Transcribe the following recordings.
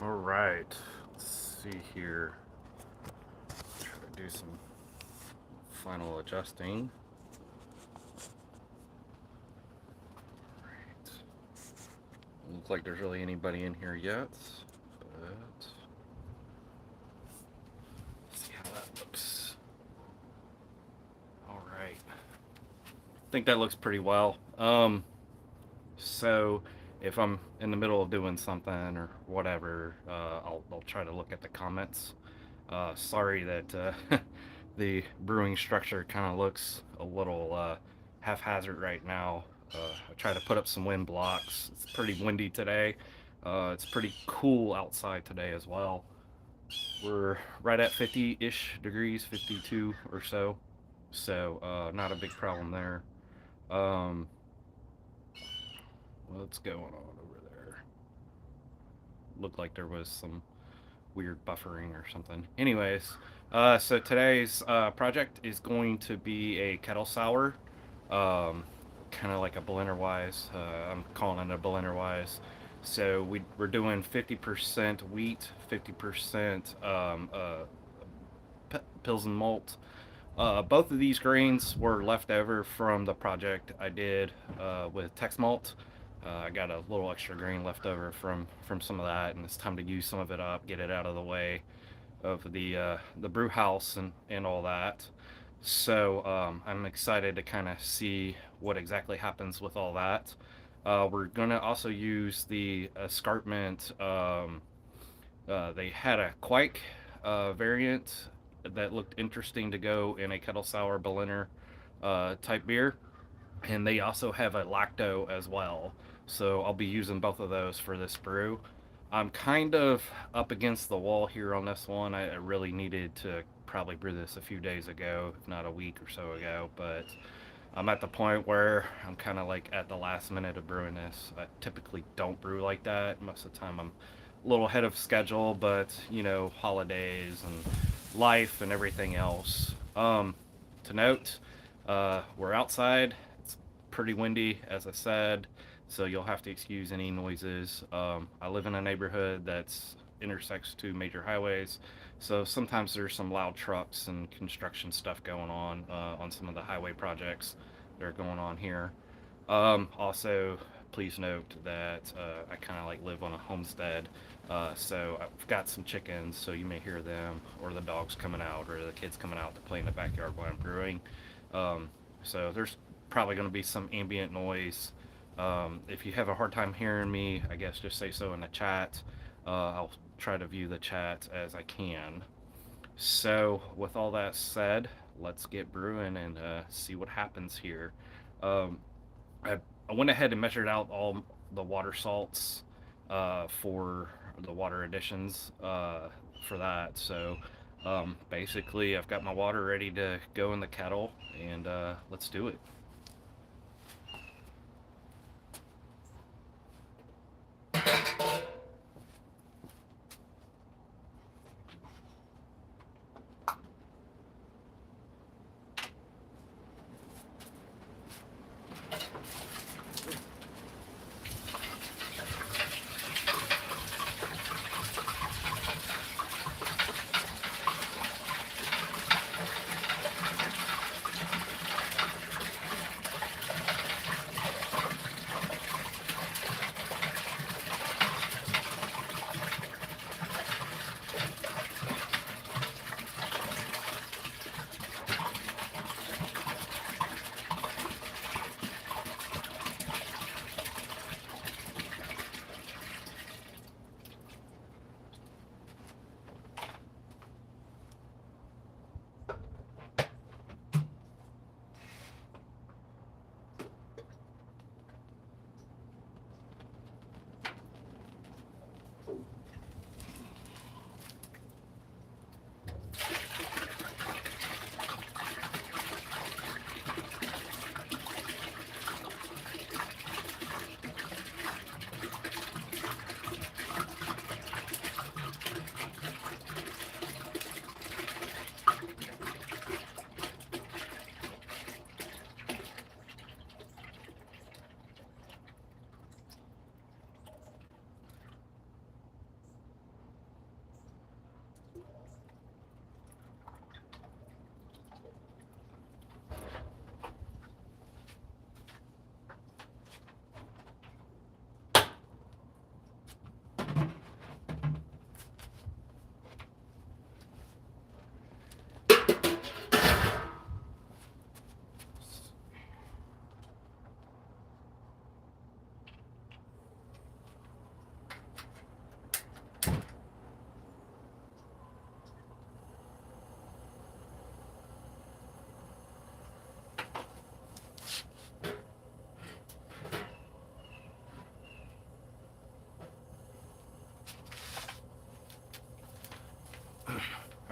All right, let's see here. Try to do some final adjusting. Right. Doesn't look like there's really anybody in here yet, but let's see how that looks. All right, I think that looks pretty well. So if I'm in the middle of doing something or whatever, I'll try to look at the comments. Sorry that the brewing structure kind of looks a little haphazard right now. I try to put up some wind blocks. It's pretty windy today. It's pretty cool outside today as well. We're right at 50-ish degrees, 52 or so. So not a big problem there. Um, what's going on over there? Looked like there was some weird buffering or something. Anyways, so today's project is going to be a kettle sour, kind of like a blender wise. I'm calling it a blender wise. So we're doing 50% wheat, 50% Pilsen malt. Both of these grains were left over from the project I did with Tex Malt. I got a little extra grain left over from some of that, and it's time to use some of it up, get it out of the way of the brew house and all that. So I'm excited to kind of see what exactly happens with all that. We're gonna also use the escarpment. They had a Quake variant that looked interesting to go in a kettle sour Berliner type beer, and they also have a lacto as well. So I'll be using both of those for this brew. I'm kind of up against the wall here on this one. I really needed to probably brew this a few days ago, if not a week or so ago, but I'm at the point where I'm kind of like at the last minute of brewing this. I typically don't brew like that. Most of the time I'm a little ahead of schedule, but holidays and life and everything else. To note, we're outside. It's pretty windy, as I said, so you'll have to excuse any noises. I live in a neighborhood that's intersects two major highways, so sometimes there's some loud trucks and construction stuff going on some of the highway projects that are going on here. Also, please note that I kind of like live on a homestead, so I've got some chickens, so you may hear them or the dogs coming out or the kids coming out to play in the backyard while I'm brewing. Um, so there's probably going to be some ambient noise. If you have a hard time hearing me, I guess just say so in the chat. I'll try to view the chat as I can. So, with all that said, let's get brewing and see what happens here. Um, I, I went ahead and measured out all the water salts for the water additions for that. So, basically, I've got my water ready to go in the kettle, and let's do it.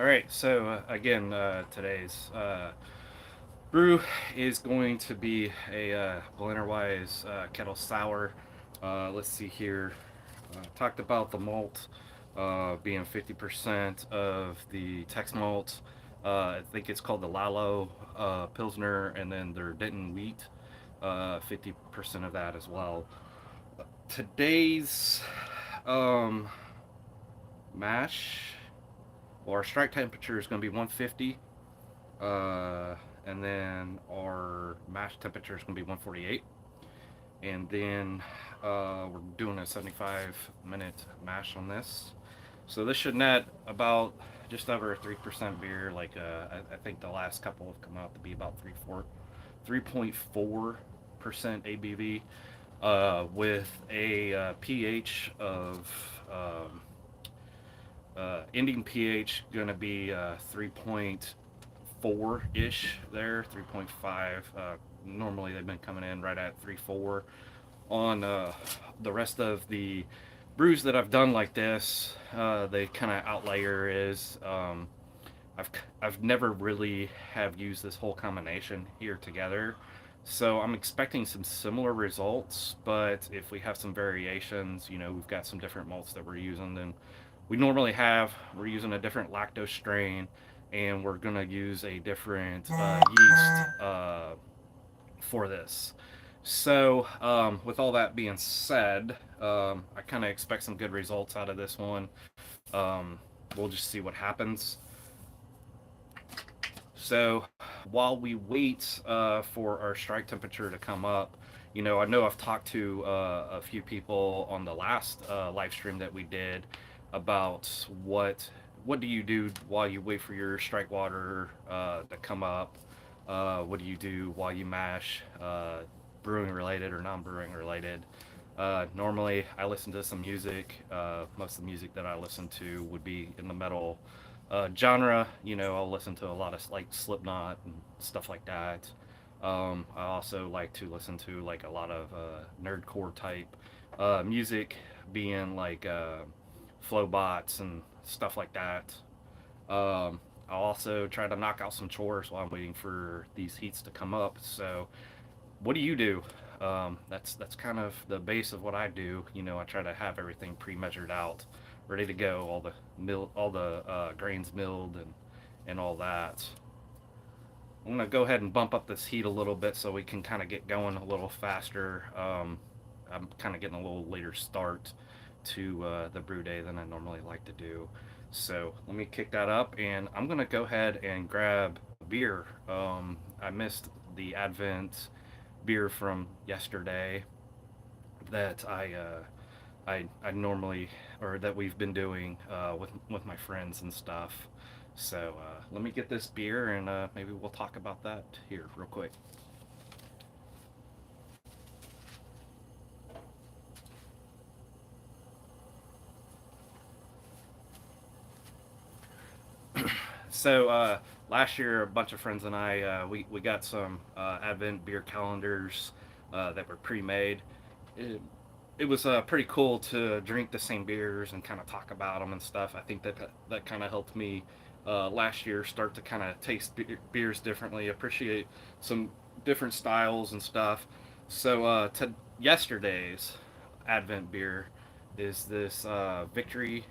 All right, so again, today's brew is going to be a Blennerwise Kettle Sour. Let's see here. Talked about the malt being 50% of the Tex malt. I think it's called the Lalo Pilsner, and then their Denton wheat, 50% of that as well. Today's um, mash, or strike temperature is going to be 150. And then our mash temperature is going to be 148. And then we're doing a 75-minute mash on this. So this should net about just over a 3% beer. Like I think the last couple have come out to be about 3.4% ABV, with a pH of ending pH going to be 3.4 ish there, 3.5. Normally they've been coming in right at 3.4. On the rest of the brews that I've done like this, the kind of outlier is I've I've never really have used this whole combination here together. So I'm expecting some similar results, but if we have some variations, we've got some different malts that we're using than we normally have. We're using a different lactose strain, and we're gonna use a different yeast for this. So, with all that being said, I kind of expect some good results out of this one. Um, we'll just see what happens. So while we wait for our strike temperature to come up, I know I've talked to a few people on the last live stream that we did about what do you do while you wait for your strike water to come up. What do you do while you mash, brewing related or non-brewing related. Normally, I listen to some music. Most of the music that I listen to would be in the metal genre. I'll listen to a lot of like Slipknot and stuff like that. I also like to listen to like a lot of nerdcore type music, being like Flowbots and stuff like that. I'll also try to knock out some chores while I'm waiting for these heats to come up. So, what do you do? That's kind of the base of what I do. I try to have everything pre-measured out, ready to go. All the grains milled and all that. I'm gonna go ahead and bump up this heat a little bit so we can kind of get going a little faster. I'm kind of getting a little later start to the brew day than I normally like to do. So let me kick that up, and I'm gonna go ahead and grab a beer. I missed the Advent beer from yesterday that I normally, or that we've been doing with my friends and stuff. So let me get this beer, and maybe we'll talk about that here real quick. So last year, a bunch of friends and I we got some Advent beer calendars that were pre-made. It, it was pretty cool to drink the same beers and kind of talk about them and stuff. I think that kind of helped me last year start to kind of taste beers differently, appreciate some different styles and stuff. So to yesterday's Advent beer is this Victory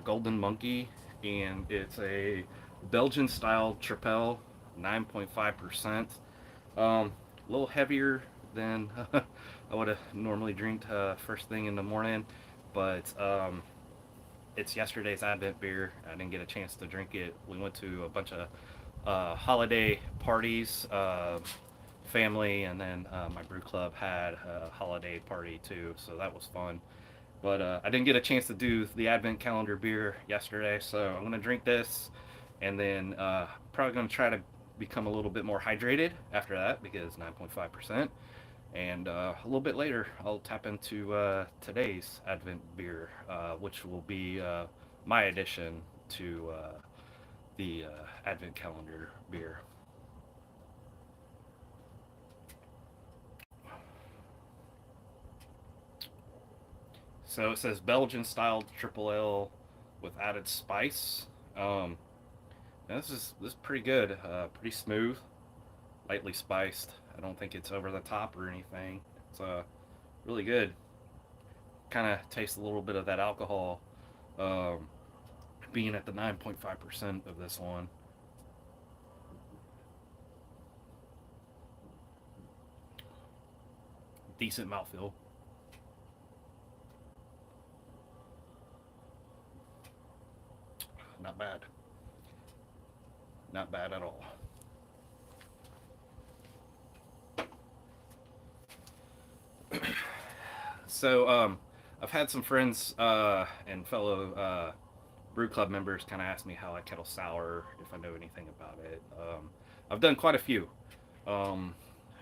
Golden Monkey, and it's a Belgian style Tripel, 9.5%. A little heavier than I would have normally drank first thing in the morning, but it's yesterday's Advent beer. I didn't get a chance to drink it. We went to a bunch of holiday parties, family, and then my brew club had a holiday party too, so that was fun. But I didn't get a chance to do the Advent calendar beer yesterday, so I'm gonna drink this, and then probably gonna try to become a little bit more hydrated after that because 9.5%. And a little bit later, I'll tap into today's Advent beer, which will be my addition to the Advent calendar beer. So it says Belgian style triple L with added spice. Um, this is pretty good. Pretty smooth, lightly spiced. I don't think it's over the top or anything. It's really good. Kind of tastes a little bit of that alcohol, um, being at the 9.5% of this one. Decent mouthfeel. Not bad. Not bad at all. So, I've had some friends and fellow brew club members kind of ask me how I kettle sour, if I know anything about it. I've done quite a few. Um,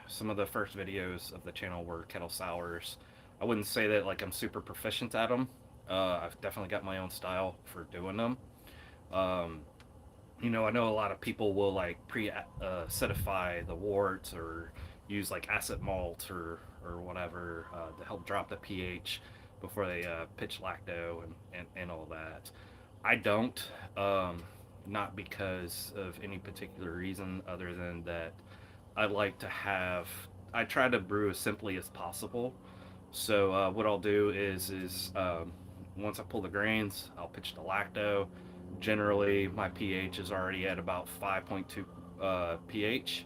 some of the first videos of the channel were kettle sours. I wouldn't say that like I'm super proficient at them. I've definitely got my own style for doing them. Um, I know a lot of people will like pre acidify the worts or use like acid malt or whatever to help drop the pH before they pitch lacto and all that. I don't, um, not because of any particular reason other than that I like to have. I try to brew as simply as possible. So what I'll do is once I pull the grains, I'll pitch the lacto. Generally, my pH is already at about 5.2 pH,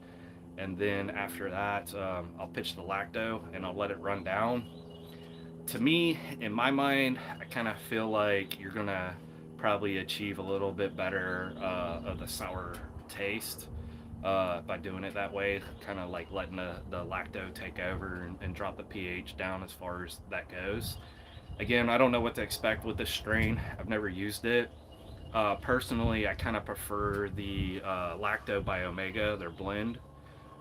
and then after that, I'll pitch the lacto and I'll let it run down. To me, in my mind, I kind of feel like you're gonna probably achieve a little bit better of the sour taste by doing it that way, kind of like letting the lacto take over and drop the pH down as far as that goes. Again, I don't know what to expect with this strain. I've never used it. Personally, I kind of prefer the Lacto by Omega, their blend,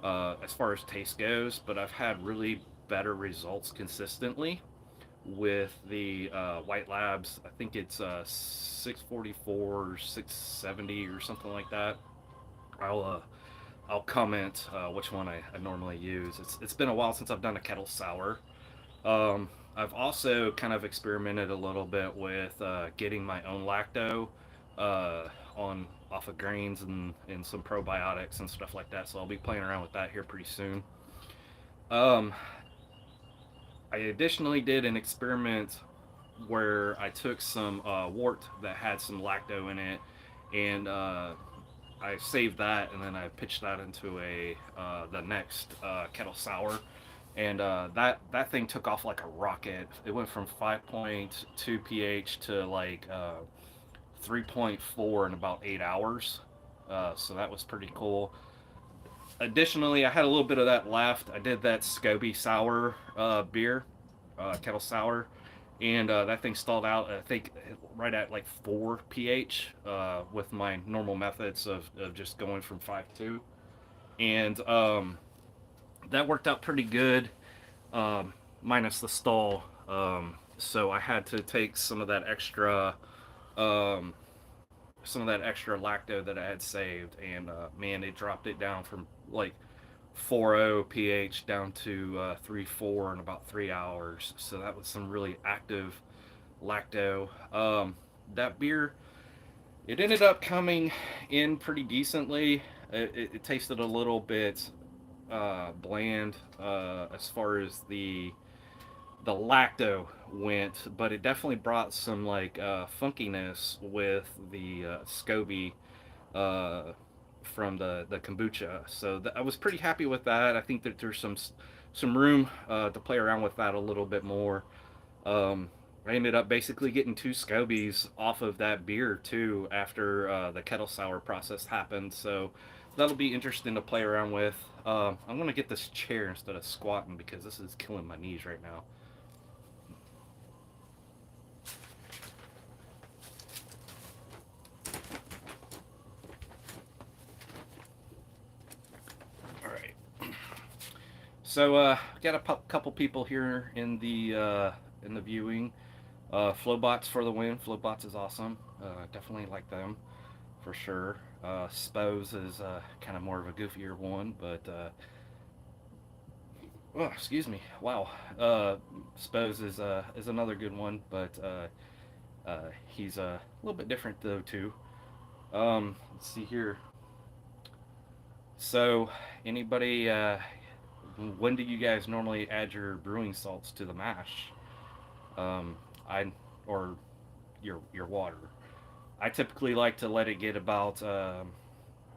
as far as taste goes, but I've had really better results consistently with the White Labs. I think it's 644 or 670 or something like that. I'll uh, I'll comment which one I normally use. It's been a while since I've done a kettle sour. I've also kind of experimented a little bit with getting my own lacto uh, on off of grains and some probiotics and stuff like that. So I'll be playing around with that here pretty soon. Um, I additionally did an experiment where I took some wort that had some lacto in it, and I saved that, and then I pitched that into a the next kettle sour, and that thing took off like a rocket. It went from 5.2 pH to like 3.4 in about 8 hours. So that was pretty cool. Additionally, I had a little bit of that left. I did that SCOBY sour beer, kettle sour, and that thing stalled out. I think right at like 4 pH with my normal methods of just going from 5.2, and that worked out pretty good, minus the stall. So I had to take um, some of that extra lacto that I had saved, and man, it dropped it down from like 4.0 pH down to 3.4 in about 3 hours. So that was some really active lacto. That beer, it ended up coming in pretty decently. It tasted a little bit bland as far as the lacto went, but it definitely brought some like funkiness with the SCOBY uh, from the kombucha. So I was pretty happy with that. I think that there's some room to play around with that a little bit more. Um, I ended up basically getting two scobies off of that beer too after the kettle sour process happened. So that'll be interesting to play around with. I'm gonna get this chair instead of squatting because this is killing my knees right now. All right. So got a couple people here in the viewing. Flowbots for the win. Flowbots is awesome. Definitely like them for sure. Spose is kind of more of a goofier one, but oh, excuse me. Wow. Spose is another good one, but he's a little bit different though too. Let's see here. So, anybody, when do you guys normally add your brewing salts to the mash? Um, I or your water. I typically like to let it get about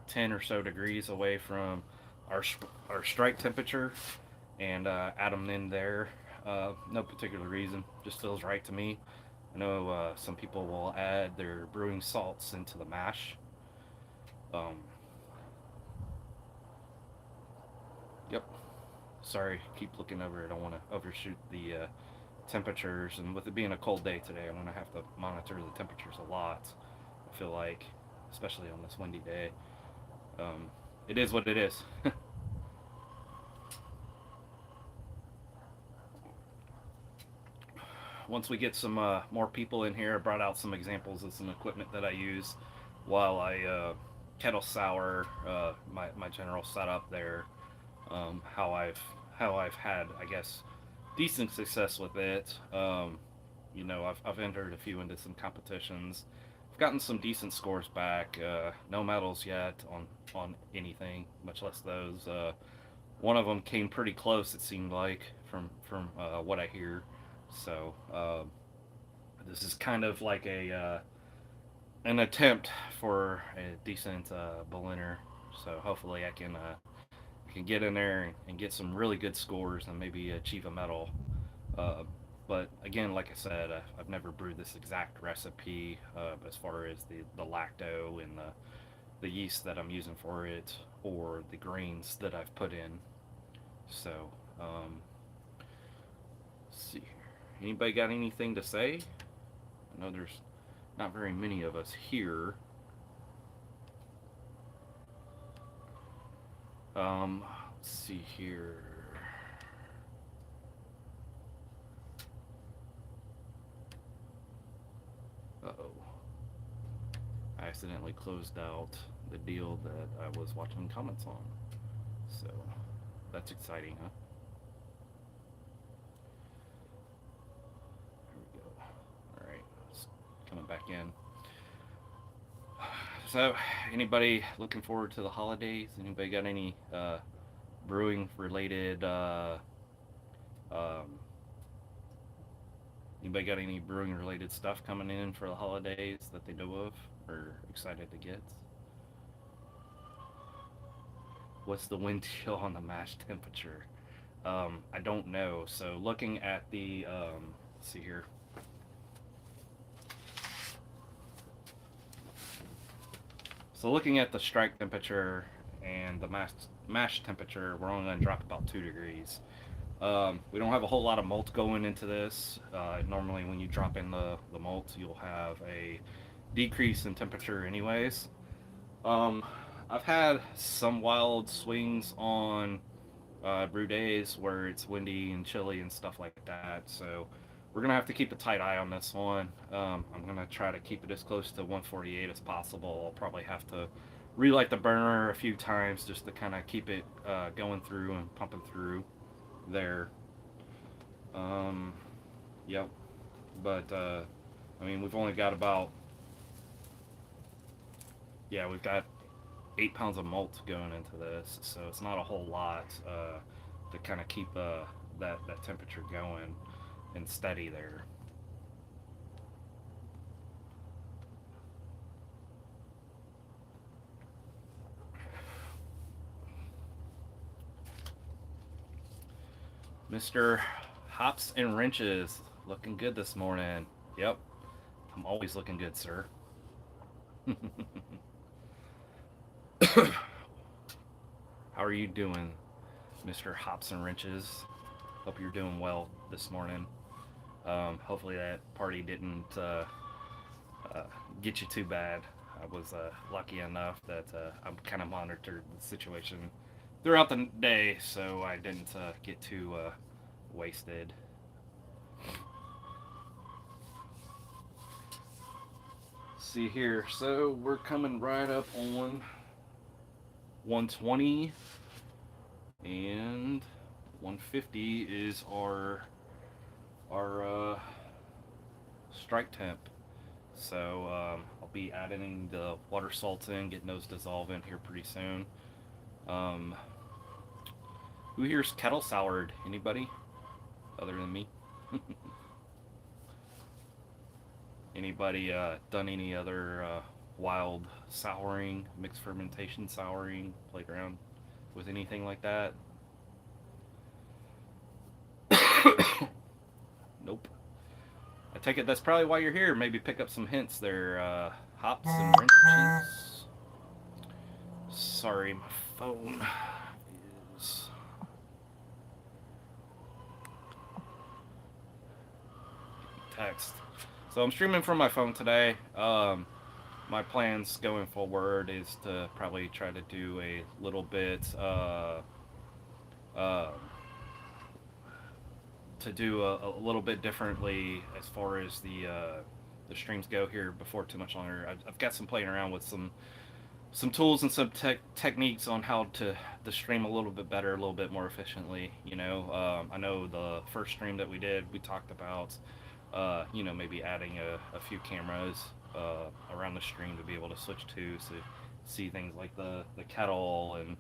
10 or so degrees away from our our strike temperature, and add them in there. No particular reason, just feels right to me. I know some people will add their brewing salts into the mash. Um, yep. Sorry, keep looking over it. I don't want to overshoot the temperatures, and with it being a cold day today, I'm gonna have to monitor the temperatures a lot. I feel like, especially on this windy day, um, it is what it is. Once we get some more people in here, I brought out some examples of some equipment that I use while I kettle sour my general setup there. How I've had, I guess, decent success with it. I've entered a few into some competitions. I've gotten some decent scores back. No medals yet on anything, much less those. One of them came pretty close. It seemed like from what I hear. So this is kind of like a an attempt for a decent Berliner. So hopefully I can get in there and get some really good scores and maybe achieve a medal. Uh, but again, like I said, I've never brewed this exact recipe as far as the lacto and the yeast that I'm using for it or the grains that I've put in. So, let's see here. Anybody got anything to say? I know there's not very many of us here. Let's see here. Uh oh. I accidentally closed out the deal that I was watching comments on. So that's exciting, huh? Here we go. All right, it's coming back in. So, anybody looking forward to the holidays? Anybody got any brewing related? Um, Anybody got any brewing related stuff coming in for the holidays that they know of or excited to get? What's the wind chill on the mash temperature? I don't know. So looking at the let's see here. So looking at the strike temperature and the mash temperature, we're only going to drop about 2 degrees. We don't have a whole lot of malt going into this. Normally, when you drop in the malt, you'll have a decrease in temperature, anyways. Um, I've had some wild swings on brew days where it's windy and chilly and stuff like that. So we're gonna have to keep a tight eye on this one. I'm gonna try to keep it as close to 148 as possible. I'll probably have to relight the burner a few times just to kind of keep it going through and pumping through there. Um, yep. But I mean, we've only got about we've got 8 pounds of malt going into this, so it's not a whole lot to kind of keep that temperature going and steady there. Mr. Hops and Wrenches looking good this morning. Yep, I'm always looking good, sir. How are you doing, Mr. Hops and Wrenches? Hope you're doing well this morning. Hopefully that party didn't uh, get you too bad. I was lucky enough that I'm kind of monitored the situation throughout the day, so I didn't get too wasted. See here, so we're coming right up on 120, and 150 is our strike temp. So I'll be adding the water salts in, getting those dissolving here pretty soon. Um, who here's kettle soured? Anybody other than me? Anybody done any other wild souring, mixed fermentation souring, played around with anything like that? Nope. I take it that's probably why you're here. Maybe pick up some hints there. Hops and wrenches. Sorry, my phone is text. So I'm streaming from my phone today. My plans going forward is to probably try to do a little bit uh, to do a little bit differently as far as the streams go here before too much longer. I've got some playing around with some tools and some techniques on how to stream a little bit better, a little bit more efficiently. I know the first stream that we did, we talked about, maybe adding a few cameras around the stream to be able to switch to see things like the kettle and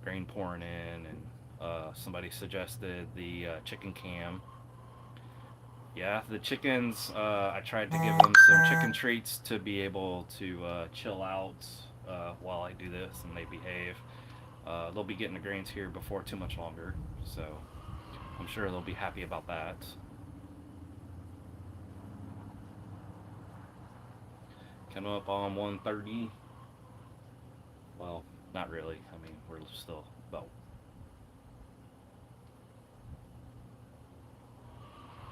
grain pouring in, and somebody suggested the chicken cam. Yeah, the chickens. I tried to give them some chicken treats to be able to chill out while I do this, and they behave. They'll be getting the grains here before too much longer, so I'm sure they'll be happy about that. Coming up on 1:30. Well, not really. I mean, we're still about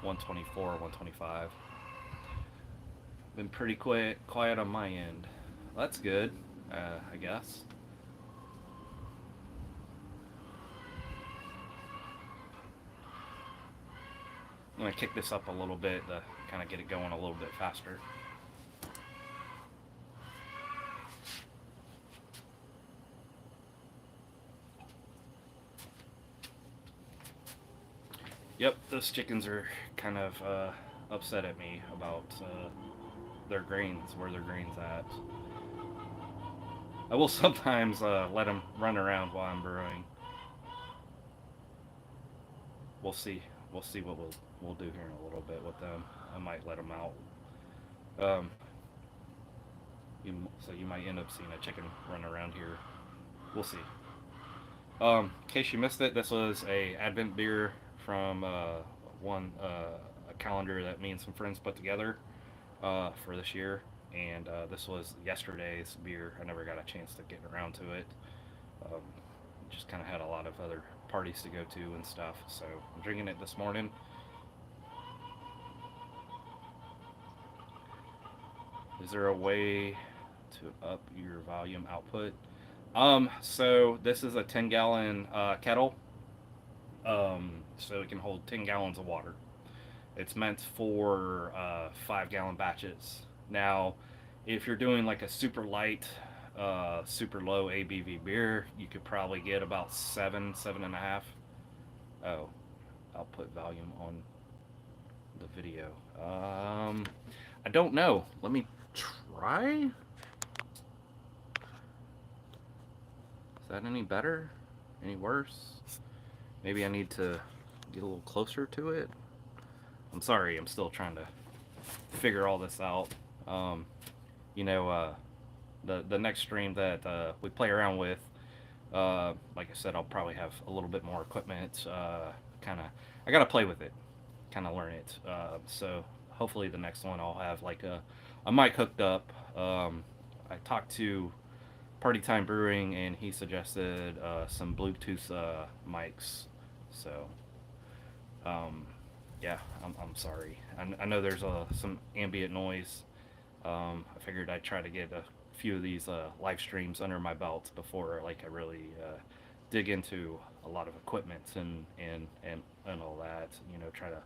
124, 125. Been pretty quiet on my end. That's good, I guess. I'm gonna kick this up a little bit to kind of get it going a little bit faster. Yep, those chickens are kind of upset at me about their grains, where their grains at. I will sometimes let them run around while I'm brewing. We'll see. We'll see what we'll do here in a little bit with them. I might let them out. Um, so you might end up seeing a chicken run around here. We'll see. In case you missed it, this was a Advent beer from one a calendar that me and some friends put together for this year, and this was yesterday's beer. I never got a chance to get around to it. Um, just kind of had a lot of other parties to go to and stuff, so I'm drinking it this morning. Is there a way to up your volume output? So this is a 10-gallon kettle. So it can hold 10 gallons of water. It's meant for 5-gallon batches. Now, if you're doing like a super light, super low ABV beer, you could probably get about 7.5. Oh, output volume on the video. I don't know. Let me try. Is that any better? Any worse? Maybe I need to get a little closer to it. I'm sorry, I'm still trying to figure all this out. Um, you know, the next stream that we play around with, like I said, I'll probably have a little bit more equipment. I gotta play with it, kind of learn it. So hopefully the next one I'll have like a mic hooked up. I talked to Party Time Brewing, and he suggested some Bluetooth mics. So, um, yeah, I'm sorry. I know there's some ambient noise. I figured I'd try to get a few of these live streams under my belt before like I really dig into a lot of equipment and all that. Try to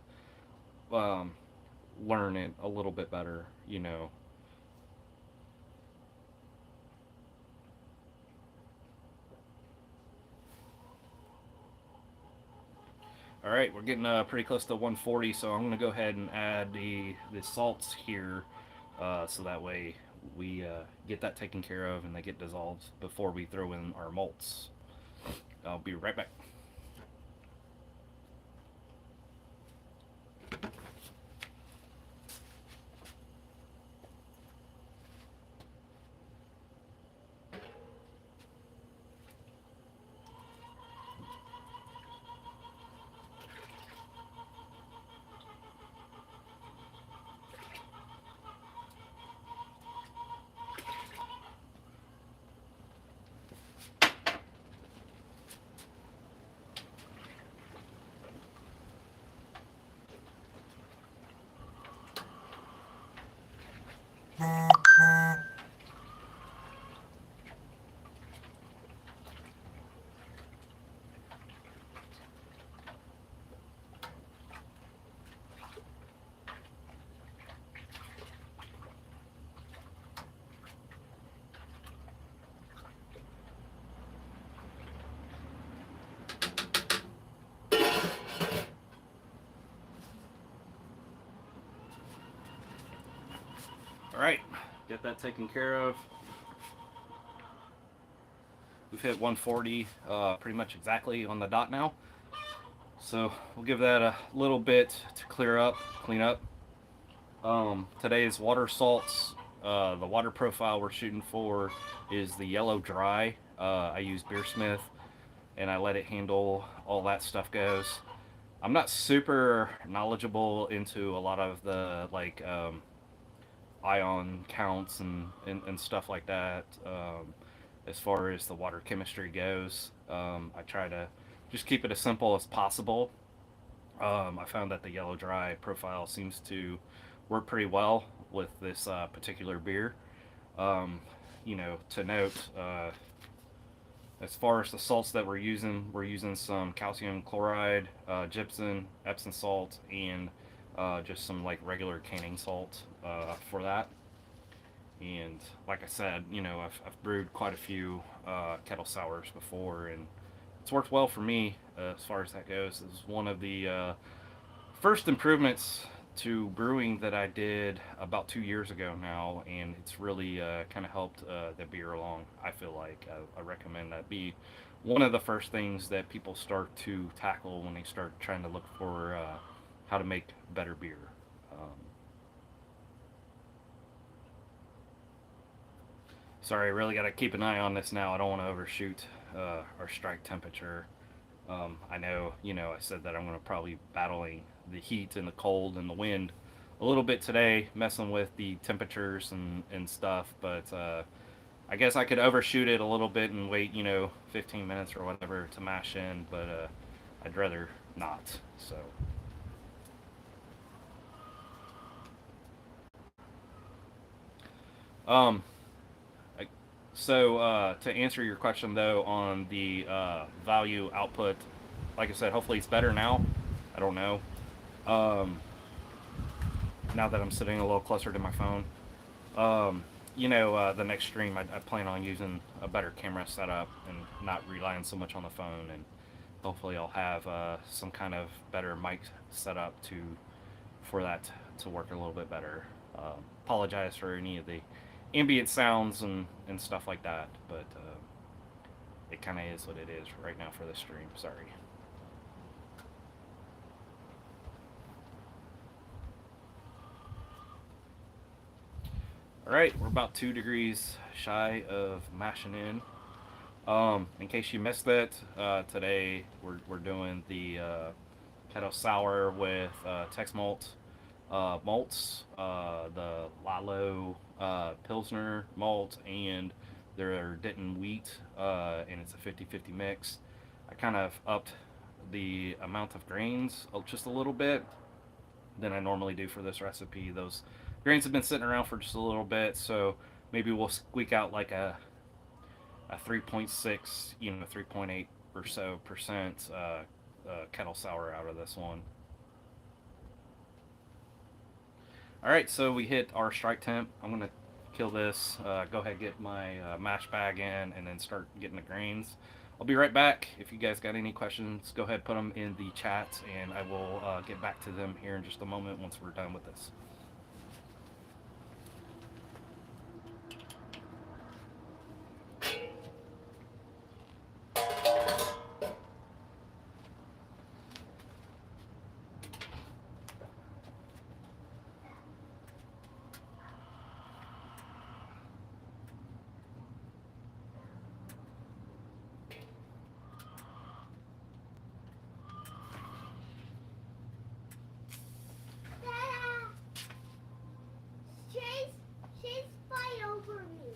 learn it a little bit better. All All right, we're getting pretty close to 140, so I'm gonna go ahead and add the salts here, so that way we get that taken care of and they get dissolved before we throw in our malts. I'll be right back. All right, get that taken care of. We've hit 140 pretty much exactly on the dot now. So we'll give that a little bit to clear up, clean up. Today's water salts, the water profile we're shooting for is the yellow dry. I use Beersmith and I let it handle all that stuff goes. I'm not super knowledgeable into a lot of the ion counts and stuff like that. As far as the water chemistry goes, I try to just keep it as simple as possible. I found that the yellow dry profile seems to work pretty well with this particular beer. Um, to note, as far as the salts that we're using some calcium chloride, gypsum, Epsom salt, and just some like regular canning salt for that. And like I said, I've brewed quite a few kettle sours before, and it's worked well for me as far as that goes. It's one of the first improvements to brewing that I did about 2 years ago now, and it's really kind of helped the beer along. I feel like I recommend that be one of the first things that people start to tackle when they start trying to look for how to make better beer. Um, Sorry, I really got to keep an eye on this now. I don't want to overshoot our strike temperature. I know, I said that I'm going to probably battling the heat and the cold and the wind a little bit today, messing with the temperatures and stuff. But I guess I could overshoot it a little bit and wait, 15 minutes or whatever to mash in. But I'd rather not. So, um, I, to answer your question though on the value output, like I said, hopefully it's better now. I don't know. Um, Now that I'm sitting a little closer to my phone. The next stream, I plan on using a better camera setup and not relying so much on the phone. And hopefully, I'll have some kind of better mic setup for that to work a little bit better. Apologize for any of the ambient sounds and stuff like that, but it kind of is what it is right now for the stream. Sorry. All right, we're about 2 degrees shy of mashing in. In case you missed it, today we're doing the Kettle Sour with Tex malts, the Lalo Pilsner malt, and their Denton wheat, and it's a 50-50 mix. I kind of upped the amount of grains just a little bit than I normally do for this recipe. Those grains have been sitting around for just a little bit, so maybe we'll squeak out like a 3.6, 3.8 or so percent kettle sour out of this one. All right, so we hit our strike temp. I'm gonna kill this. Go ahead, get my mash bag in, and then start getting the grains. I'll be right back. If you guys got any questions, go ahead, put them in the chat, and I will get back to them here in just a moment once we're done with this. Dada, she's fight over me.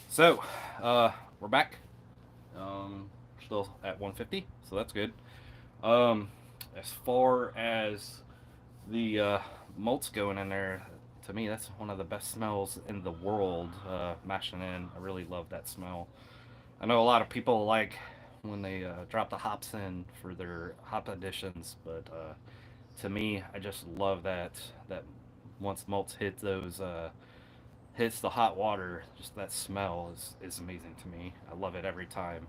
So, we're back. Still at 150, so that's good. Um, as far as the malts going in there, to me, that's one of the best smells in the world. Mashing in, I really love that smell. I know a lot of people like when they drop the hops in for their hop additions, but to me, I just love that once malts hit those hits the hot water, just that smell is amazing to me. I love it every time.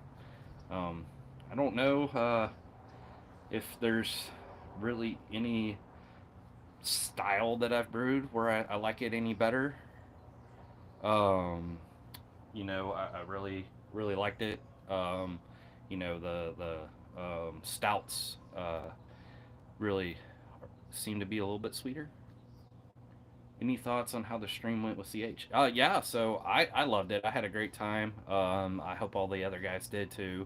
Um, I don't know if there's really any style that I've brewed where I like it any better. Um, I really liked it. Um, the stouts really seem to be a little bit sweeter. Any thoughts on how the stream went with CH? Yeah, so I loved it. I had a great time. I hope all the other guys did too.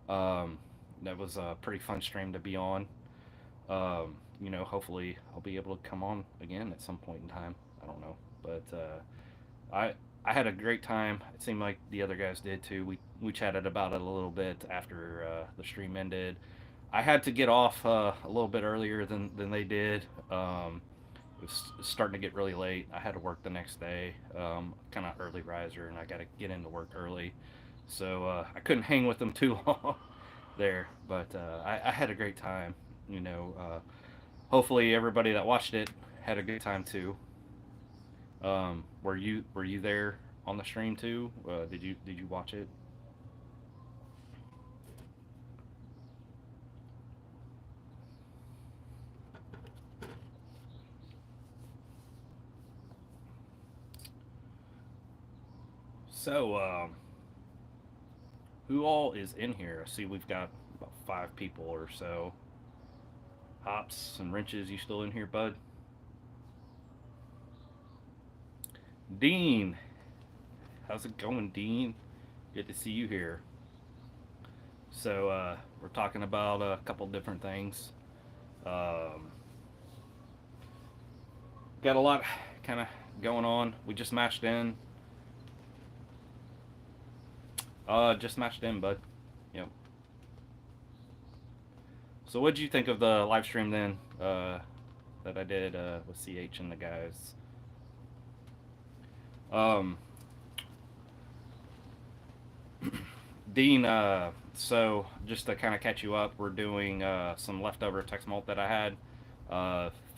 Um, that was a pretty fun stream to be on. Hopefully I'll be able to come on again at some point in time. I don't know, but I had a great time. It seemed like the other guys did too. We chatted about it a little bit after the stream ended. I had to get off a little bit earlier than they did. It was starting to get really late. I had to work the next day, kind of early riser, and I got to get into work early. So I couldn't hang with them too long there. But I had a great time. You know, uh, Hopefully everybody that watched it had a good time too. Were you there on the stream too? Did you watch it? So who all is in here? I see we've got about 5 people or so. Hops and wrenches, you still in here, bud? Dean, how's it going, Dean? Good to see you here. So we're talking about a couple different things. Um, got a lot kind of going on. We just matched in. Just matched in, bud. Yep. So what did you think of the live stream then that I did with CH and the guys? Um, Dean, so just to kind of catch you up, we're doing some leftover text malt that I had.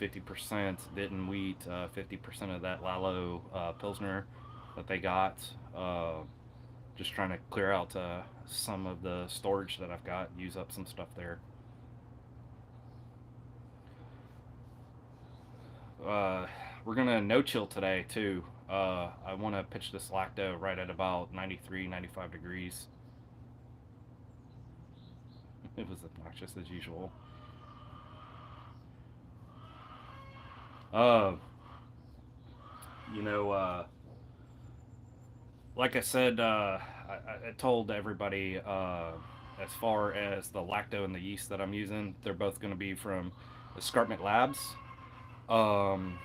50% Ditton wheat, 50% of that Lalo Pilsner that they got. Just trying to clear out some of the storage that I've got, use up some stuff there. Uh, we're gonna no chill today too. I want to pitch this lacto right at about 93, 95 degrees. It was obnoxious as usual. Uh, you know, like I said, I told everybody as far as the lacto and the yeast that I'm using, they're both going to be from Escarpment Labs. Um,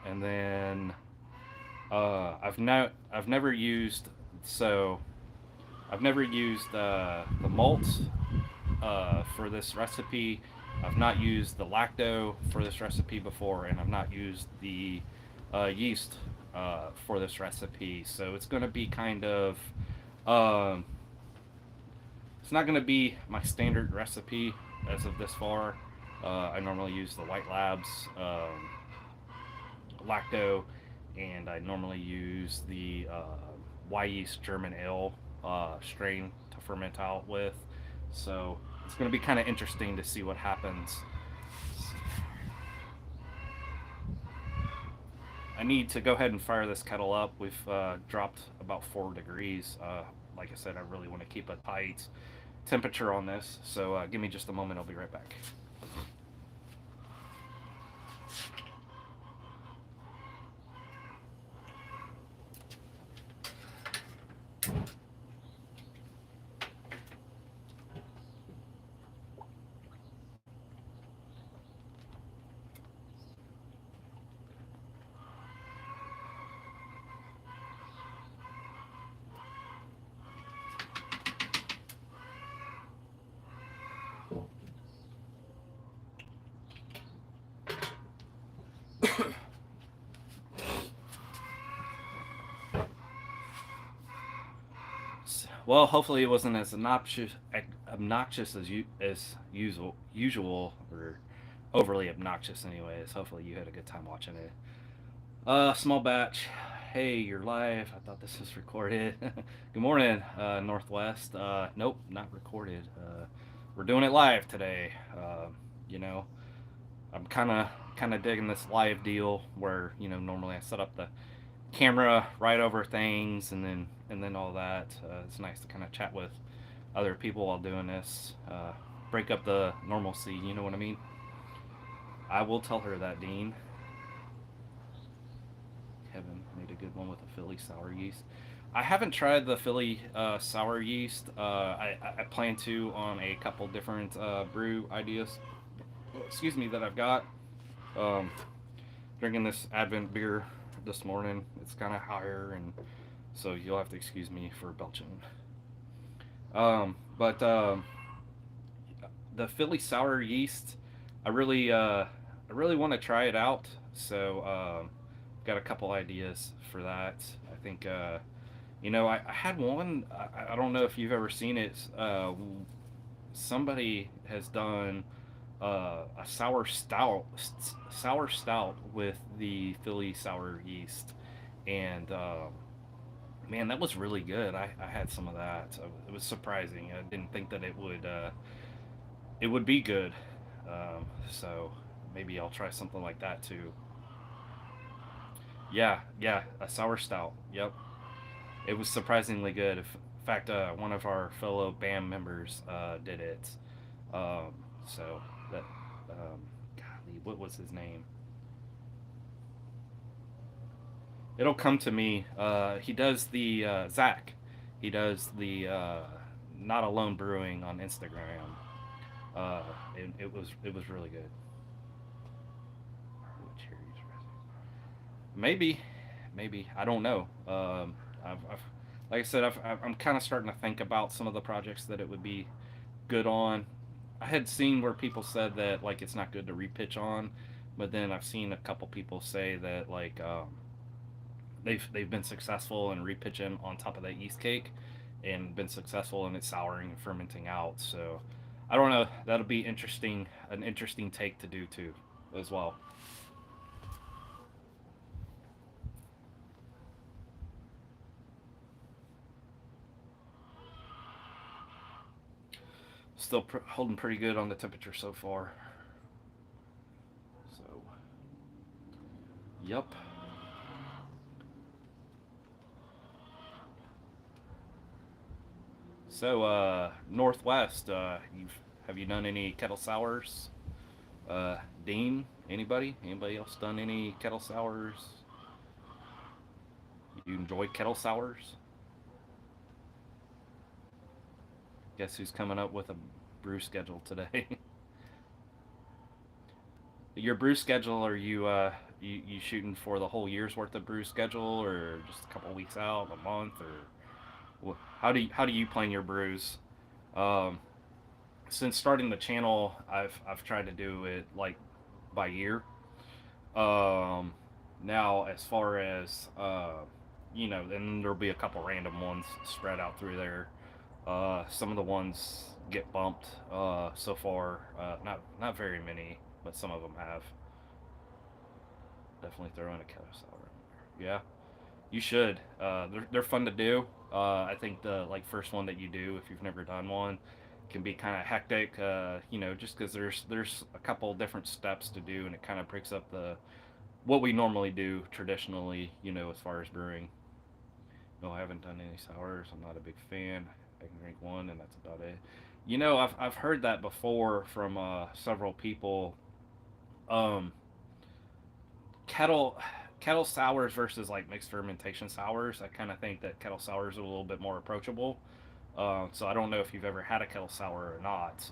and then I've never used so I've never used the malt for this recipe. I've not used the lacto for this recipe before, and I've not used the yeast for this recipe. So it's going to be kind of, um, it's not going to be my standard recipe as of this far. I normally use the White Labs lacto, and I normally use the Y yeast German ale strain to ferment out with. So it's going to be kind of interesting to see what happens. I need to go ahead and fire this kettle up. We've dropped about 4 degrees. Like I said, I really want to keep a tight temperature on this. So give me just a moment. I'll be right back. Well, hopefully it wasn't as obnoxious as usual, or overly obnoxious, anyways. Hopefully you had a good time watching it. Small batch. Hey, you're live. I thought this was recorded. Good morning, Northwest. Nope, not recorded. We're doing it live today. You know, I'm kind of digging this live deal where normally I set up the camera right over things and then all that. It's nice to kind of chat with other people while doing this. Break up the normalcy. You know what I mean? I will tell her that, Dean. Kevin made a good one with the Philly sour yeast. I haven't tried the Philly sour yeast. I plan to on a couple different brew ideas. Excuse me, that I've got. Um, Drinking this Advent beer this morning. It's kind of higher, and so you'll have to excuse me for belching. But the Philly sour yeast, I really want to try it out. So got a couple ideas for that. I think I had one. I don't know if you've ever seen it. Somebody has done a sour stout with the Philly sour yeast, and man, that was really good. I had some of that. It was surprising. I didn't think that it would be good. So maybe I'll try something like that too. Yeah, yeah, a sour stout. Yep, it was surprisingly good. In fact, one of our fellow band members did it. Um, so that, golly, what was his name? It'll come to me. He does the Zach. He does the Not Alone Brewing on Instagram. Uh, it was really good. Maybe, maybe I don't know. I've like I said, I'm kind of starting to think about some of the projects that it would be good on. I had seen where people said that like it's not good to repitch on, but then I've seen a couple people say that like they've been successful in repitching on top of that yeast cake, and been successful in it souring and fermenting out. So I don't know. That'll be interesting. An interesting take to do too, as well. Still holding pretty good on the temperature so far. So, yep. So, Northwest, you've have you done any kettle sours? Dean, anybody? Anybody else done any kettle sours? You enjoy kettle sours? Guess who's coming up with a brew schedule today? Your brew schedule? Are you you shooting for the whole year's worth of brew schedule, or just a couple weeks out, a month, or how do you plan your brews? Um, since starting the channel, I've tried to do it like by year. Um, Now, as far as then there'll be a couple random ones spread out through there. Some of the ones get bumped so far. Not very many, but some of them have. Definitely throw in a carousel right there. Yeah, you should. They're fun to do. I think the like first one that you do, if you've never done one, can be kind of hectic. Just because there's a couple different steps to do, and it kind of breaks up the what we normally do traditionally. As far as brewing. No, I haven't done any sours. I'm not a big fan. I can drink one, and that's about it. I've heard that before from several people. Um, kettle kettle sours versus like mixed fermentation sours. I kind of think that kettle sours are a little bit more approachable. So I don't know if you've ever had a kettle sour or not.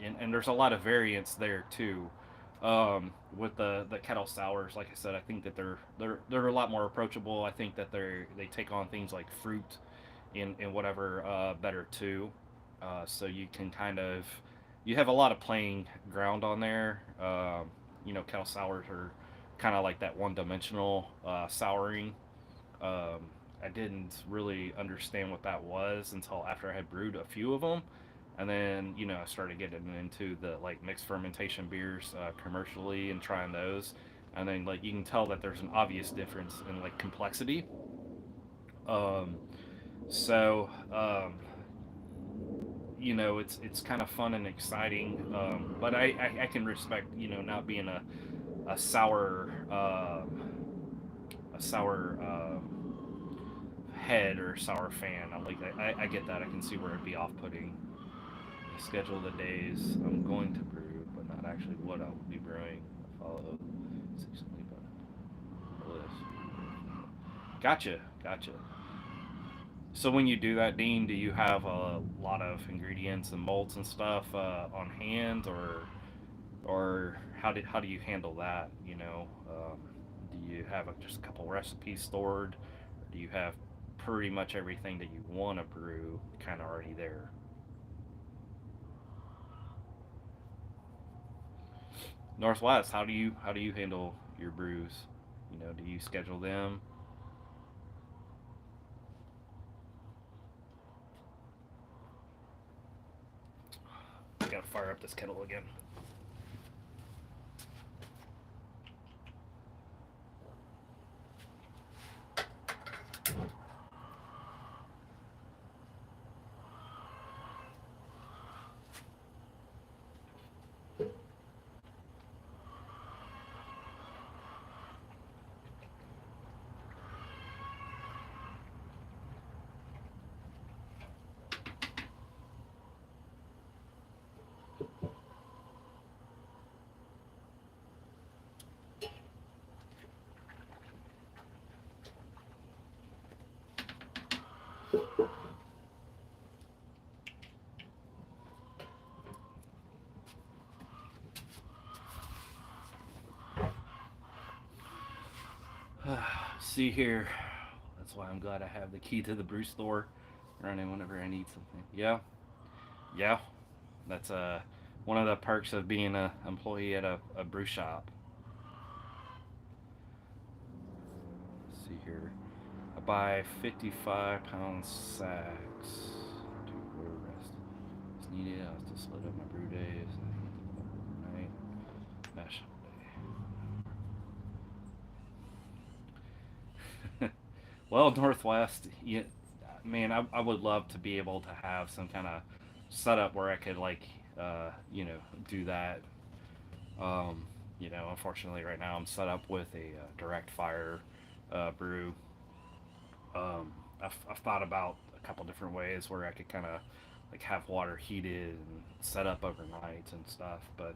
And there's a lot of variants there too. With the kettle sours, like I said, I think that they're a lot more approachable. I think that they take on things like fruit and whatever better too. So you can kind of you have a lot of playing ground on there. Kettle sours are kind of like that one dimensional souring. um, I didn't really understand what that was until after I had brewed a few of them, and then I started getting into the like mixed fermentation beers commercially and trying those, and then like you can tell that there's an obvious difference in like complexity. Um, so it's kind of fun and exciting, but I can respect not being a sour head or sour fan. I get that. I can see where it'd be off-putting. Schedule the days I'm going to brew, but not actually what I'll be brewing. I follow seasonally, but list. Gotcha. So when you do that, Dean, do you have a lot of ingredients and molds and stuff on hand, or how do you handle that? Do you have just a couple recipes stored, or do you have pretty much everything that you want to brew kind of already there? Northwest, how do you handle your brews? Do you schedule them? I gotta fire up this kettle again. See here. That's why I'm glad I have the key to the brew store. Run in whenever I need something. Yeah, yeah. That's one of the perks of being a employee at a brew shop. Let's see here. I buy 55-pound sacks to brew rest. It's needed. I was to split up my brew days and overnight mash day. Well, Northwest, yeah, man, I would love to be able to have some kind of setup where I could like, do that. Unfortunately, right now I'm set up with a direct fire brew. I've thought about a couple different ways where I could kind of like have water heated and set up overnight and stuff, but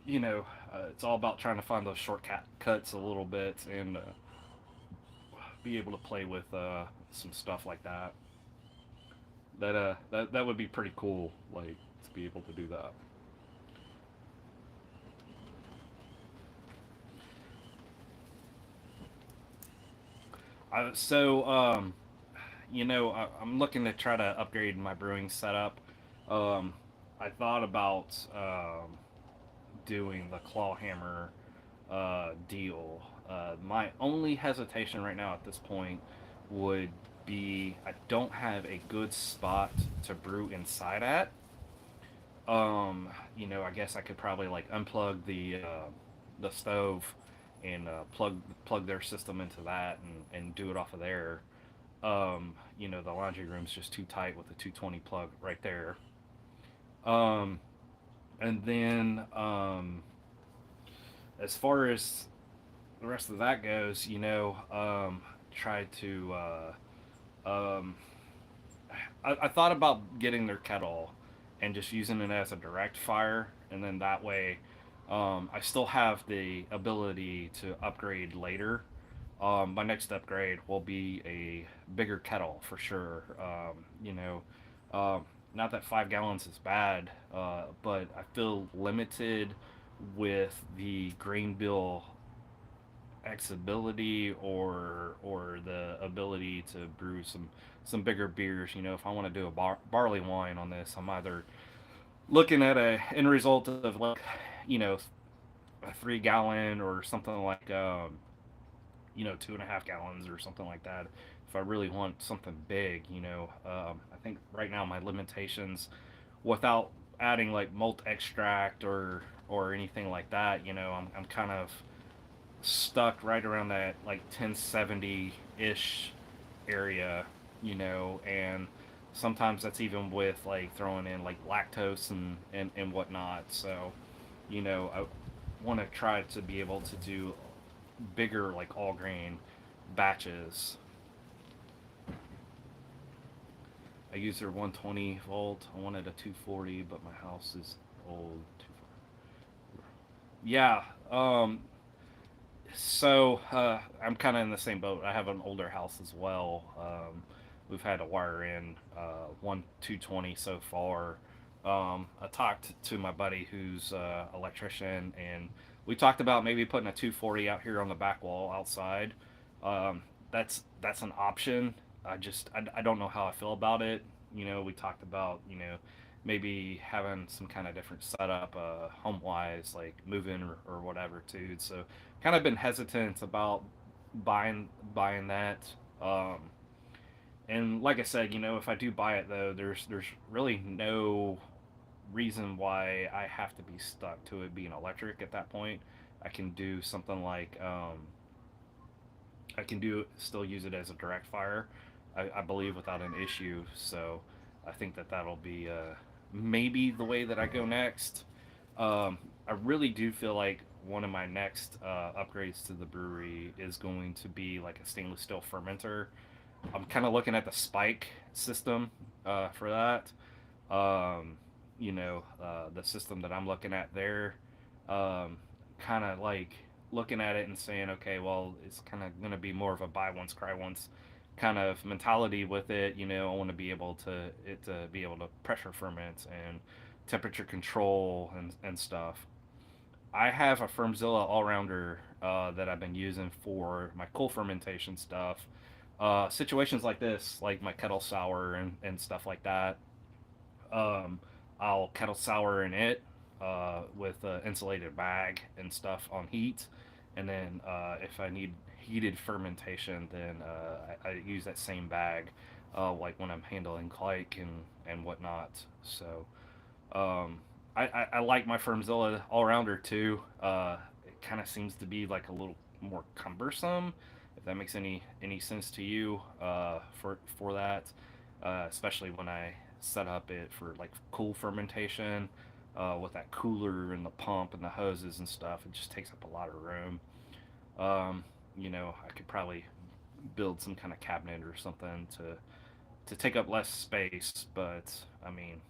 it's all about trying to find those shortcut cuts a little bit and be able to play with some stuff like that. That would be pretty cool, like to be able to do that. So I'm looking to try to upgrade my brewing setup. Um, I thought about doing the claw hammer deal. My only hesitation right now at this point would be I don't have a good spot to brew inside at. I guess I could probably like unplug the stove and plug their system into that and do it off of there. The laundry room's just too tight with the 220 plug right there. Um, and then as far as the rest of that goes, try to um, I thought about getting their kettle and just using it as a direct fire, and then that way, I still have the ability to upgrade later. My next upgrade will be a bigger kettle for sure. Not that 5 gallons is bad, but I feel limited with the grain bill accessibility or the ability to brew some bigger beers. If I want to do a barley wine on this, I'm either looking at a end result of like you know a 3 gallon or something like 2.5 gallons or something like that. If I really want something big, I think right now my limitations, without adding like malt extract or anything like that, I'm kind of stuck right around that like 1070 ish area, and sometimes that's even with like throwing in like lactose and whatnot. So, I want to try to be able to do bigger like all grain batches. I use their 120 volt. I wanted a 240, but my house is old. Yeah. I'm kind of in the same boat. I have an older house as well. We've had to wire in one 220 so far. I talked to my buddy who's electrician, and we talked about maybe putting a 240 out here on the back wall outside. That's an option. I don't know how I feel about it. We talked about maybe having some kind of different setup home wise, like moving or whatever too. So kind of been hesitant about buying that. And like I said, if I do buy it though, there's really no reason why I have to be stuck to it being electric at that point. I can do something like I can do still use it as a direct fire, I believe, without an issue. So I think that'll be maybe the way that I go next. I really do feel like one of my next upgrades to the brewery is going to be like a stainless steel fermenter. I'm kind of looking at the spike system for that. The system that I'm looking at there, kind of like looking at it and saying, okay, well, it's kind of going to be more of a buy once, cry once kind of mentality with it. I want to be able to be able to pressure ferment and temperature control and stuff. I have a Firmzilla all rounder that I've been using for my cool fermentation stuff. Situations like this, like my kettle sour and stuff like that, um, I'll kettle sour in it with an insulated bag and stuff on heat. And then if I need heated fermentation, then I use that same bag, like when I'm handling Clike and whatnot. So um, I like my Firmzilla all rounder too. It kind of seems to be like a little more cumbersome, if that makes any sense to you for that, especially when I set up it for like cool fermentation with that cooler and the pump and the hoses and stuff. It just takes up a lot of room. Um, I could probably build some kind of cabinet or something to take up less space, but I mean,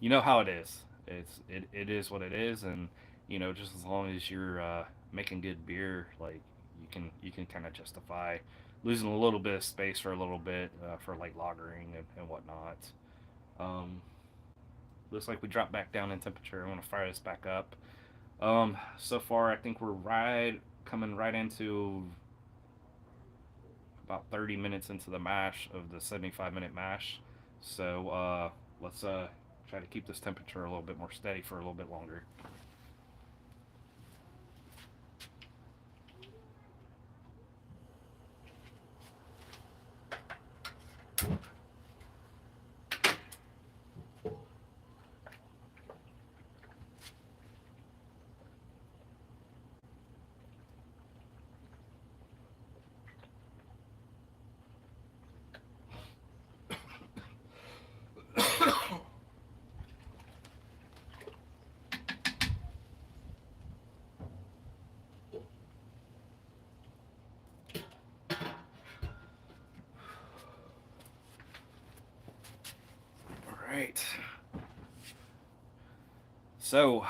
you know how it is. It is what it is, and just as long as you're making good beer, like you can kind of justify losing a little bit of space for a little bit for like lagering and whatnot. Um, Looks like we dropped back down in temperature. I'm gonna fire this back up. So far, I think we're coming right into about 30 minutes into the mash of the 75-minute mash. So let's try to keep this temperature a little bit more steady for a little bit longer. All right. So,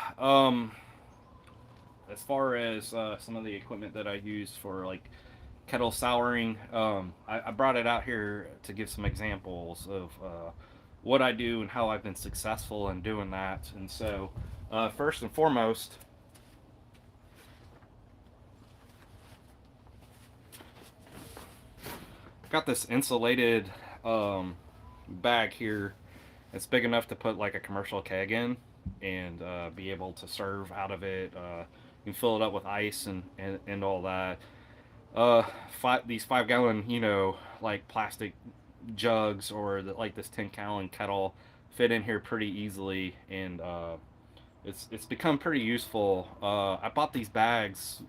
as far as some of the equipment that I use for like kettle souring, I brought it out here to give some examples of what I do and how I've been successful in doing that. And so, first and foremost, got this insulated bag here. It's big enough to put like a commercial keg in and be able to serve out of it. You can fill it up with ice and all that. Uh, these 5 gallon, like plastic jugs or like this 10 gallon kettle fit in here pretty easily, and it's become pretty useful. I bought these bags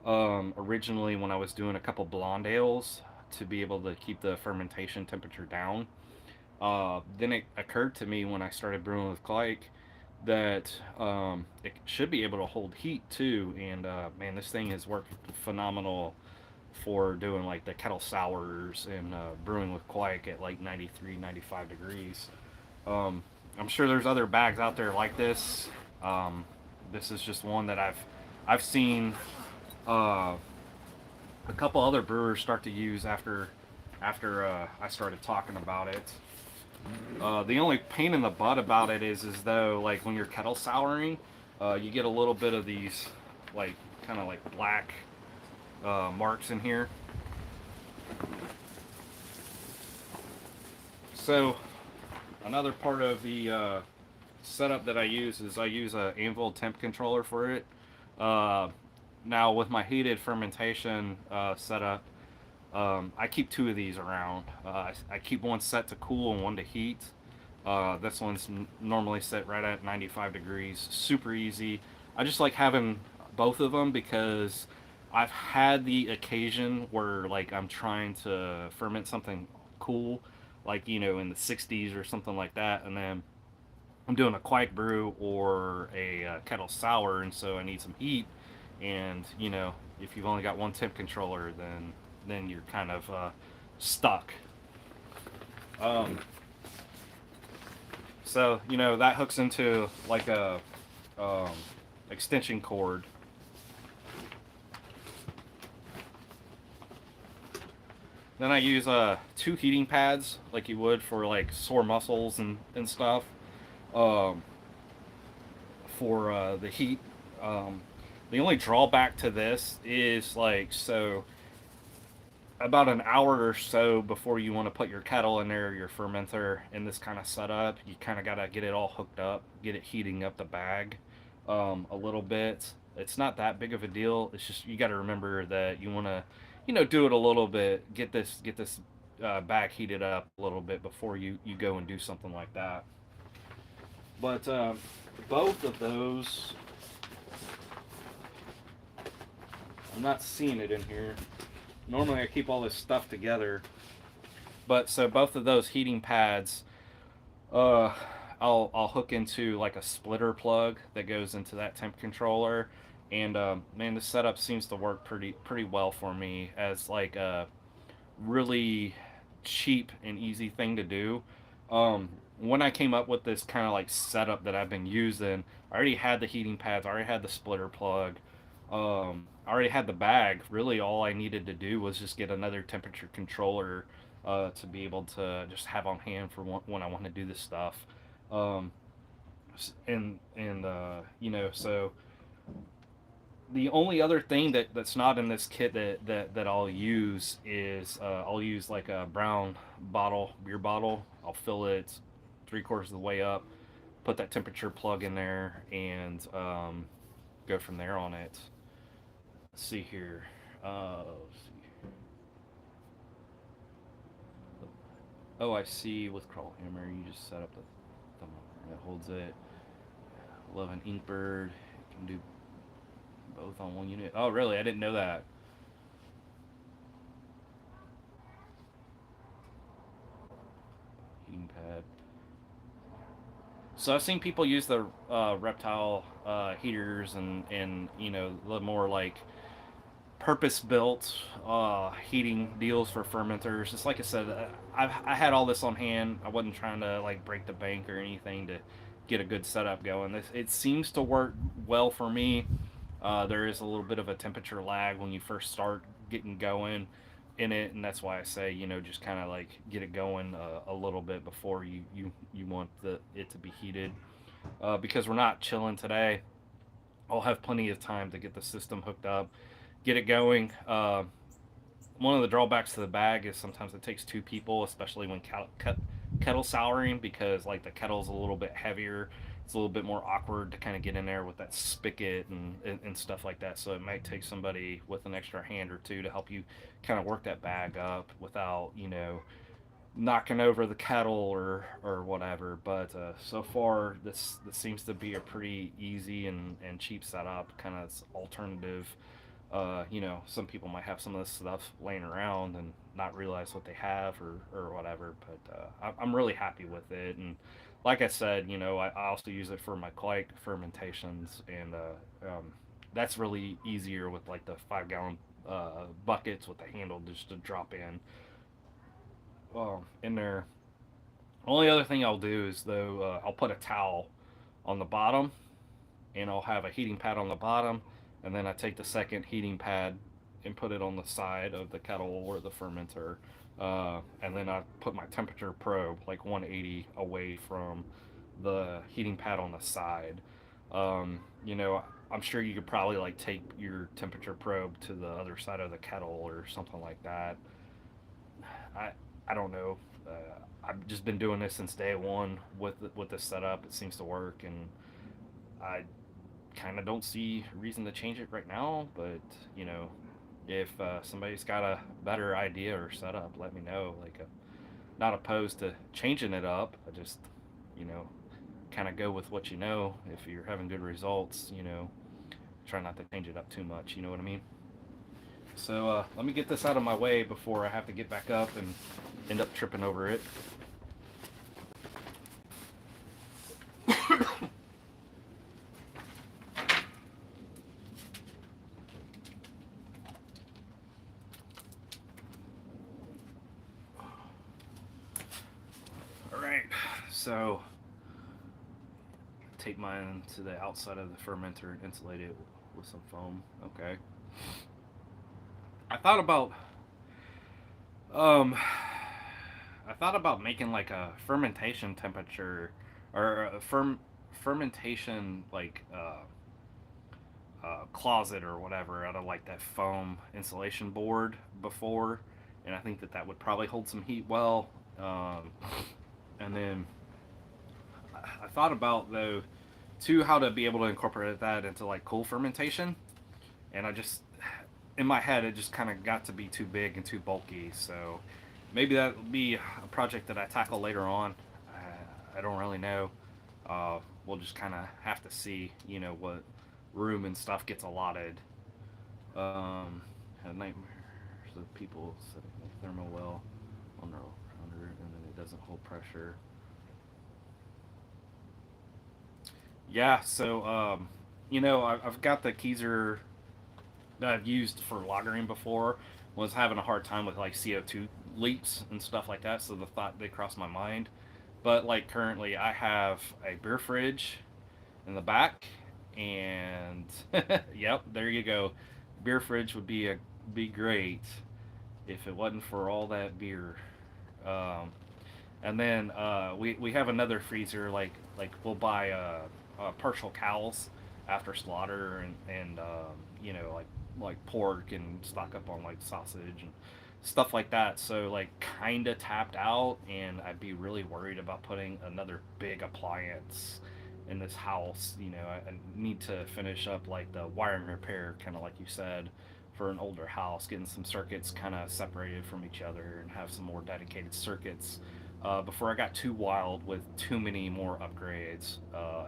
originally when I was doing a couple blonde ales to be able to keep the fermentation temperature down. Then it occurred to me when I started brewing with Clyke that it should be able to hold heat too. And man, this thing has worked phenomenal for doing like the kettle sours and brewing with Clyke at like 93, 95 degrees. I'm sure there's other bags out there like this. Um, this is just one that I've seen uh, a couple other brewers start to use after I started talking about it. The only pain in the butt about it is though like when you're kettle souring, you get a little bit of these like kind of like black marks in here. So another part of the setup that I use is I use a anvil temp controller for it. Uh, Now with my heated fermentation setup, I keep two of these around. I keep one set to cool and one to heat. This one's normally set right at 95 degrees. Super easy. I just like having both of them because I've had the occasion where like I'm trying to ferment something cool, like in the 60s or something like that, and then I'm doing a quiet brew or a kettle sour, and so I need some heat. And if you've only got one temp controller, then you're kind of stuck. Um, so that hooks into like a um, extension cord. Then I use two heating pads like you would for like sore muscles and stuff. Um, for the heat. The only drawback to this is like so about an hour or so before you want to put your kettle in there, your fermenter in this kind of setup. You kind of got to get it all hooked up, get it heating up the bag a little bit. It's not that big of a deal. It's just you got to remember that you want to, do it a little bit. Get this bag heated up a little bit before you go and do something like that. But both of those, I'm not seeing it in here. Normally I keep all this stuff together, but so both of those heating pads, uh, I'll hook into like a splitter plug that goes into that temp controller, and man, this setup seems to work pretty well for me as like a really cheap and easy thing to do. When I came up with this kind of like setup that I've been using, I already had the heating pads, I already had the splitter plug, I already had the bag. Really, all I needed to do was just get another temperature controller to be able to just have on hand for when I want to do this stuff. Um, and so the only other thing that's not in this kit that I'll use is I'll use like a brown beer bottle. I'll fill it 3/4 of the way up, put that temperature plug in there, and go from there on it. Let's see here. Let's see. Oh, I see. With crawl hammer, you just set up the thermometer that holds it. Love an Inkbird. You can do both on one unit. Oh, really? I didn't know that. Heating pad. So I've seen people use the reptile heaters and the more like purpose built heating deals for fermenters. Just like I said, I had all this on hand. I wasn't trying to like break the bank or anything to get a good setup going. It seems to work well for me. There is a little bit of a temperature lag when you first start getting going in it, and that's why I say just kind of like get it going a little bit before you want it to be heated. Because we're not chilling today, I'll have plenty of time to get the system hooked up, get it going. One of the drawbacks to the bag is sometimes it takes two people, especially when kettle souring, because like the kettle's a little bit heavier. It's a little bit more awkward to kind of get in there with that spigot and stuff like that. So it might take somebody with an extra hand or two to help you kind of work that bag up without knocking over the kettle or whatever. But so far, this seems to be a pretty easy and cheap setup, kind of alternative. Some people might have some of this stuff laying around and not realize what they have or whatever. But I'm really happy with it. And like I said, I also use it for my clay fermentations, and that's really easier with like the 5 gallon buckets with the handle just to drop in there. Only other thing I'll do is though I'll put a towel on the bottom, and I'll have a heating pad on the bottom, and then I take the second heating pad and put it on the side of the kettle or the fermenter, and then I put my temperature probe like 180 away from the heating pad on the side. I'm sure you could probably like take your temperature probe to the other side of the kettle or something like that. I I don't know. I've just been doing this since day one with this setup. It seems to work, and I kind of don't see a reason to change it right now. But if somebody's got a better idea or setup, let me know. Like, not opposed to changing it up. I just you know kind of go with what you know. If you're having good results, try not to change it up too much. You know what I mean? So let me get this out of my way before I have to get back up and end up tripping over it. All right, so take mine to the outside of the fermenter and insulate it with some foam. Okay. I thought about um, I thought about making like a fermentation temperature or a fermentation like closet or whatever out of like that foam insulation board before, and I think that that would probably hold some heat well. Um, and then I thought about though too how to be able to incorporate that into like cool fermentation, and I just in my head it just kind of got to be too big and too bulky. So maybe that will be a project that I tackle later on. I don't really know. We'll just kind of have to see, what room and stuff gets allotted. Had nightmares of people setting a thermal well under, and then it doesn't hold pressure. Yeah, so I've got the Keyser that I've used for lagering before. Was having a hard time with like CO2 leaks and stuff like that, so the thought did cross my mind. But like currently, I have a beer fridge in the back, and yep, there you go. Beer fridge would be great if it wasn't for all that beer. Um, and then we have another freezer. Like we'll buy partial cows after slaughter, and like pork and stock up on like sausage and stuff like that. So like kind of tapped out, and I'd be really worried about putting another big appliance in this house. I need to finish up like the wiring repair, kind of like you said, for an older house, getting some circuits kind of separated from each other and have some more dedicated circuits before I got too wild with too many more upgrades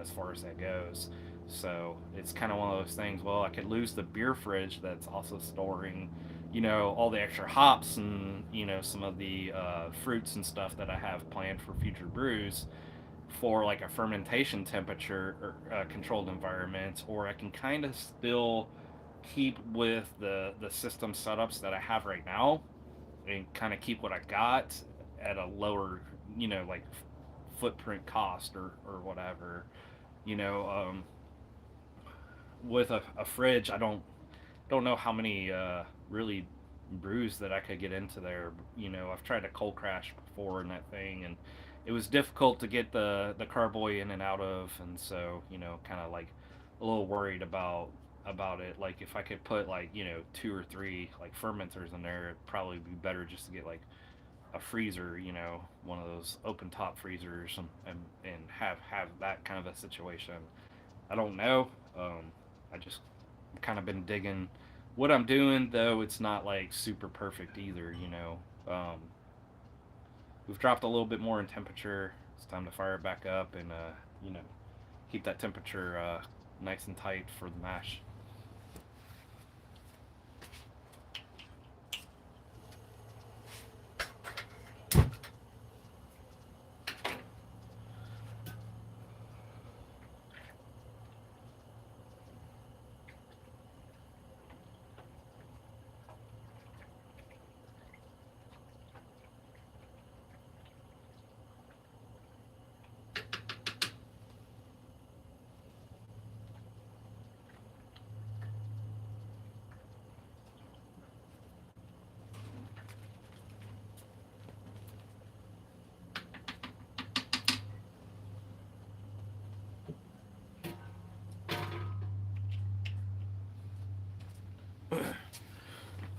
as far as that goes. So it's kind of one of those things. Well, I could lose the beer fridge that's also storing, all the extra hops and some of the fruits and stuff that I have planned for future brews for like a fermentation temperature or controlled environment, or I can kind of still keep with the system setups that I have right now and kind of keep what I got at a lower, like footprint cost or whatever. You know, with a fridge, I don't know how many really brews that I could get into there. I've tried to cold crash before in that thing, and it was difficult to get the carboy in and out of, and so kind of like a little worried about it. Like if I could put like two or three like fermenters in there, it'd probably be better just to get like a freezer, one of those open top freezers, and have that kind of a situation. I don't know. I just kind of been digging what I'm doing, though it's not like super perfect either. We've dropped a little bit more in temperature. It's time to fire it back up and you know keep that temperature nice and tight for the mash.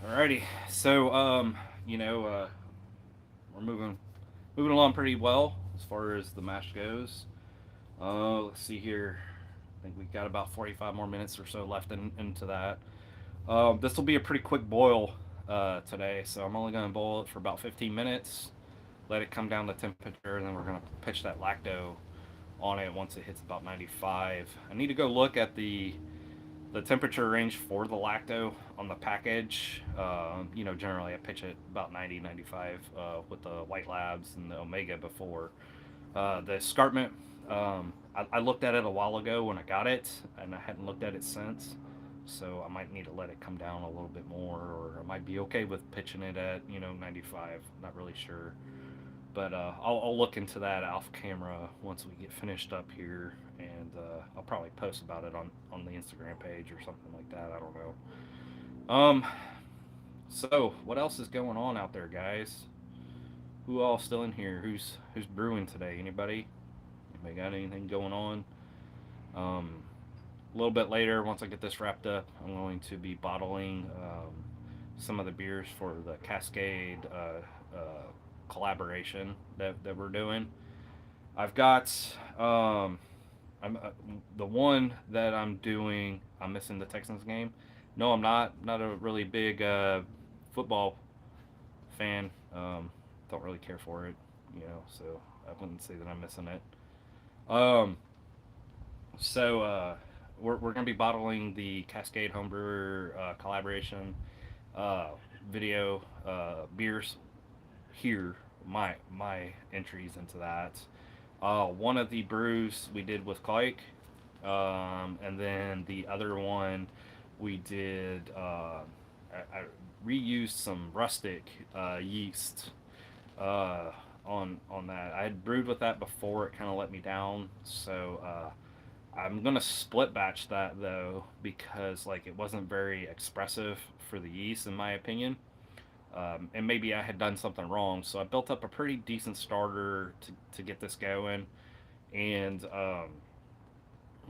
Alrighty, so we're moving along pretty well as far as the mash goes. Let's see here. I think we've got about 45 more minutes or so left into that. This will be a pretty quick boil today, so I'm only going to boil it for about 15 minutes. Let it come down to temperature, and then we're going to pitch that lacto on it once it hits about 95. I need to go look at the temperature range for the lacto on the package. Generally I pitch it about 90, 95 with the White Labs and the Omega before. The escarpment, I looked at it a while ago when I got it, and I hadn't looked at it since. So I might need to let it come down a little bit more, or I might be okay with pitching it at 95. Not really sure, but I'll look into that off camera once we get finished up here, and I'll probably post about it on the Instagram page or something like that. I don't know. So what else is going on out there, guys? Who all still in here? Who's brewing today? Anybody got anything going on? A little bit later, once I get this wrapped up, I'm going to be bottling some of the beers for the Cascade collaboration that we're doing. I've got I'm the one that I'm doing. I'm missing the Texans game. No, I'm not. Not a really big football fan. Don't really care for it, So I wouldn't say that I'm missing it. Um, so we're gonna be bottling the Cascade Homebrewer collaboration uh, video beers here. My entries into that. One of the brews we did with Kike, and then the other one we did. I reused some rustic yeast on that. I had brewed with that before; it kind of let me down. So I'm gonna split batch that though because like it wasn't very expressive for the yeast in my opinion. And maybe I had done something wrong, so I built up a pretty decent starter to get this going. And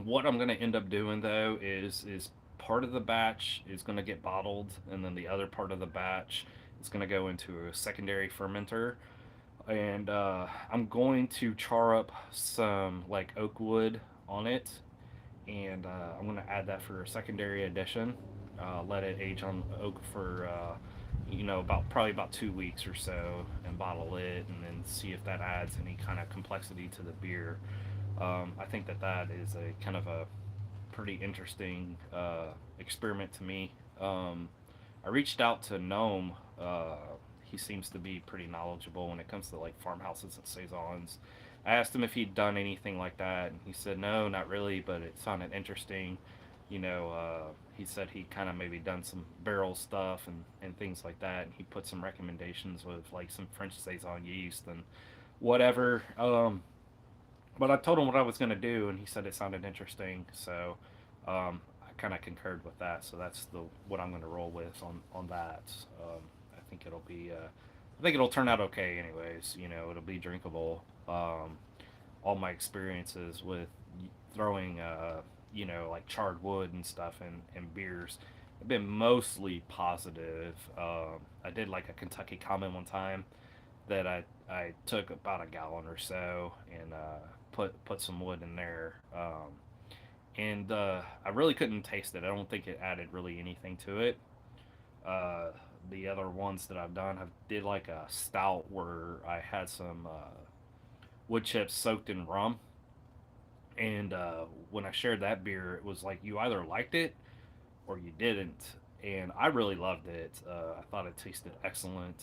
what I'm going to end up doing though is part of the batch is going to get bottled, and then the other part of the batch is going to go into a secondary fermenter. And I'm going to char up some like oak wood on it, and I'm going to add that for a secondary addition. Let it age on oak for about probably about 2 weeks or so, and bottle it, and then see if that adds any kind of complexity to the beer. I think that is a kind of a pretty interesting experiment to me. I reached out to Gnome. He seems to be pretty knowledgeable when it comes to like farmhouses and saisons. I asked him if he'd done anything like that, and he said no, not really, but it sounded interesting. He said he kind of maybe done some barrel stuff and things like that, and he put some recommendations with like some French saison yeast and whatever. But I told him what I was going to do, and he said it sounded interesting. So I kind of concurred with that. So that's the what I'm going to roll with on that. I think I think it'll turn out okay. Anyways, it'll be drinkable. All my experiences with throwing, like charred wood and stuff and beers have been mostly positive. I did like a Kentucky Common one time that I took about a gallon or so and put some wood in there. And I really couldn't taste it. I don't think it added really anything to it. Uh, the other ones that I've done, I did like a stout where I had some wood chips soaked in rum, and when I shared that beer, it was like you either liked it or you didn't. And I really loved it. I thought it tasted excellent.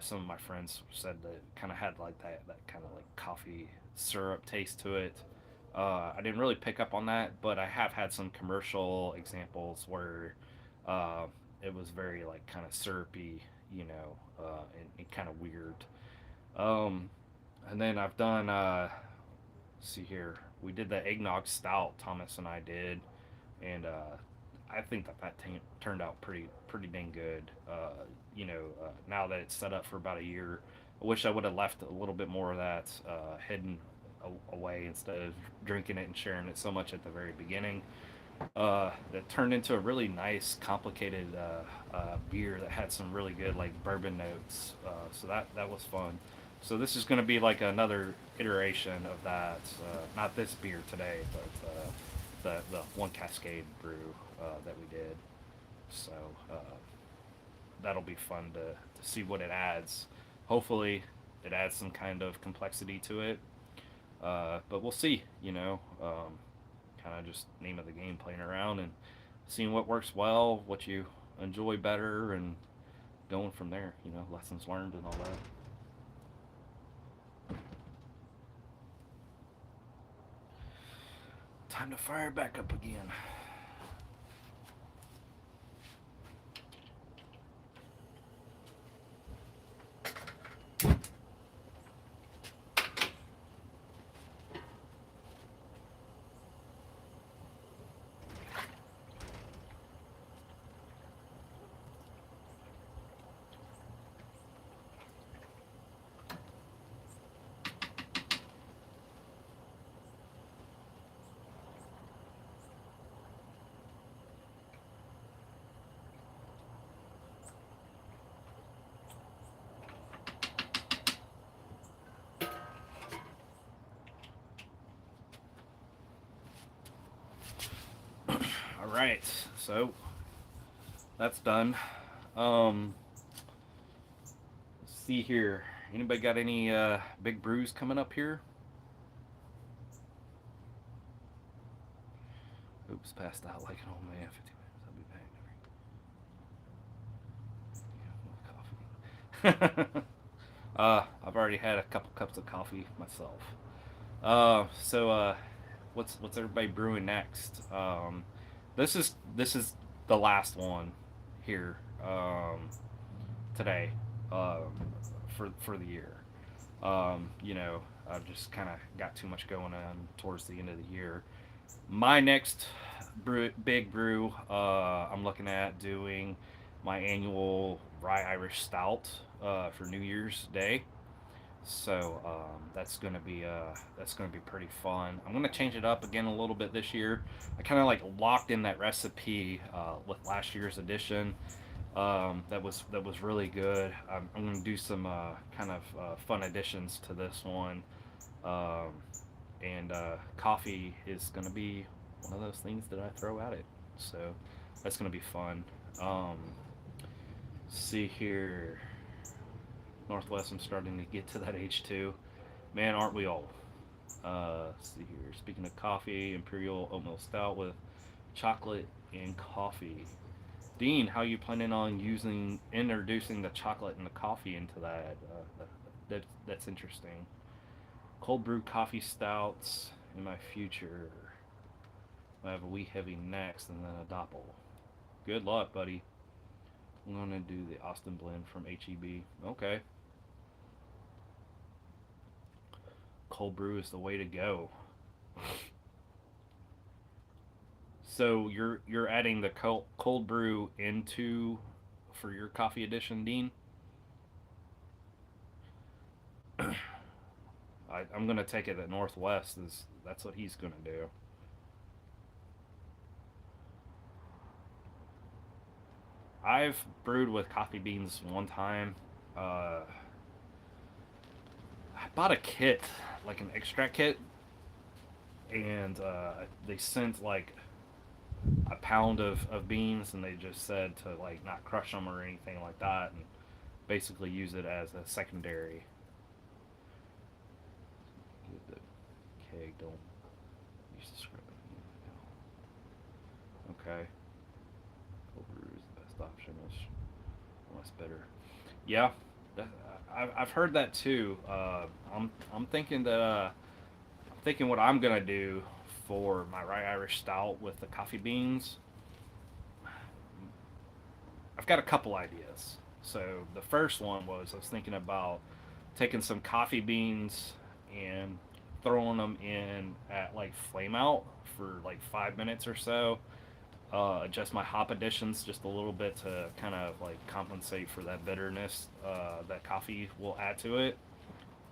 Some of my friends said that it kind of had like that kind of like coffee syrup taste to it. I didn't really pick up on that, but I have had some commercial examples where uh, it was very like kind of syrupy, and kind of weird. Um, and then I've done. Let's see here, we did the eggnog stout. Thomas and I did, and I think that turned out pretty dang good. Now that it's set up for about a year, I wish I would have left a little bit more of that hidden away instead of drinking it and sharing it so much at the very beginning. That turned into a really nice, complicated beer that had some really good like bourbon notes. So that was fun. So this is going to be like another iteration of that. Not this beer today, but the one Cascade brew that we did. So uh, that'll be fun to see what it adds. Hopefully, it adds some kind of complexity to it. But we'll see. Kind of just name of the game, playing around and seeing what works well, what you enjoy better, and going from there. Lessons learned and all that. Time to fire back up again. right, so that's done. Um, let's see here. Anybody got any big brews coming up here? Oops, passed out like an old man. 15 minutes. I'll be back. Coffee. I've already had a couple cups of coffee myself. So what's everybody brewing next? This is the last one here today for the year. You know, I've just kind of got too much going on towards the end of the year. My next big brew, I'm looking at doing my annual rye Irish stout for New Year's Day. So that's gonna be pretty fun. I'm gonna change it up again a little bit this year. I kind of like locked in that recipe with last year's edition. That was really good. I'm gonna do some kind of fun additions to this one, um, and coffee is gonna be one of those things that I throw at it. So that's gonna be fun. Um, see here, Northwest. I'm starting to get to that age too. Man, aren't we all? Let's see here. Speaking of coffee, Imperial Oatmeal Stout with chocolate and coffee. Dean, how you planning on using introducing the chocolate and the coffee into that? That's interesting. Cold brew coffee stouts in my future. I have a wee heavy next and then a doppel. Good luck, buddy. I'm gonna do the Austin blend from HEB. Okay. Cold brew is the way to go. So you're adding the cold brew into for your coffee edition, Dean. I'm gonna take it that Northwest is that's what he's gonna do. I've brewed with coffee beans one time. Uh, I bought a kit, like an extract kit, and they sent like a pound of beans, and they just said to like not crush them or anything like that, and basically use it as a secondary. The keg don't use the script. Okay, cold brew is the best option. Much better. Yeah, that, I've heard that too. I'm thinking that I'm thinking what I'm gonna do for my rye Irish stout with the coffee beans. I've got a couple ideas. So the first one was I was thinking about taking some coffee beans and throwing them in at like flame out for like 5 minutes or so. Adjust my hop additions just a little bit to kind of like compensate for that bitterness that coffee will add to it.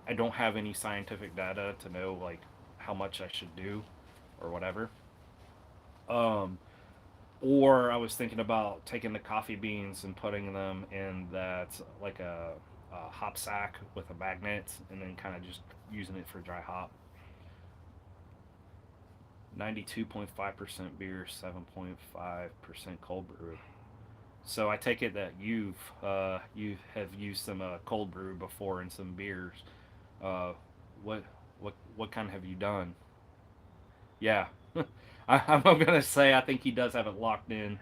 I don't have any scientific data to know like how much I should do or whatever. Um, or I was thinking about taking the coffee beans and putting them in that like a hop sack with a magnet, and then kind of just using it for dry hop. 92.5% beer, 7.5% cold brew. So I take it that you have used some cold brew before in some beers. Uh, what what kind have you done? Yeah, I'm gonna say I think he does have it locked in.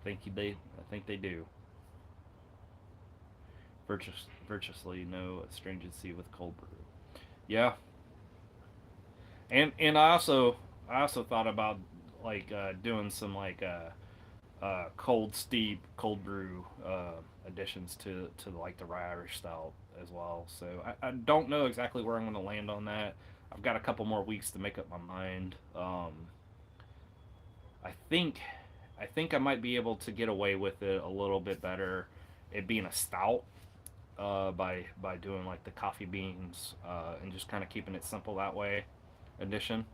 I think they do. Virtuously no astringency with cold brew. Yeah, and I also thought about like doing some like cold steep cold brew additions to like the rye Irish style as well. So I don't know exactly where I'm going to land on that. I've got a couple more weeks to make up my mind. I think I think I might be able to get away with it a little bit better. It being a stout by doing like the coffee beans and just kind of keeping it simple that way. Addition.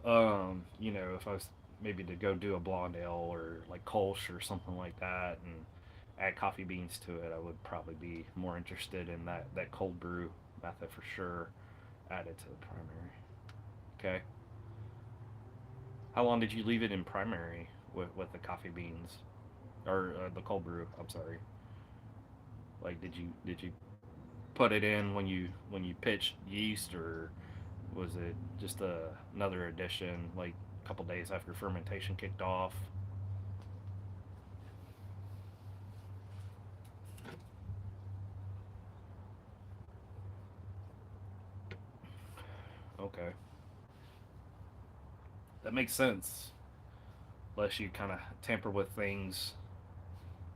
You know, if I was maybe to go do a blonde ale or like Kolsch or something like that and add coffee beans to it, I would probably be more interested in that cold brew method for sure. Add it to the primary. Okay. How long did you leave it in primary with the coffee beans or the cold brew? I'm sorry. Like, did you put it in when you pitched yeast, or was it just another addition like a couple days after fermentation kicked off? Okay, that makes sense. Unless you kind of tamper with things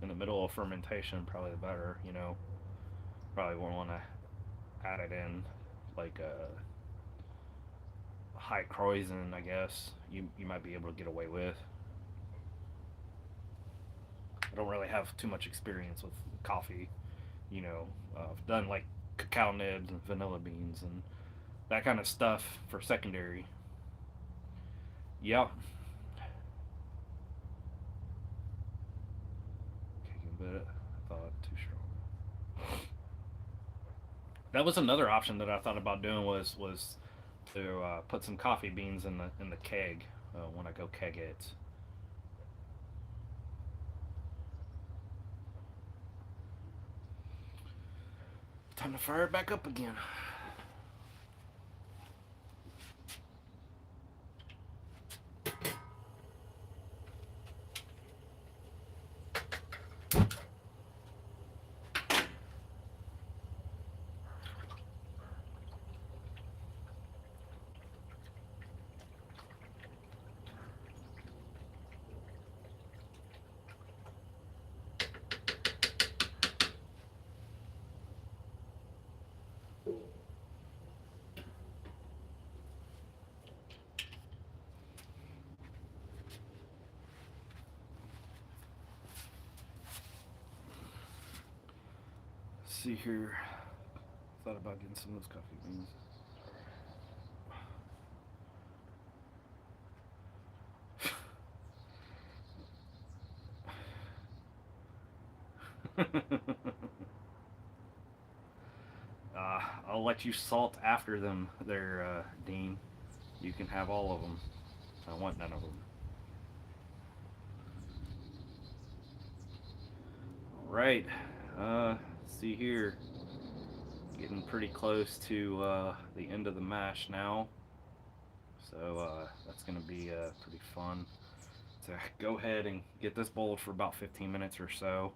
in the middle of fermentation, probably the better. Probably won't want to add it in like a high krausen, I guess. You might be able to get away with. I don't really have too much experience with coffee. I've done like cacao nibs and vanilla beans and that kind of stuff for secondary. Yeah, kicking a bit. I thought too strong. That was another option that I thought about doing was to put some coffee beans in the keg when I go keg it. Time to fire it back up again. Let's see here. Thought about getting some of those coffee beans. I'll let you salt after them there, Dean. You can have all of them. I want none of them. Right. See here. Getting pretty close to the end of the mash now. So that's going to be pretty fun to go ahead and get this bowled for about 15 minutes or so.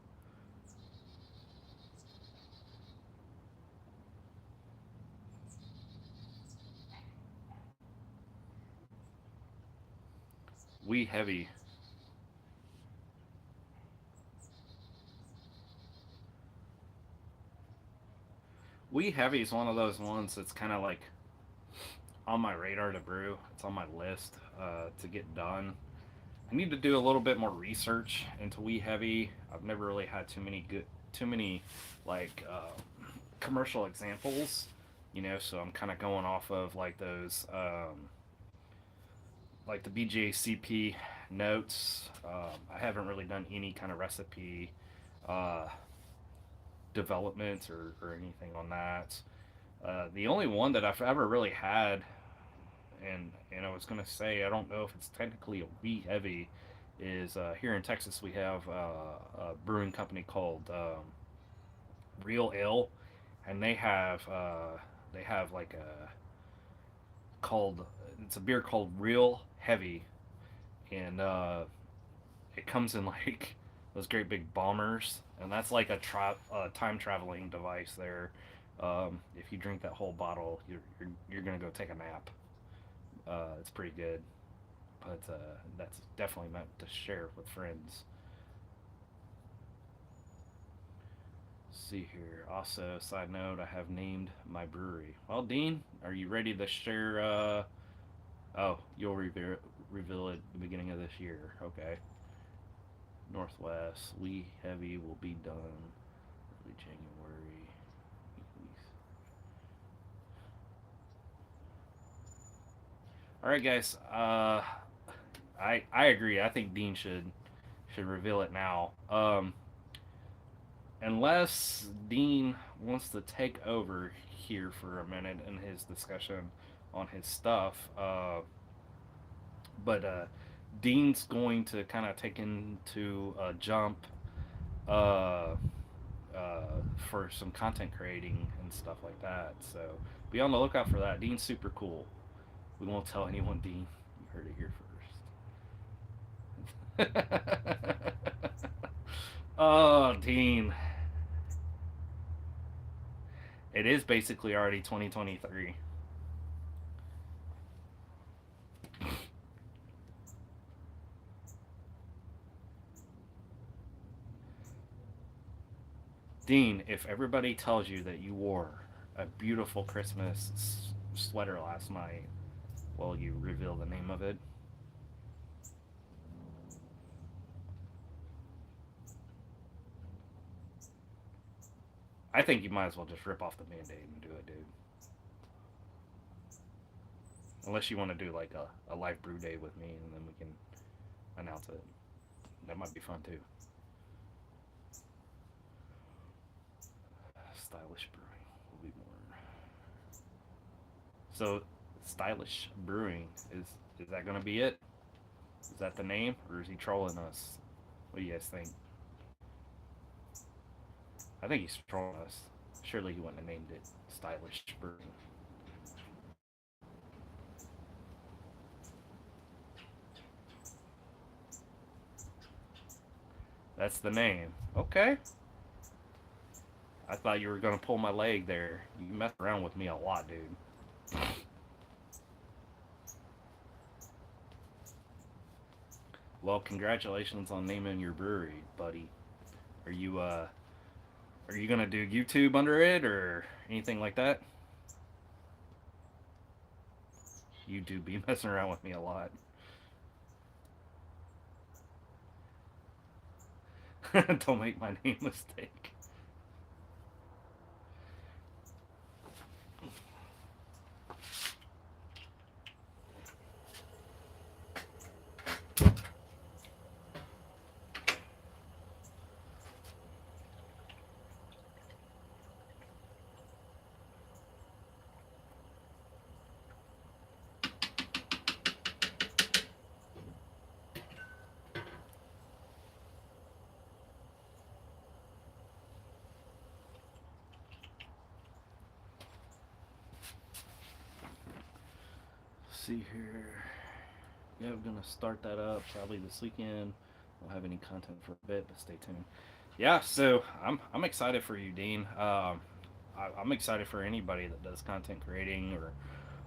We heavy. We heavy is one of those ones that's kind of like on my radar to brew. It's on my list to get done. I need to do a little bit more research into We Heavy. I've never really had too many like commercial examples, So I'm kind of going off of like those, like the BJCP notes. I haven't really done any kind of recipe uh, development or anything on that. The only one that I've ever really had, and I was gonna say I don't know if it's technically a wheat heavy, is here in Texas we have a brewing company called Real Ale, and they have like a called it's a beer called Real Heavy, and it comes in like those great big bombers, and that's like a time traveling device there. If you drink that whole bottle, you're gonna go take a nap. It's pretty good, but that's definitely meant to share with friends. Let's see here. Also, side note, I have named my brewery. Well, Dean, are you ready to share? Oh, you'll reveal it at the beginning of this year. Okay. Northwest. We Heavy will be done early January. All right, guys. I agree. I think Dean should reveal it now. Unless Dean wants to take over here for a minute in his discussion, on his stuff. But Dean's going to kind of take into a jump uh, for some content creating and stuff like that. So be on the lookout for that. Dean's super cool. We won't tell anyone, Dean. You heard it here first. Oh, Dean. It is basically already 2023. Dean, if everybody tells you that you wore a beautiful Christmas sweater last night, will you reveal the name of it? I think you might as well just rip off the band aid and do it, dude. Unless you want to do like a live brew day with me and then we can announce it. That might be fun too. Stylish brewing will be more. So, stylish brewing is that gonna be it? Is that the name, or is he trolling us? What do you guys think? I think he's trolling us. Surely he wouldn't have named it stylish brewing. That's the name. Okay. I thought you were gonna pull my leg there. You mess around with me a lot, dude. Well, congratulations on naming your brewery, buddy. Are you are you gonna do YouTube under it or anything like that? You do be messing around with me a lot. Don't make my name mistake. See here. Yeah, we're gonna start that up probably this weekend. Won't have any content for a bit, but stay tuned. Yeah, so I'm excited for you, Dean. I'm excited for anybody that does content creating or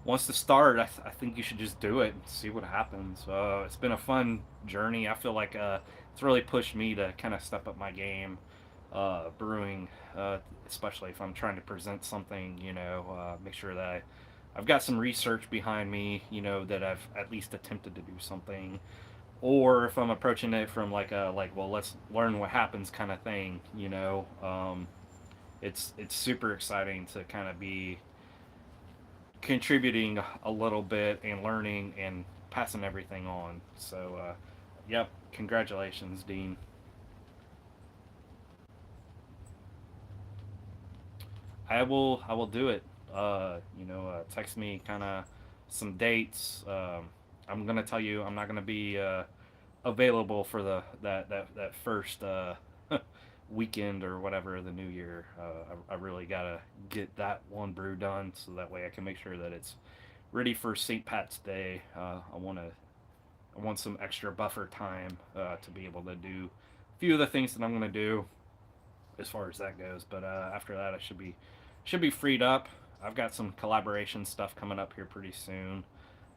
wants to start. I think you should just do it and see what happens. It's been a fun journey. I feel like it's really pushed me to kind of step up my game, brewing, especially if I'm trying to present something. Make sure that I've got some research behind me. That I've at least attempted to do something, or if I'm approaching it from like a well, let's learn what happens kind of thing. It's super exciting to kind of be contributing a little bit and learning and passing everything on. So, yep, congratulations, Dean. I will do it. Text me kind of some dates. I'm gonna tell you I'm not gonna be available for that first weekend or whatever of the new year. I really gotta get that one brew done so that way I can make sure that it's ready for St. Pat's Day. I want some extra buffer time to be able to do a few of the things that I'm gonna do as far as that goes. But after that, I should be freed up. I've got some collaboration stuff coming up here pretty soon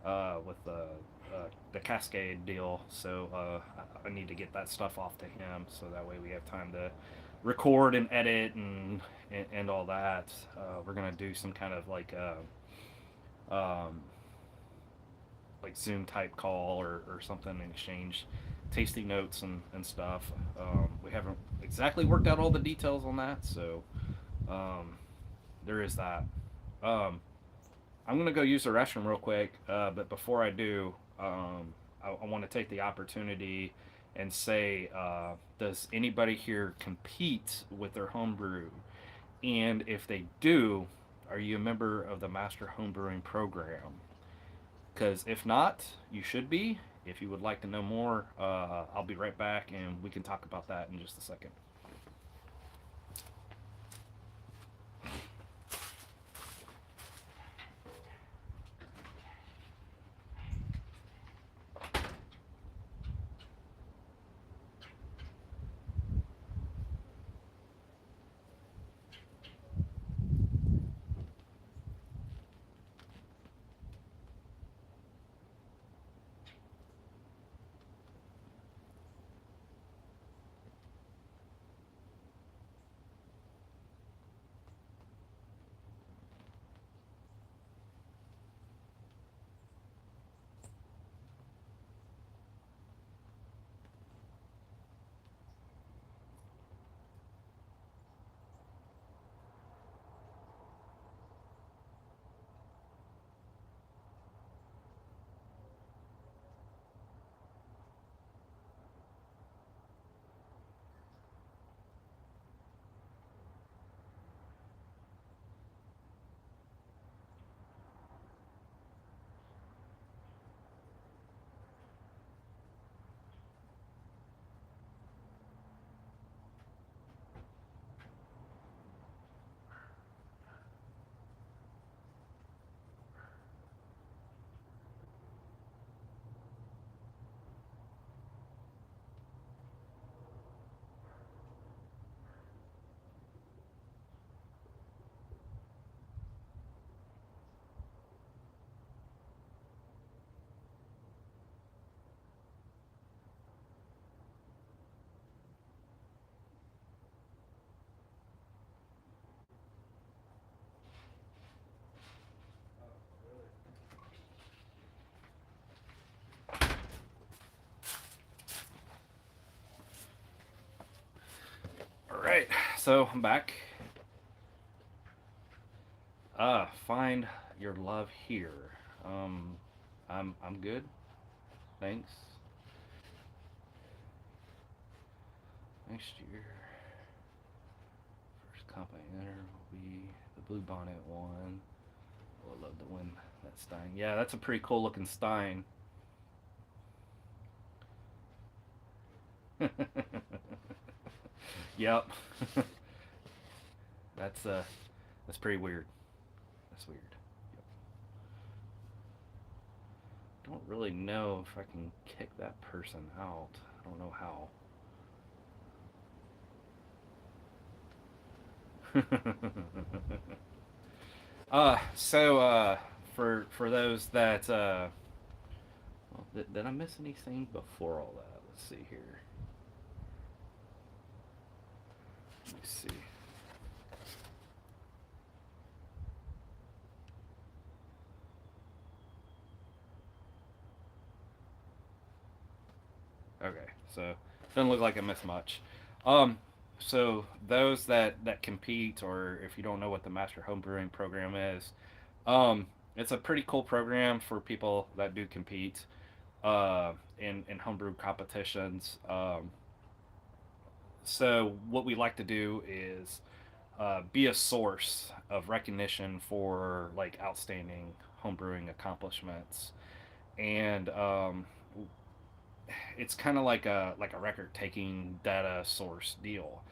with the Cascade deal. So I need to get that stuff off to him so that way we have time to record and edit and all that. We're gonna do some kind of um, like Zoom type call or something and exchange tasting notes and stuff. We haven't exactly worked out all the details on that, so um, there is that. Um, I'm gonna go use the restroom real quick, but before I do, I want to take the opportunity and say, does anybody here compete with their homebrew? And if they do, are you a member of the Master Homebrewing Program? Because if not, you should be. If you would like to know more, I'll be right back and we can talk about that in just a second. All right, so I'm back. Find your love here. Um, I'm good. Thanks. Next year, first company winner will be the Blue Bonnet one. Would love to win that Stein. Yeah, that's a pretty cool looking Stein. Yep. that's uh that's pretty weird. That's weird. Yep. Don't really know if I can kick that person out. I don't know how. So for those that well, did I miss anything before all that? Let's see here. Let me see. Okay, so doesn't look like I missed much. Um, so those that compete, or if you don't know what the Master Homebrewing Program is, it's a pretty cool program for people that do compete in homebrew competitions. So what we like to do is be a source of recognition for like outstanding homebrewing accomplishments, and it's kind of like a record taking data source deal.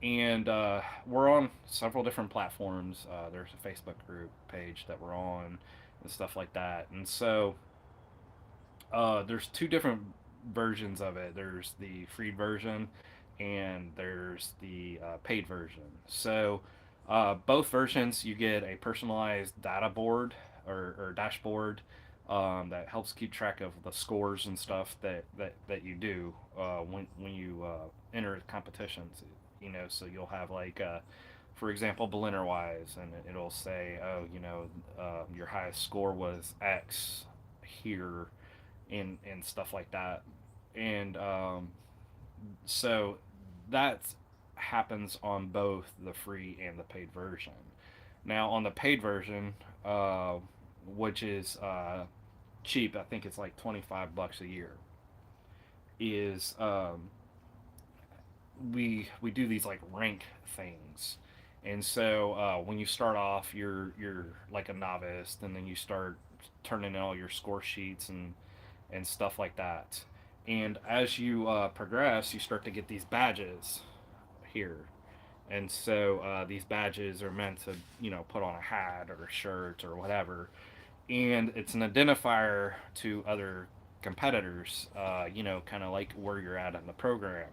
And we're on several different platforms. There's a Facebook group page that we're on and stuff like that. And so there's two different versions of it. There's the free version and there's the paid version. So both versions, you get a personalized data board or dashboard that helps keep track of the scores and stuff that you do when you enter competitions. You know, so you'll have like, for example, Berliner wise, and it'll say, oh, you know, your highest score was X here and stuff like that. And so that happens on both the free and the paid version. Now, on the paid version, which is cheap, I think it's like $25 a year, is we do these like rank things, And so when you start off, you're like a novice, and then you start turning in all your score sheets and stuff like that. And as you progress, you start to get these badges here. And so these badges are meant to, put on a hat or a shirt or whatever. And it's an identifier to other competitors, kind of like where you're at in the program.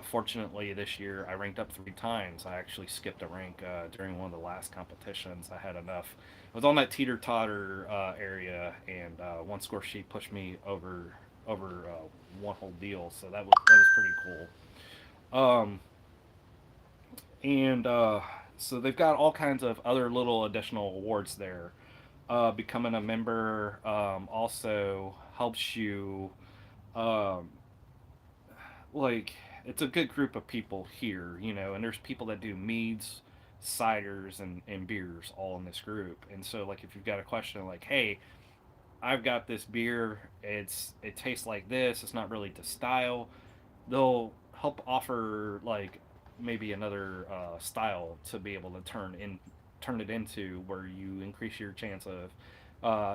Fortunately, this year I ranked up 3 times. I actually skipped a rank during one of the last competitions. I had enough. I was on that teeter totter area, and one score sheet pushed me over one whole deal. So that was pretty cool. And so they've got all kinds of other little additional awards there. Becoming a member also helps you um, like it's a good group of people here, and there's people that do meads, ciders, and beers all in this group. And so, like, if you've got a question like, "Hey, I've got this beer. It tastes like this. It's not really to style," they'll help offer like maybe another style to be able to turn it into where you increase your chance of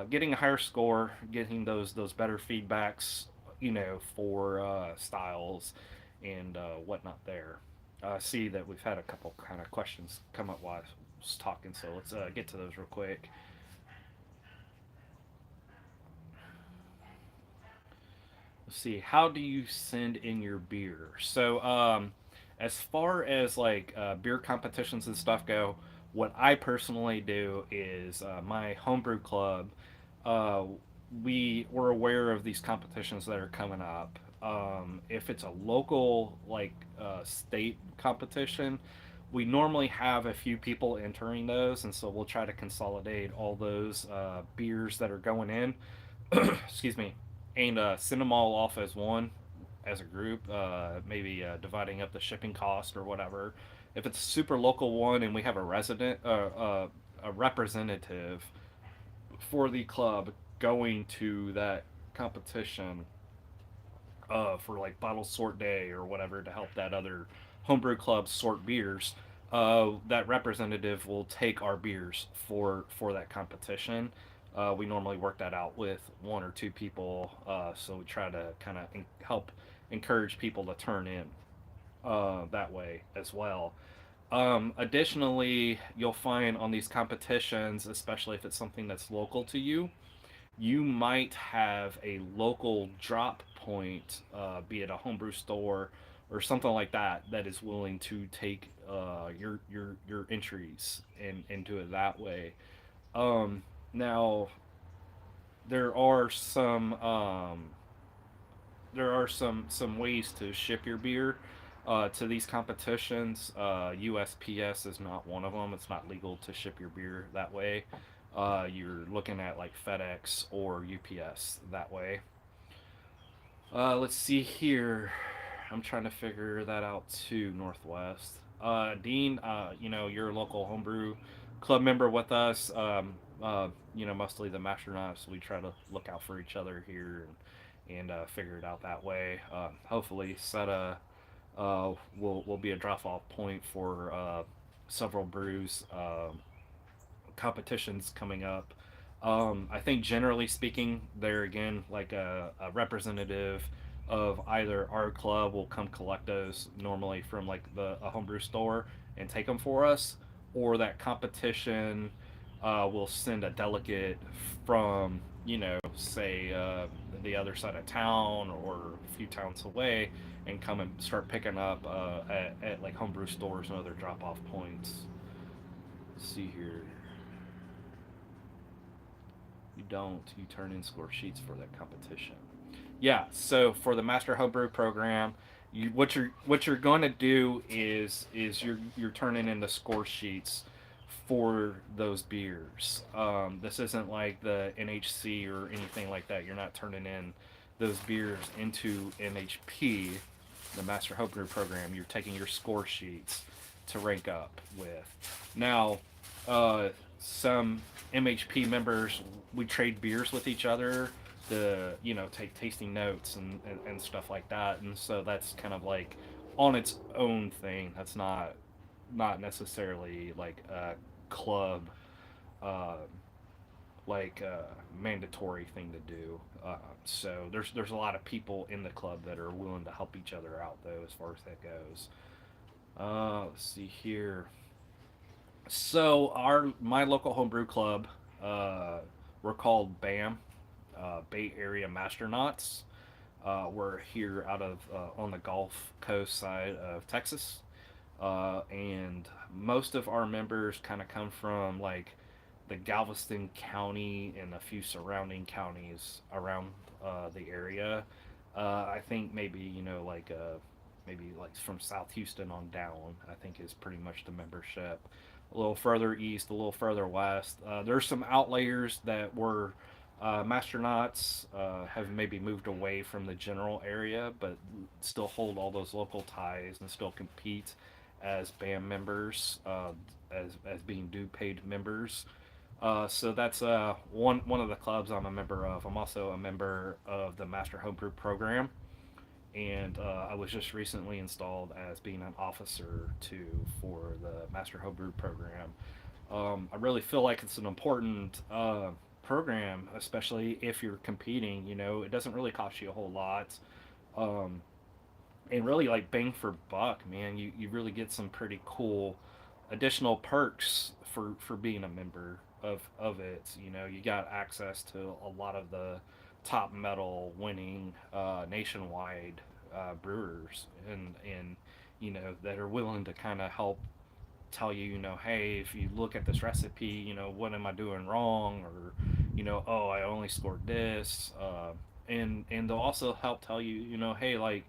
getting a higher score, getting those better feedbacks, for styles and whatnot. There, see that we've had a couple kind of questions come up while I was talking, so let's get to those real quick. Let's see. How do you send in your beer? So, as far as like beer competitions and stuff go, what I personally do is my homebrew club. Uh, we're aware of these competitions that are coming up. If it's a local like state competition, we normally have a few people entering those, and so we'll try to consolidate all those beers that are going in. Excuse me, and send them all off as one, as a group. Maybe dividing up the shipping cost or whatever. If it's a super local one and we have a representative for the club going to that competition for like bottle sort day or whatever to help that other homebrew club sort beers. That representative will take our beers for that competition. We normally work that out with 1 or 2 people, so we try to kind of help encourage people to turn in that way as well. Additionally, you'll find on these competitions, especially if it's something that's local to you, you might have a local drop point, be it a homebrew store or something like that, that is willing to take your entries and do it that way. Now there are some ways to ship your beer to these competitions. USPS is not one of them. It's not legal to ship your beer that way. You're looking at like FedEx or UPS that way. Let's see here. I'm trying to figure that out too, Northwest. Dean, you're a local homebrew club member with us. Mostly the Masternauts. We try to look out for each other here and figure it out that way. Hopefully, SETA will be a drop off point for several brews. Competitions coming up. I think generally speaking, there again, like a representative of either our club will come collect those normally from like a homebrew store and take them for us, or that competition will send a delegate from say the other side of town or a few towns away and come and start picking up at like homebrew stores and other drop off points. Let's see here. You don't. You turn in score sheets for that competition. Yeah. So for the Master Homebrew program, what you're going to do is you're turning in the score sheets for those beers. This isn't like the NHC or anything like that. You're not turning in those beers into NHP, the Master Homebrew program. You're taking your score sheets to rank up with. Now, some MHP members, we trade beers with each other to take tasting notes and stuff like that, and so that's kind of like on its own thing. That's not not necessarily like a club, uh, mandatory thing to do. So there's a lot of people in the club that are willing to help each other out though, as far as that goes. Let's see here. So our my local homebrew club, uh, we're called BAM, Bay Area Masternauts. We're here out of on the Gulf Coast side of Texas, and most of our members kind of come from like the Galveston County and a few surrounding counties around the area. I think maybe maybe like from South Houston on down. I think is pretty much the membership. A little further east, a little further west. There's some outliers that were Masternauts have maybe moved away from the general area, but still hold all those local ties and still compete as band members, as being due paid members. So that's one of the clubs I'm a member of. I'm also a member of the Master Homebrew program, and I was just recently installed as being an officer too for the Master Homebrew program. I really feel like it's an important program, especially if you're competing. You know, it doesn't really cost you a whole lot. Um, and really like bang for buck, man. You really get some pretty cool additional perks for being a member of it. You know, you got access to a lot of the top metal winning nationwide brewers, and you know that are willing to kind of help tell you, you know, hey, if you look at this recipe, you know, what am I doing wrong, or you know, oh, I only scored this, and they'll also help tell you, you know, hey, like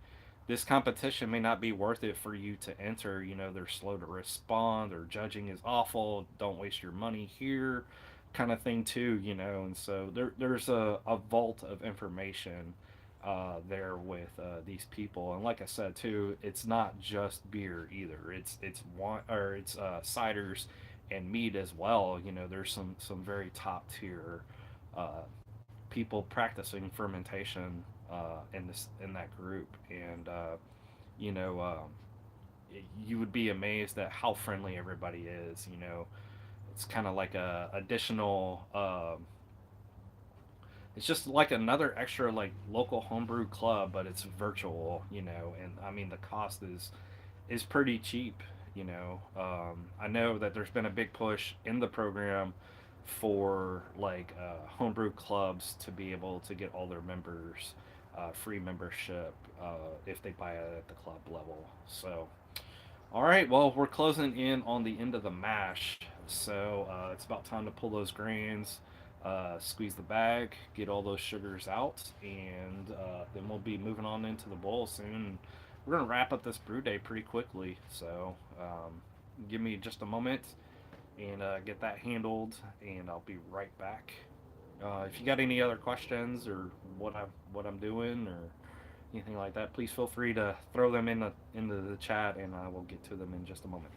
this competition may not be worth it for you to enter. You know, they're slow to respond, or judging is awful. Don't waste your money here, kind of thing too. You know, and so there's a vault of information there with these people. And like I said too, it's not just beer either. It's wine, or it's ciders and meat as well. You know, there's some very top tier people practicing fermentation in that group, and you know. You would be amazed at how friendly everybody is. You know, it's kind of like a additional it's just like another extra like local homebrew club, but it's virtual, you know. And I mean the cost is pretty cheap, you know. I know that there's been a big push in the program for like homebrew clubs to be able to get all their members free membership if they buy it at the club level. So all right, well, we're closing in on the end of the mash, so it's about time to pull those grains, squeeze the bag, get all those sugars out, and then we'll be moving on into the bowl soon. We're gonna wrap up this brew day pretty quickly, so give me just a moment and get that handled, and I'll be right back. If you got any other questions or what I'm doing or anything like that, please feel free to throw them into the chat, and I will get to them in just a moment.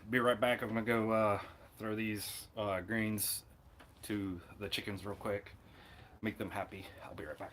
Be right back. I'm gonna go throw these greens to the chickens real quick. Make them happy. I'll be right back.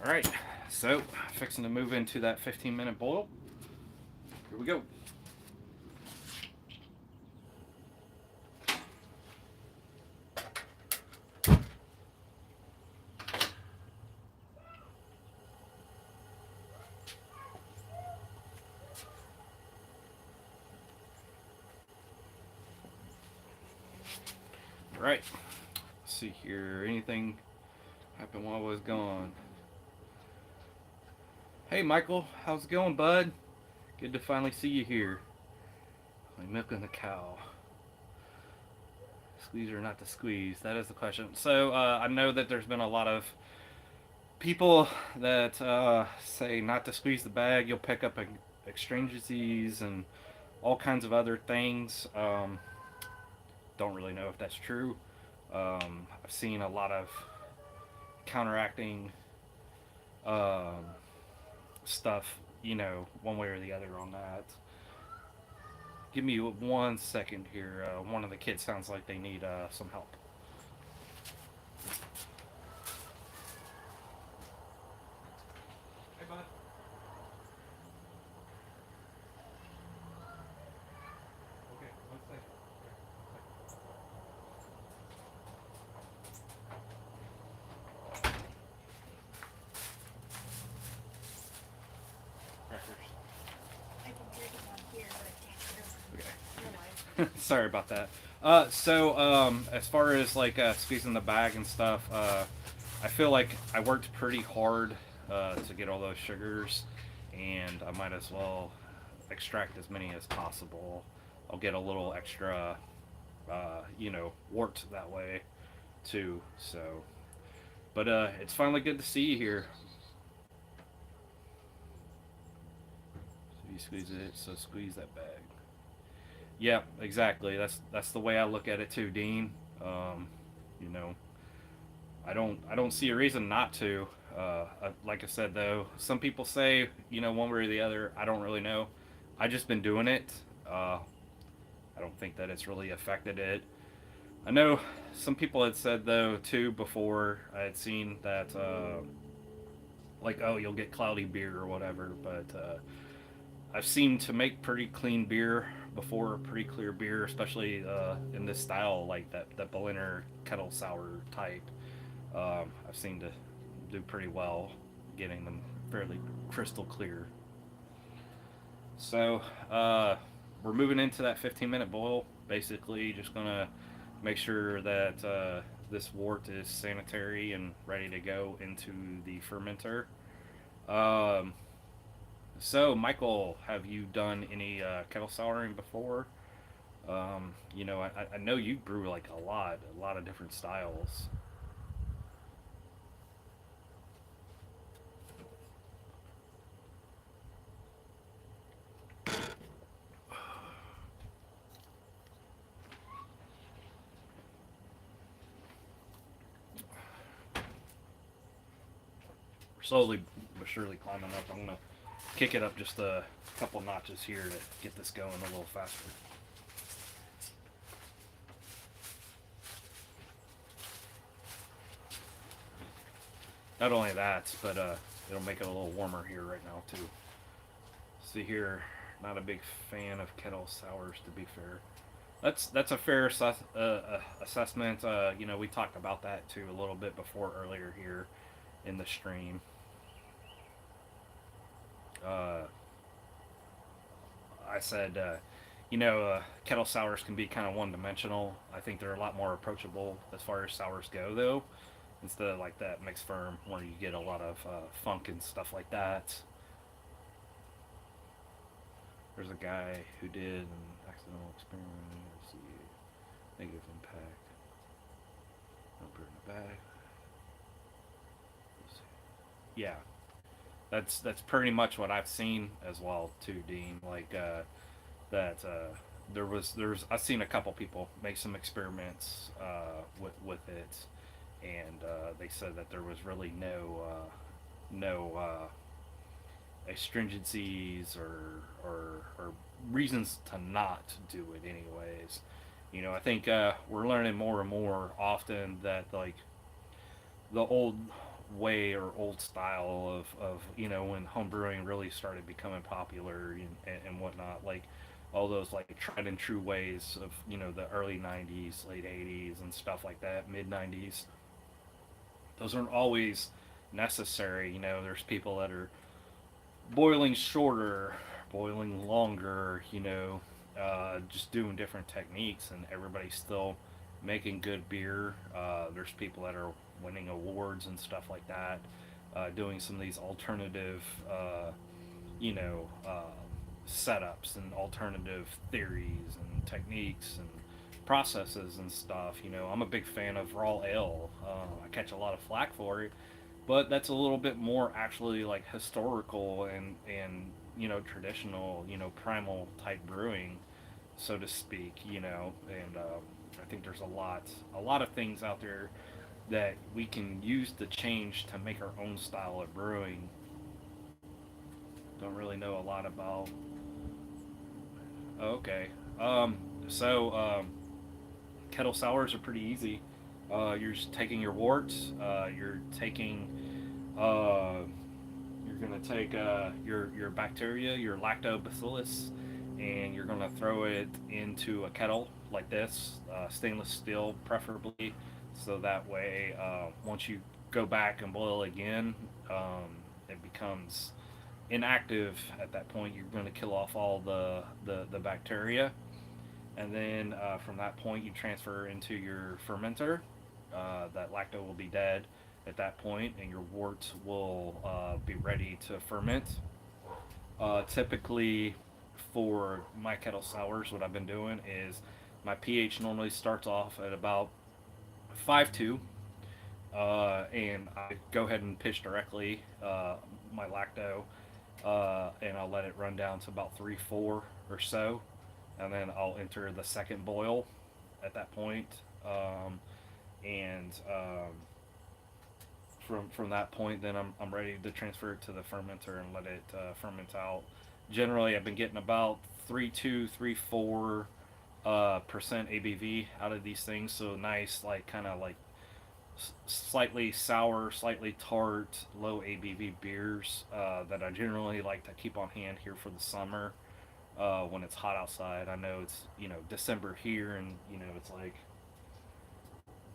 All right. So, fixing to move into that 15-minute boil. Here we go. All right. Let's see here. Anything happened while I was gone? Hey, Michael. How's it going, bud? Good to finally see you here. I'm milking the cow. Squeeze or not to squeeze? That is the question. So I know that there's been a lot of people that say not to squeeze the bag. You'll pick up extrinsies and all kinds of other things. Don't really know if that's true. I've seen a lot of counteracting um, stuff, one way or the other on that. Give me 1 second here. One of the kids sounds like they need some help. Hey, bud. Okay, 1 second. I can hear him on here, but I can't hear him. Okay. Sorry about that. As far as like squeezing the bag and stuff, I feel like I worked pretty hard to get all those sugars, and I might as well extract as many as possible. I'll get a little extra, wort that way too. So, but it's finally good to see you here. So you squeeze it, so squeeze that bag. Yep, exactly. That's the way I look at it too, Dean. You know, I don't see a reason not to. Like I said though, some people say one way or the other. I don't really know. I just been doing it. I don't think that it's really affected it. I know some people had said though too before I had seen that like, oh, you'll get cloudy beer or whatever, but I've seen to make pretty clean beer before, pretty clear beer, especially in this style, like that Berliner Kettle sour type. I've seen to do pretty well getting them fairly crystal clear. So we're moving into that 15-minute boil. Basically, just gonna make sure that this wort is sanitary and ready to go into the fermenter. Um, so, Michael, have you done any kettle souring before? I know you brew like a lot of different styles. We're slowly but surely climbing up. I'm gonna kick it up just a couple notches here to get this going a little faster. Not only that, but it'll make it a little warmer here right now too. See here, not a big fan of kettle sours to be fair. That's a fair assessment. We talked about that too a little bit before earlier here in the stream. Uh, I said, kettle sours can be kind of one dimensional. I think they're a lot more approachable as far as sours go, though, instead of like that mixed firm where you get a lot of funk and stuff like that. There's a guy who did an accidental experiment. Let's see, negative impact. Don't put it in the bag. Yeah, that's pretty much what I've seen as well too, Dean. Like that there's I've seen a couple people make some experiments with it, and they said that there was really no astringencies or reasons to not do it anyways. I think we're learning more and more often that like the old way or old style of when home brewing really started becoming popular and whatnot, like all those like tried and true ways of the early 90s, late 80s and stuff like that, mid 90s, those aren't always necessary. There's people that are boiling shorter, boiling longer, just doing different techniques, and everybody's still making good beer. There's people that are winning awards and stuff like that, doing some of these alternative, you know, uh, setups and alternative theories and techniques and processes and stuff. I'm a big fan of raw ale. I catch a lot of flack for it, but that's a little bit more actually like historical and traditional, primal type brewing, so to speak. And I think there's a lot of things out there that we can use to change to make our own style of brewing. Don't really know a lot about. Oh, okay. Um, so kettle sours are pretty easy. You're just taking your worts. Uh, you're gonna take your bacteria, your lactobacillus, and you're gonna throw it into a kettle like this, stainless steel preferably, so that way once you go back and boil again, it becomes inactive. At that point, you're going to kill off all the bacteria, and then from that point, you transfer into your fermenter. That lacto will be dead at that point, and your wort will be ready to ferment. Typically, for my kettle sours, what I've been doing is my pH normally starts off at about 5.2, and I go ahead and pitch directly my lacto, and I'll let it run down to about 3.4 or so, and then I'll enter the second boil at that point, and from that point, then I'm ready to transfer it to the fermenter and let it ferment out. Generally, I've been getting about 3.2, 3.4 percent ABV out of these things, so nice, like kind of like slightly sour, slightly tart, low ABV beers that I generally like to keep on hand here for the summer when it's hot outside. I know it's December here, and it's like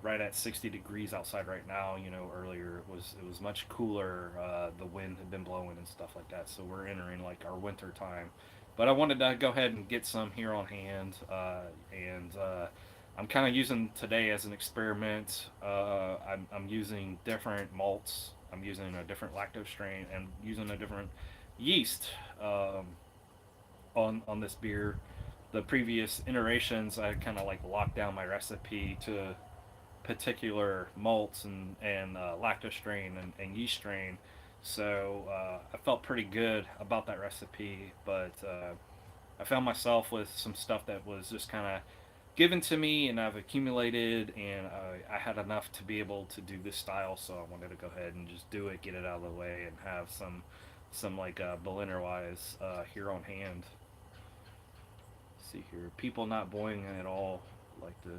right at 60 degrees outside right now. Earlier it was much cooler. The wind had been blowing and stuff like that, so we're entering like our winter time. But I wanted to go ahead and get some here on hand, and I'm kind of using today as an experiment. I'm using different malts. I'm using a different lactose strain and using a different yeast on this beer. The previous iterations, I kind of like locked down my recipe to particular malts and lactose strain and yeast strain. So I felt pretty good about that recipe, but I found myself with some stuff that was just kind of given to me, and I've accumulated, and I had enough to be able to do this style. So I wanted to go ahead and just do it, get it out of the way, and have some some like Berliner wise here on hand. Let's see here, people not boiling at all like to.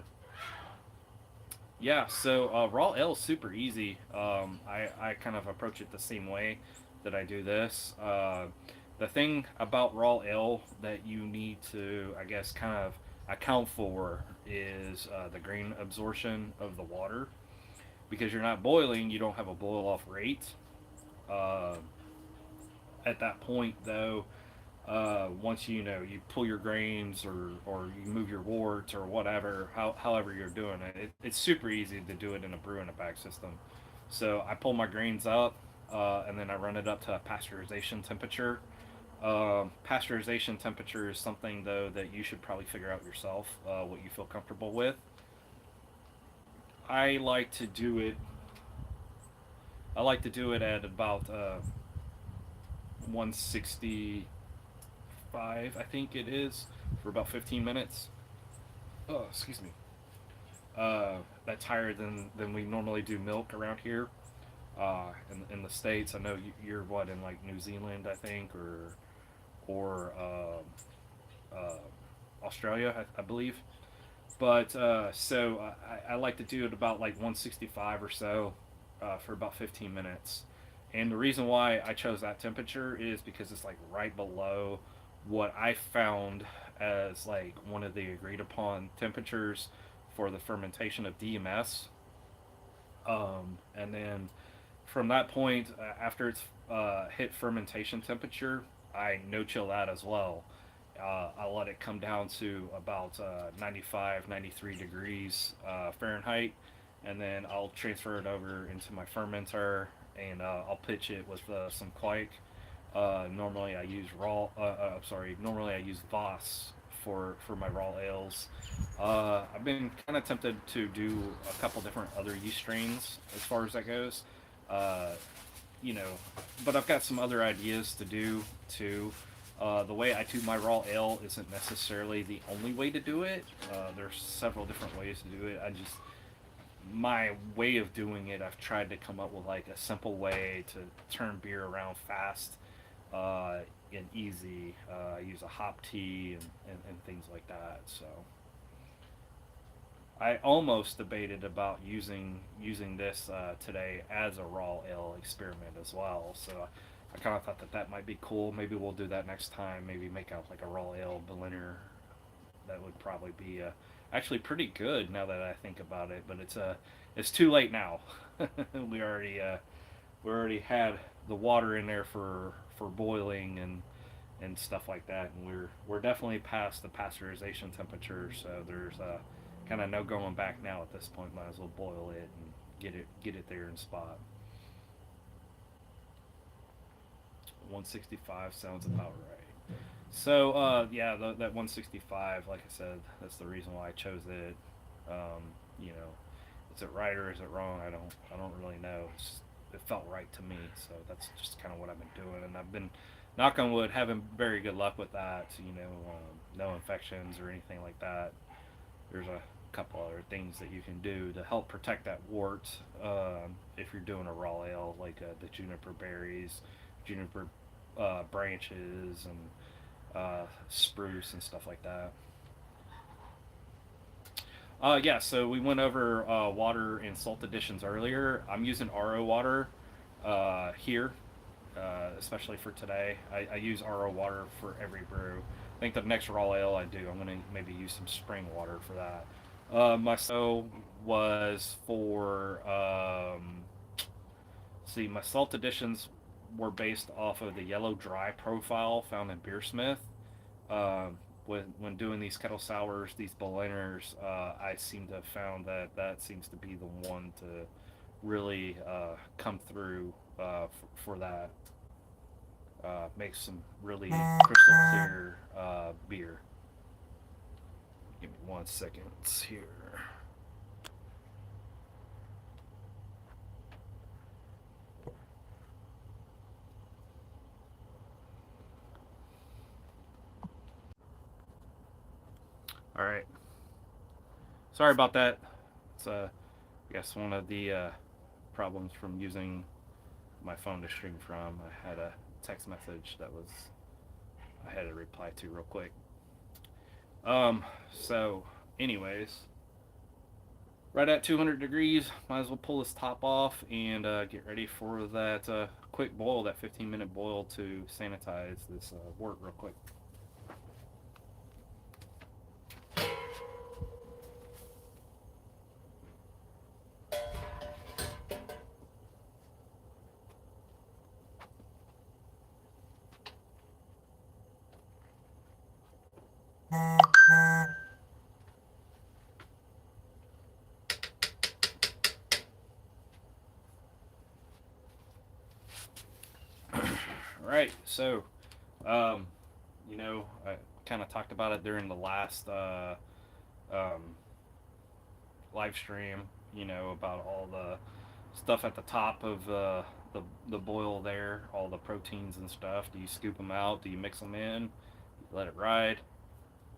Yeah, so raw ale is super easy. I kind of approach it the same way that I do this. The thing about raw ale that you need to, I guess, kind of account for is the grain absorption of the water. Because you're not boiling, you don't have a boil off rate. Uh, at that point, though, once you pull your grains or you move your worts or whatever, however you're doing it's super easy to do it in a brew in a bag system. So I pull my grains up, and then I run it up to a pasteurization temperature. Pasteurization temperature is something though that you should probably figure out yourself, what you feel comfortable with. I like to do it. I like to do it at about 165, I think it is, for about 15 minutes. Oh, excuse me. That's higher than we normally do milk around here. In the states, I know you're what, in like New Zealand, I think, or Australia, I believe. But so I like to do it about like 165 or so, for about 15 minutes. And the reason why I chose that temperature is because it's like right below what I found as like one of the agreed upon temperatures for the fermentation of DMS. And then from that point, after it's hit fermentation temperature, I no chill that as well. I let it come down to about 95, 93 degrees Fahrenheit, and then I'll transfer it over into my fermenter, and I'll pitch it with some quake. Normally I use Normally I use Voss for my raw ales. I've been kind of tempted to do a couple different other yeast strains as far as that goes. Uh, you know, but I've got some other ideas to do too. The way I do my raw ale isn't necessarily the only way to do it. There's several different ways to do it. My way of doing it, I've tried to come up with like a simple way to turn beer around fast, uh, and easy. I use a hop tea and things like that. So I almost debated about using this today as a raw ale experiment as well. So I kind of thought that might be cool. Maybe we'll do that next time. Maybe make out like a raw ale Berliner. That would probably be actually pretty good now that I think about it. But it's too late now. we already uh, we already had the water in there for boiling and stuff like that, and we're definitely past the pasteurization temperature. So there's kind of no going back now at this point. Might as well boil it and get it there in spot. 165 sounds about right. So yeah, that 165, like I said, that's the reason why I chose it. Um, you know, is it right or is it wrong? I don't really know. It felt right to me, so that's just kind of what I've been doing, and I've been, knock on wood, having very good luck with that. No infections or anything like that. There's a couple other things that you can do to help protect that wort, if you're doing a raw ale, like the juniper berries, juniper branches, and spruce and stuff like that. Yeah, so we went over water and salt additions earlier. I'm using RO water here, especially for today. I use RO water for every brew. I think the next raw ale I do, I'm going to maybe use some spring water for that. My so was for see, my salt additions were based off of the yellow dry profile found in Beersmith. When doing these kettle sours, these Berliners, I seem to have found that seems to be the one to really come through for that. Make some really crystal clear beer. Give me 1 second here. All right. Sorry about that. It's I guess one of the problems from using my phone to stream from. I had a text message that was I had to reply to real quick. So, anyways, right at 200 degrees, might as well pull this top off and get ready for that quick boil, that 15-minute boil to sanitize this wort real quick. Right, so um, I kind of talked about it during the last um, live stream. About all the stuff at the top of the boil there, all the proteins and stuff. Do you scoop them out? Do you mix them in? Let it ride.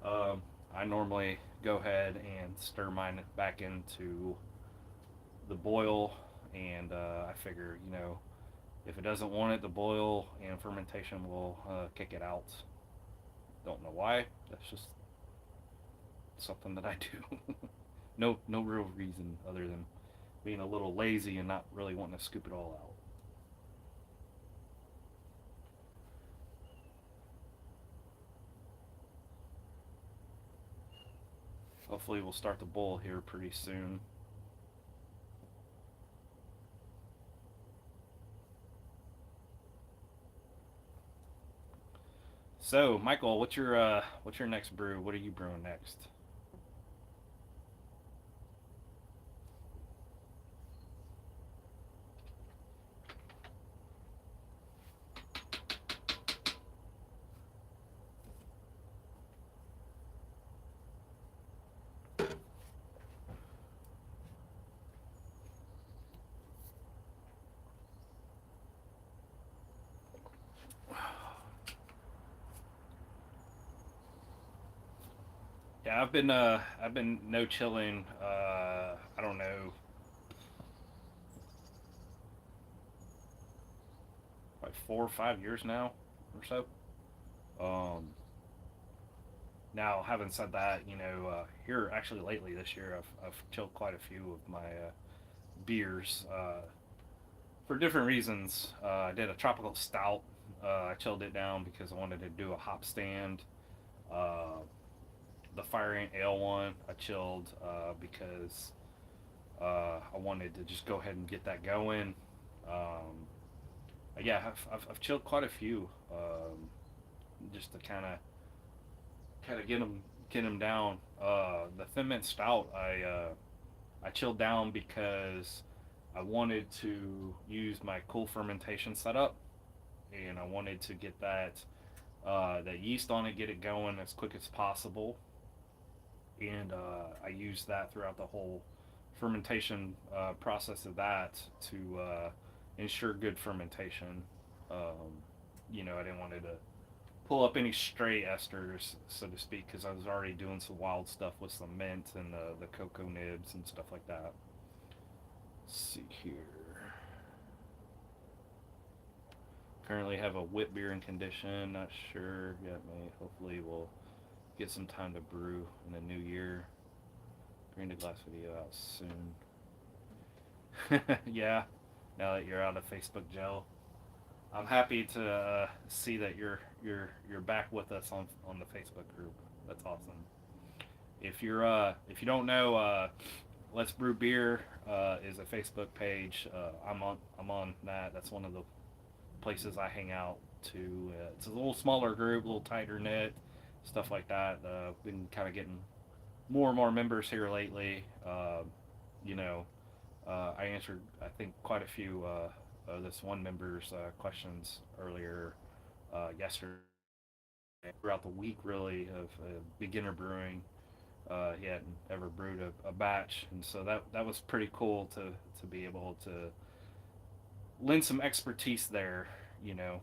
Um, I normally go ahead and stir mine back into the boil, and I figure, if it doesn't want it, the boil and fermentation will kick it out. Don't know why. That's just something that I do. No real reason other than being a little lazy and not really wanting to scoop it all out. Hopefully, we'll start the boil here pretty soon. So, Michael, what's your next brew? What are you brewing next? Yeah, I've been no chilling. I don't know, like 4 or 5 years now, or so. Um, Now, having said that, here actually lately this year, I've chilled quite a few of my beers for different reasons. I did a tropical stout. I chilled it down because I wanted to do a hop stand. Uh, the Fire Ant Ale one I chilled because I wanted to just go ahead and get that going. Um, yeah, I've chilled quite a few just to kind of get them down. The Thin Mint Stout I chilled down because I wanted to use my cool fermentation setup, and I wanted to get that yeast on it, get it going as quick as possible, and I used that throughout the whole fermentation process of that to ensure good fermentation. I didn't want it to pull up any stray esters, so to speak, because I was already doing some wild stuff with some mint and the cocoa nibs and stuff like that. Let's see here. Currently have a wit beer in condition. Not sure yet, mate. Hopefully we'll get some time to brew in the new year. Bring the glass video out soon. Yeah, now that you're out of Facebook jail, I'm happy to see that you're back with us on the Facebook group. That's awesome. If you don't know, Let's Brew Beer is a Facebook page. I'm on that. That's one of the places I hang out to. It's a little smaller group, a little tighter knit, stuff like that. Been kind of getting more and more members here lately. You know, I answered I think quite a few this one member's questions earlier yesterday. Throughout the week, really, of beginner brewing. He hadn't ever brewed a batch, and so that was pretty cool to be able to lend some expertise there. You know,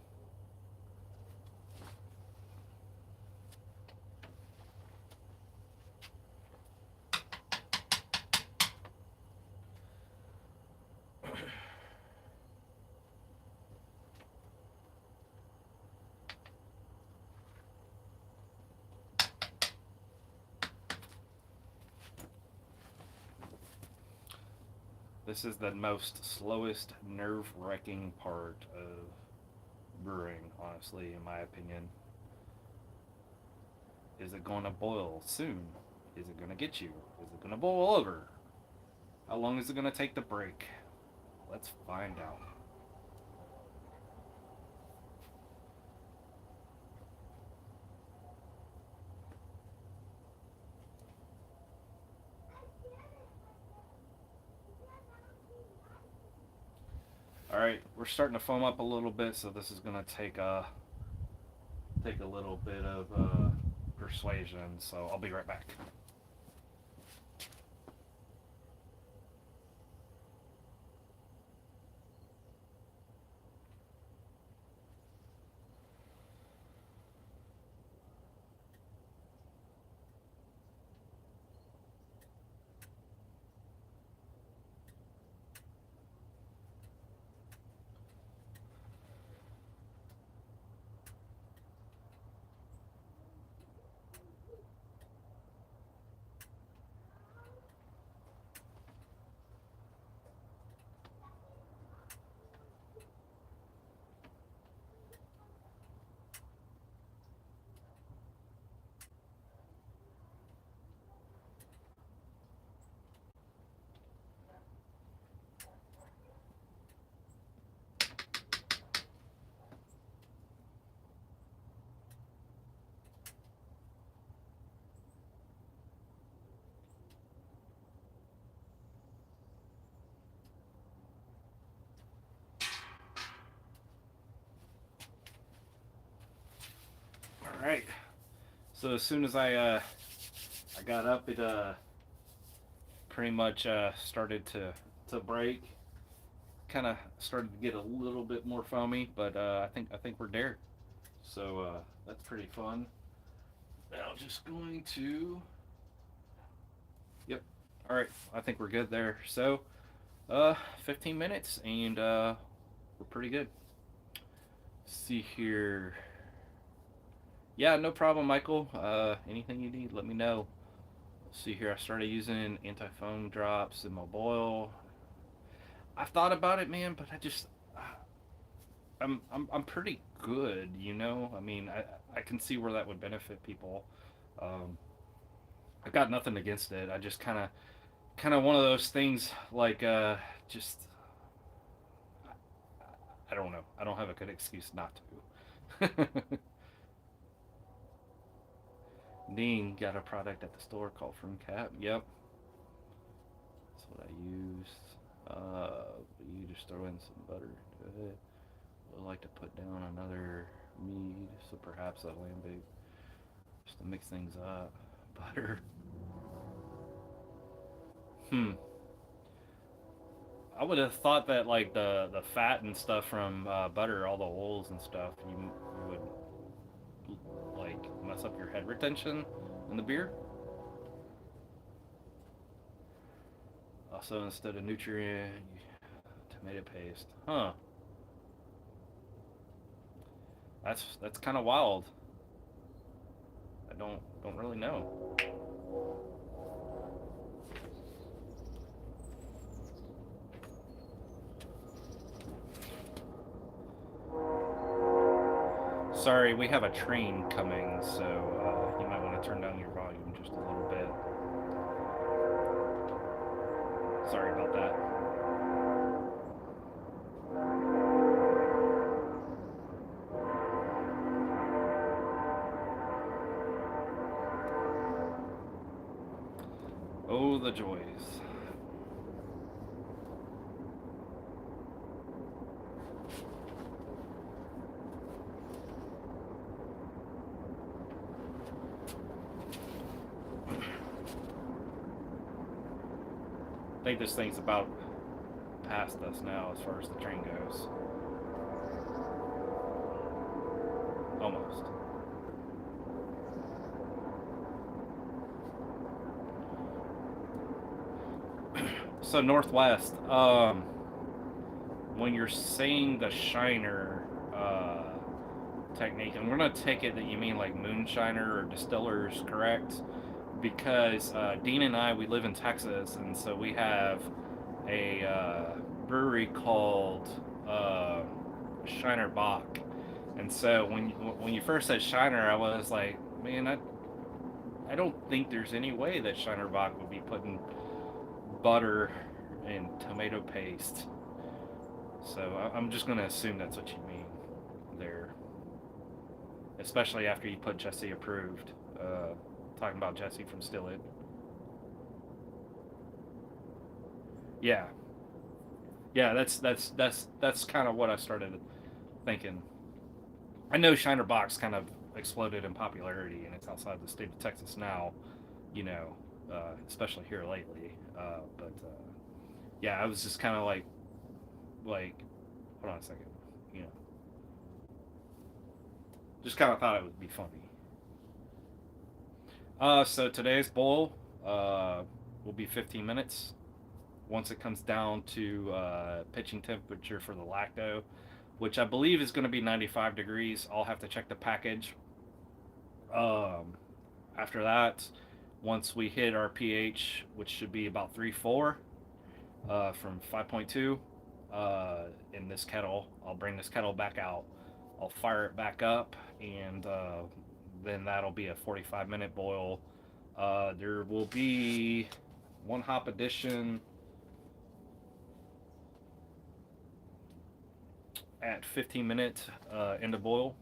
This is the most slowest, nerve-wracking part of brewing, honestly, in my opinion. Is it going to boil soon? Is it going to get you? Is it going to boil over? How long is it going to take to break? Let's find out. All right, we're starting to foam up a little bit, so this is going to take a little bit of persuasion. So I'll be right back. All right. So as soon as I got up, it pretty much started to break. Kind of started to get a little bit more foamy, but I think we're there. So that's pretty fun. Now just going to. Yep. All right. I think we're good there. So 15 minutes and we're pretty good. Let's see here. Yeah, no problem, Michael. Anything you need, let me know. Let's see here. I started using anti-foam drops in my boil. I've thought about it, man, but I'm pretty good, you know. I mean, I can see where that would benefit people. Um, I got nothing against it. I just kind of one of those things like just I don't know. I don't have a good excuse not to. Dean got a product at the store called From Cap. Yep, that's what I used. You just throw in some butter into it. Would like to put down another mead, so perhaps a lambic, just to mix things up. Butter. Hmm. I would have thought that like the fat and stuff from butter, all the oils and stuff, you would like mess up your head retention in the beer. Also, instead of nutrient, tomato paste. Huh. That's kind of wild. I don't really know. Sorry, we have a train coming, so you might want to turn down your volume just a little bit. Sorry about that. Oh, the joys. I think this thing's about past us now as far as the train goes. Almost. So Northwest, when you're saying the Shiner technique, and we're gonna take it that you mean like moonshiner or distillers, correct? Because Dean and I, we live in Texas, and so we have a brewery called uh, Shiner Bock. And so when you first said Shiner, I was like, man, I don't think there's any way that Shiner Bock would be putting butter and tomato paste. So I'm just gonna assume that's what you mean there, especially after you put Jesse approved. Talking about Jesse from Still It. Yeah, yeah, that's kind of what I started thinking. I know Shiner Box kind of exploded in popularity, and it's outside the state of Texas now. You know, especially here lately. But yeah, I was just kind of like, hold on a second. You know, just kind of thought it would be funny. So today's boil will be 15 minutes. Once it comes down to pitching temperature for the lacto, which I believe is going to be 95 degrees. I'll have to check the package. Um, After that, once we hit our pH, which should be about 3.4 from 5.2 in this kettle, I'll bring this kettle back out. I'll fire it back up, and then that'll be a 45-minute boil. There will be one hop addition at 15 minutes into boil,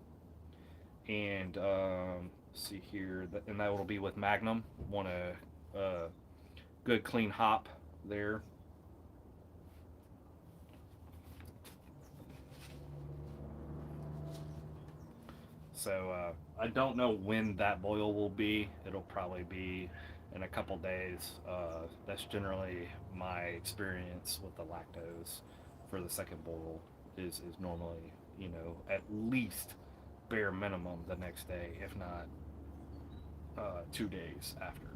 and see here, and that will be with Magnum. Want a good clean hop there. So I don't know when that boil will be. It'll probably be in a couple days. That's generally my experience with the lactose for the second boil is normally, at least bare minimum the next day, if not 2 days after.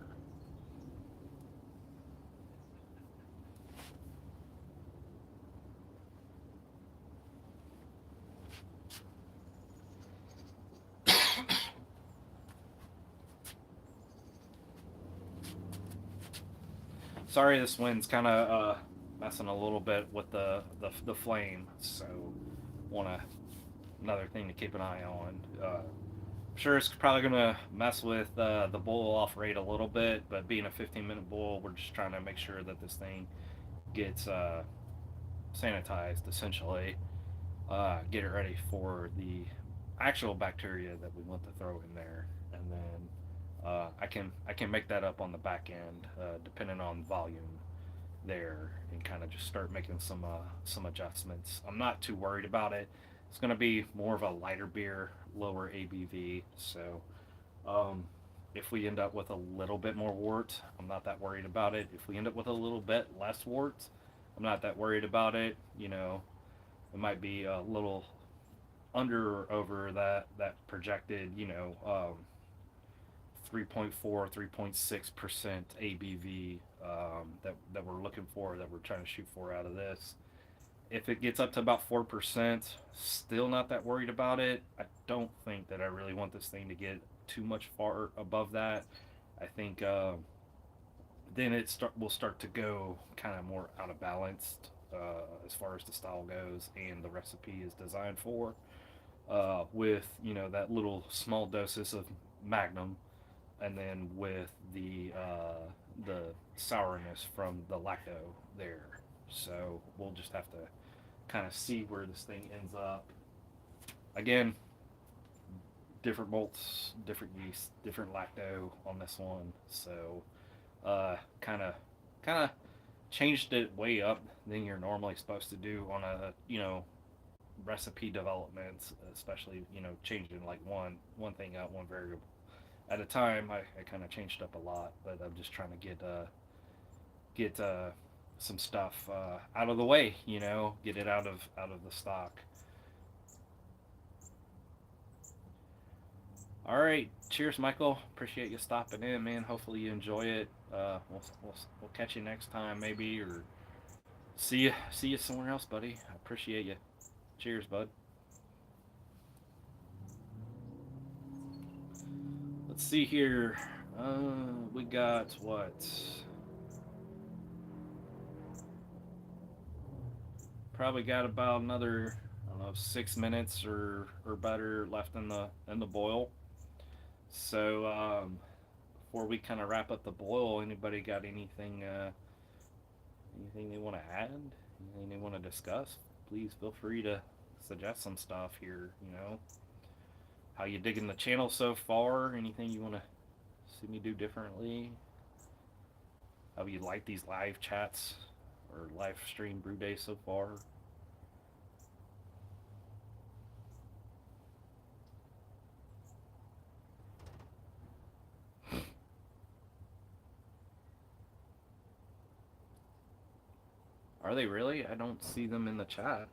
Sorry, this wind's kind of messing a little bit with the flame, so want to another thing to keep an eye on. Sure, it's probably gonna mess with the boil off rate a little bit, but being a 15-minute boil, we're just trying to make sure that this thing gets sanitized essentially. Get it ready for the actual bacteria that we want to throw in there, and then I can make that up on the back end depending on volume there, and kind of just start making some adjustments. I'm not too worried about it. It's going to be more of a lighter beer, lower ABV. So um, if we end up with a little bit more wort, I'm not that worried about it. If we end up with a little bit less wort, I'm not that worried about it. It might be a little under or over that projected, 3.4, 3.6% ABV that we're looking for, that we're trying to shoot for out of this. If it gets up to about 4%, still not that worried about it. I don't think that I really want this thing to get too much far above that. I think then will start to go kind of more out of balance as far as the style goes and the recipe is designed for. With that little small doses of Magnum, and then with the sourness from the lacto there. So we'll just have to kind of see where this thing ends up. Again, different malts, different yeast, different lacto on this one. So kind of changed it way up than you're normally supposed to do on a recipe development, especially changing like one thing out, one variable at a time. I kind of changed up a lot, but I'm just trying to get some stuff out of the way, get it out of the stock. All right, cheers, Michael. Appreciate you stopping in, man. Hopefully you enjoy it. We'll catch you next time, maybe, or see you somewhere else, buddy. I appreciate you. Cheers, bud. Let's see here. We got what? Probably got about another, I don't know, 6 minutes or better left in the boil. So before we kind of wrap up the boil, anybody got anything they want to add? Anything they want to discuss? Please feel free to suggest some stuff here. How you digging the channel so far? Anything you want to see me do differently? How you like these live chats or live stream brew days so far? Are they really? I don't see them in the chat.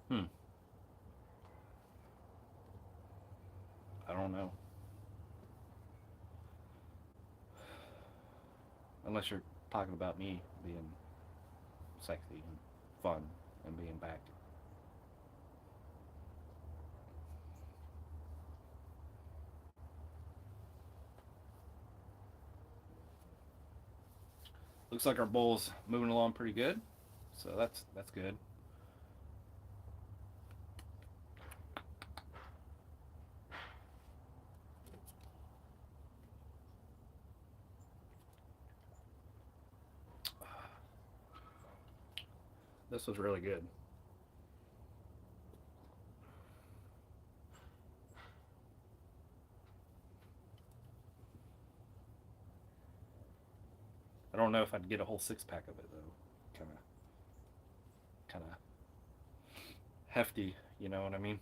Hmm. I don't know. Unless you're talking about me being sexy and fun and being back. Looks like our bowl's moving along pretty good, so that's good. This was really good. I don't know if I'd get a whole 6 pack of it though. Kind of hefty, you know what I mean?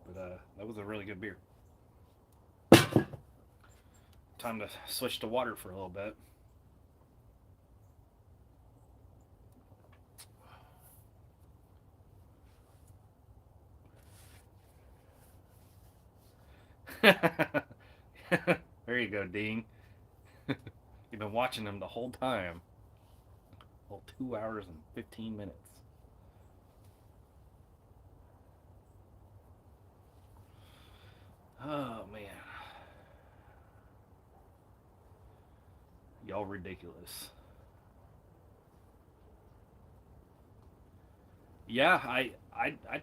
But that was a really good beer. Time to switch to water for a little bit. There you go, Dean. You've been watching them the whole time. Well, 2 hours and 15 minutes. Oh man, y'all ridiculous. Yeah, I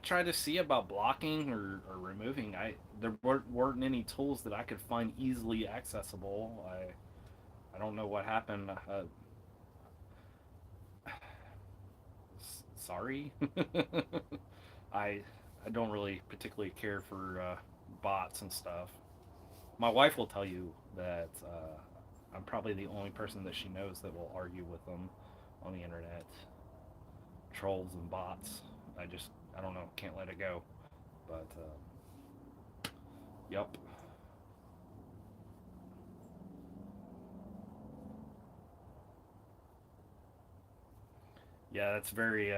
tried to see about blocking or removing. There weren't any tools that I could find easily accessible. I don't know what happened. Sorry. I I don't really particularly care for bots and stuff. My wife will tell you that I'm probably the only person that she knows that will argue with them on the internet. Trolls and bots. I don't know, can't let it go. But yep. Yeah, that's very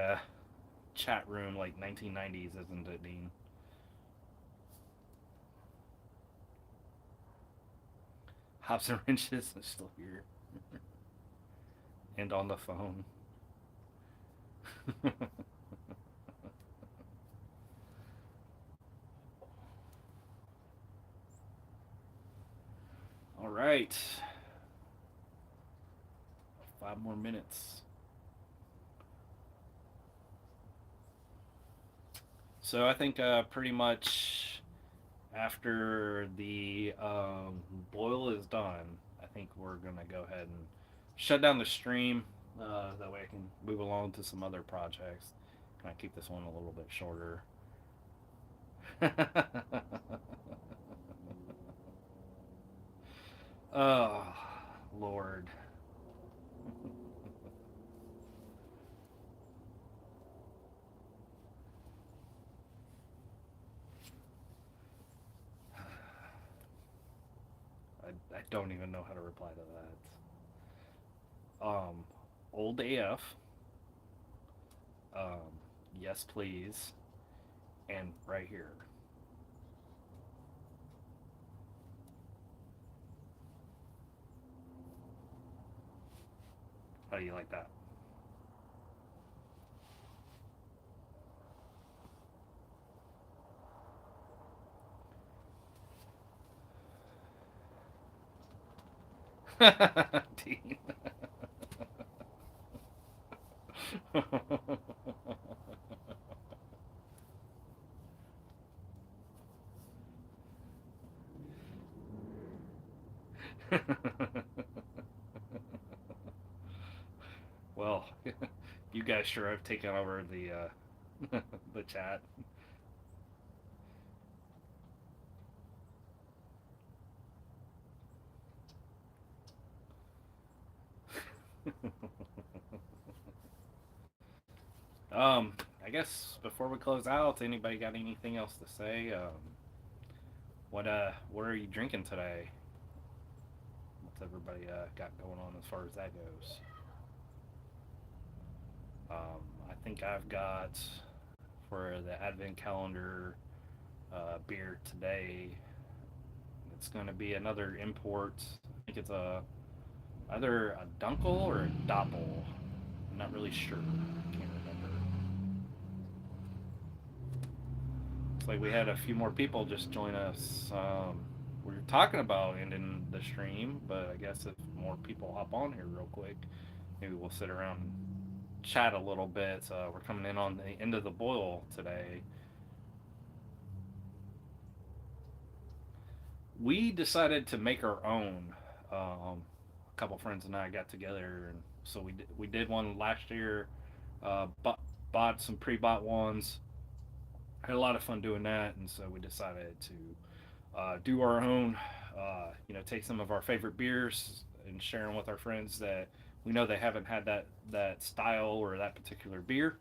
chat room like 1990s, isn't it, Dean? Hops and wrenches is still here and on the phone. All right, 5 more minutes. So I think pretty much after the boil is done, I think we're gonna go ahead and shut down the stream. That way I can move along to some other projects. Kind of keep this one a little bit shorter. Oh, Lord. I don't even know how to reply to that. Old AF. Um, yes, please. And right here. How do you like that? Dean. Well, you guys sure have taken over the chat. I guess before we close out, anybody got anything else to say? What are you drinking today? What's everybody got going on as far as that goes? I think I've got for the Advent calendar beer today. It's going to be another import. I think it's either a Dunkel or a Doppel. I'm not really sure. Can't remember. It's like we had a few more people just join us. We were talking about ending the stream, but I guess if more people hop on here real quick, maybe we'll sit around and chat a little bit. We're coming in on the end of the boil today. We decided to make our own. A couple friends and I got together, and so we did one last year. Bought some pre-bought ones. Had a lot of fun doing that, and so we decided to do our own. Take some of our favorite beers and share them with our friends that we know they haven't had that style or that particular beer.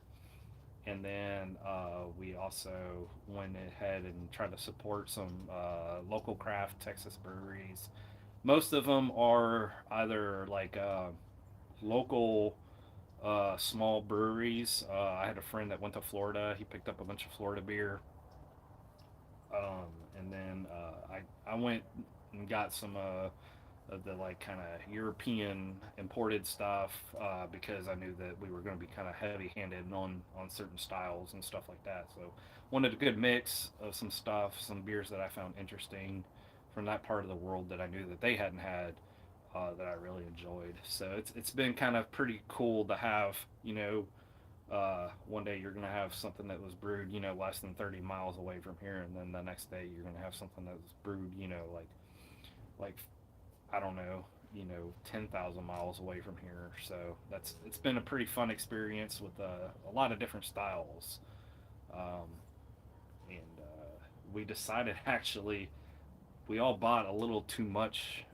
And then we also went ahead and tried to support some local craft Texas breweries. Most of them are either like local small breweries. I had a friend that went to Florida. He picked up a bunch of Florida beer. And then I went and got some of the like kind of European imported stuff because I knew that we were going to be kind of heavy handed on certain styles and stuff like that. So wanted a good mix of some stuff, some beers that I found interesting from that part of the world that I knew that they hadn't had that I really enjoyed. So it's been kind of pretty cool to have one day you're going to have something that was brewed less than 30 miles away from here, and then the next day you're going to have something that was brewed like I don't know, 10,000 miles away from here. So it's been a pretty fun experience with a lot of different styles. Um, and we decided actually we all bought a little too much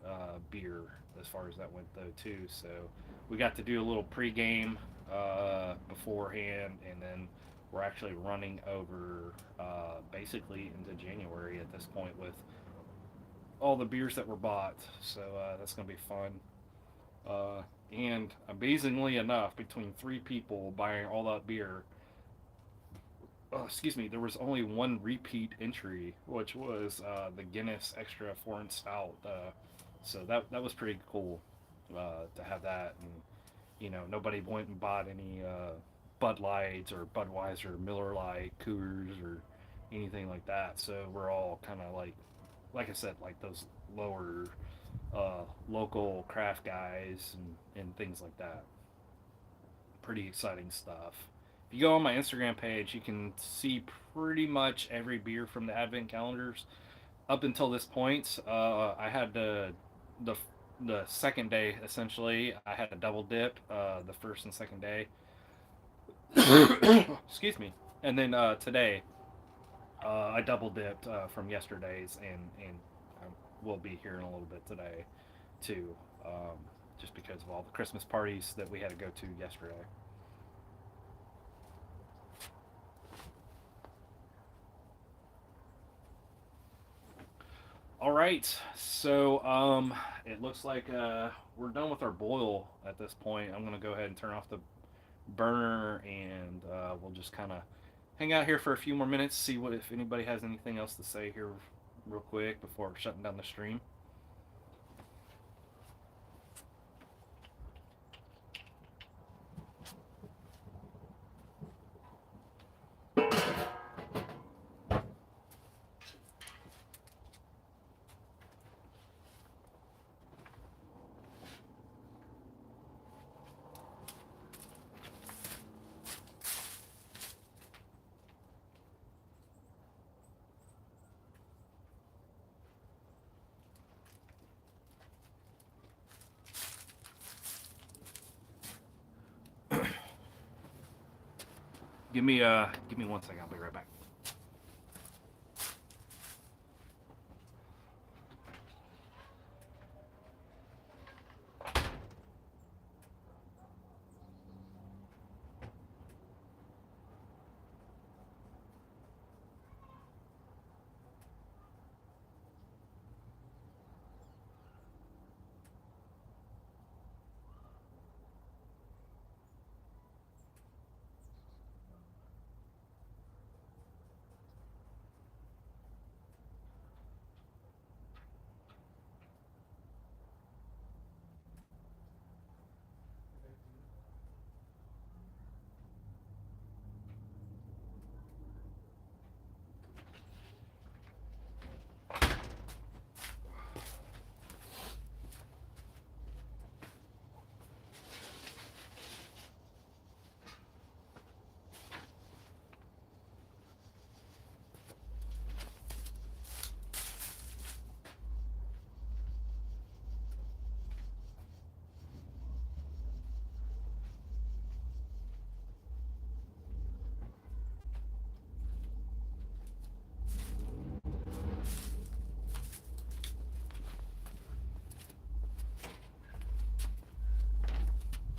beer as far as that went though too. So we got to do a little pregame beforehand, and then we're actually running over basically into January at this point with all the beers that were bought. So that's gonna be fun. And amazingly enough, between three people buying all that beer, excuse me, there was only one repeat entry, which was the Guinness Extra 4-inch Stout. So that was pretty cool to have that, and nobody went and bought any Bud Lights or Budweiser, Miller Lite, Coors, or anything like that. So we're all kind of like I said, like those lower local craft guys and things like that. Pretty exciting stuff. If you go on my Instagram page, you can see pretty much every beer from the Advent calendars up until this point. I had the the second day essentially. I had a double dip the first and second day. Excuse me. And then today I double dipped from yesterday's, and I will be here in a little bit today too, just because of all the Christmas parties that we had to go to yesterday. All right, so it looks like we're done with our boil at this point. I'm gonna go ahead and turn off the burner, and we'll just kind of hang out here for a few more minutes, see what if anybody has anything else to say here, real quick before shutting down the stream. Give me 1 second. I'll be right back.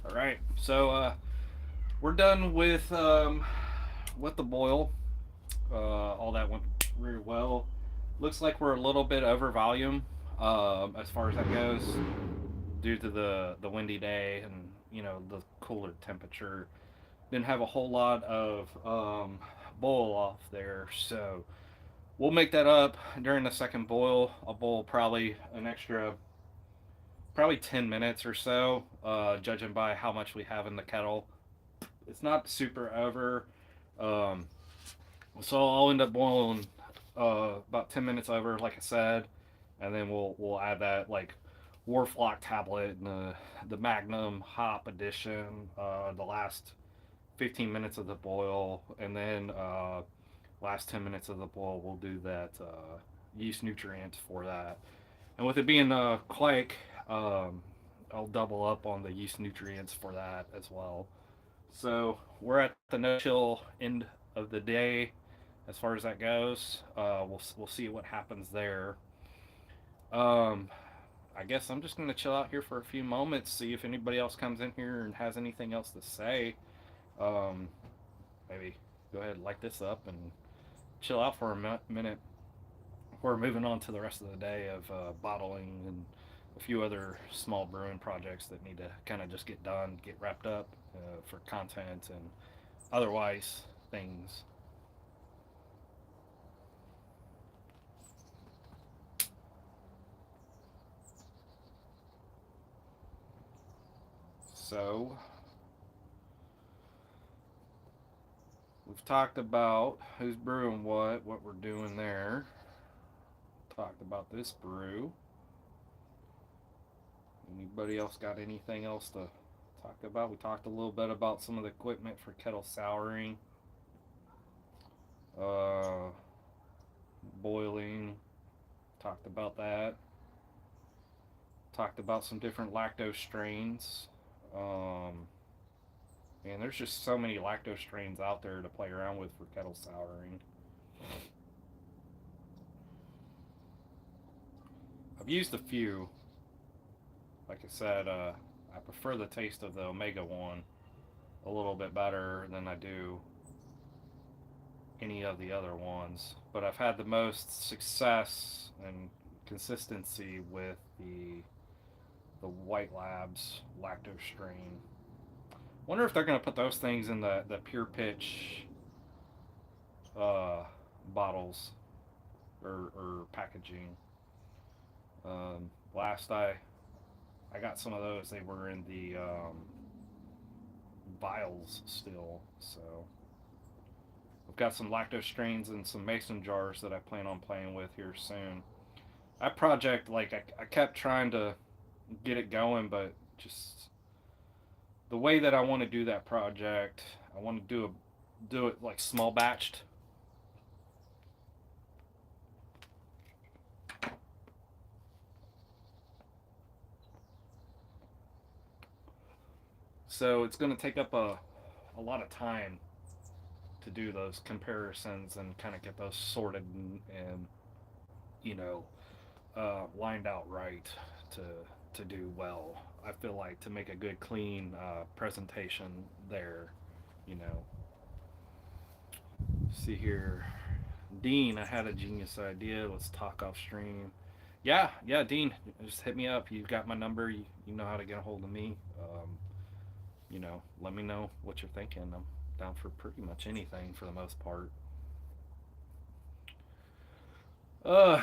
All right. So we're done with the boil. All that went really well. Looks like we're a little bit over volume as far as that goes, due to the windy day and the cooler temperature. Didn't have a whole lot of boil off there, so we'll make that up during the second boil. I'll boil probably an extra, probably 10 minutes or so, judging by how much we have in the kettle. It's not super over. Um, So I'll end up boiling about 10 minutes over, like I said, and then we'll add that like Warflock tablet and the Magnum Hop edition. The last 15 minutes of the boil, and then last 10 minutes of the boil, we'll do that yeast nutrient for that. And with it being quake, I'll double up on the yeast nutrients for that as well. So we're at the no chill end of the day as far as that goes. We'll see what happens there. Um, I guess I'm just gonna chill out here for a few moments, see if anybody else comes in here and has anything else to say. Um, Maybe go ahead and light this up and chill out for a minute. We're moving on to the rest of the day of bottling and a few other small brewing projects that need to kind of just get done, get wrapped up for content and otherwise things. So we've talked about who's brewing what we're doing there. Talked about this brew. Anybody else got anything else to talk about? We talked a little bit about some of the equipment for kettle souring, uh, boiling. Talked about that. Talked about some different lactose strains. Um, and there's just so many lactose strains out there to play around with for kettle souring. I've used a few. Like I said, I prefer the taste of the Omega one a little bit better than I do any of the other ones. But I've had the most success and consistency with the White Labs lactose strain. Wonder if they're gonna put those things in the pure pitch uh, bottles or packaging. Last I got some of those. They were in the vials still. So I've got some lactose strains and some mason jars that I plan on playing with here soon. That project, like I kept trying to get it going, but just the way that I want to do that project, I want to do it like small batched. So it's going to take up a lot of time to do those comparisons and kind of get those sorted and you know lined out right to do well. I feel like to make a good clean presentation there, you know. See here, Dean. I had a genius idea. Let's talk off stream. Yeah, yeah, Dean. Just hit me up. You got my number. You know how to get a hold of me. Let me know what you're thinking. I'm down for pretty much anything for the most part. Uh,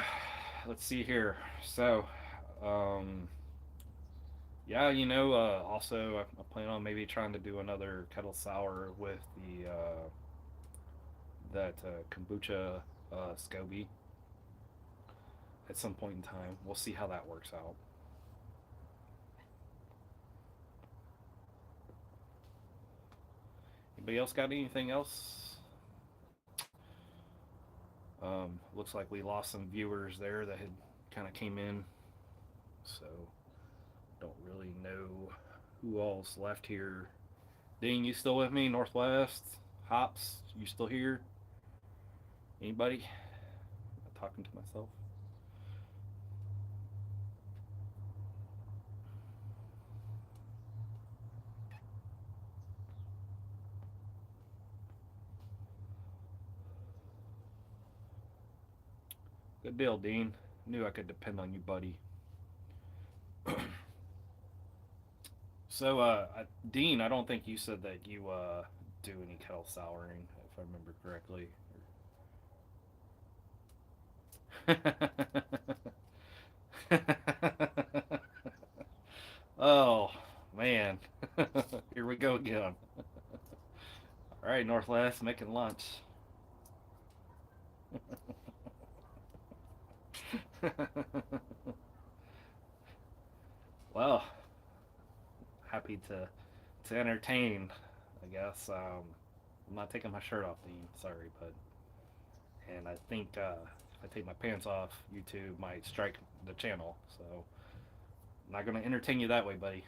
let's see here. So, um, yeah, also I plan on maybe trying to do another kettle sour with the that kombucha SCOBY at some point in time. We'll see how that works out. Anybody else got anything else? Looks like we lost some viewers there that had kind of came in, so don't really know who all's left here. Dean, you still with me? Northwest Hops, you still here? Anybody? I'm talking to myself. Good deal, Dean. Knew I could depend on you, buddy. So, Dean, I don't think you said that you do any kettle souring, if I remember correctly. Oh man, here we go again. All right, Northwest making lunch. Well, happy to entertain. I guess I'm not taking my shirt off, Dean. Sorry, but and I think if I take my pants off, YouTube might strike the channel. So I'm not going to entertain you that way, buddy.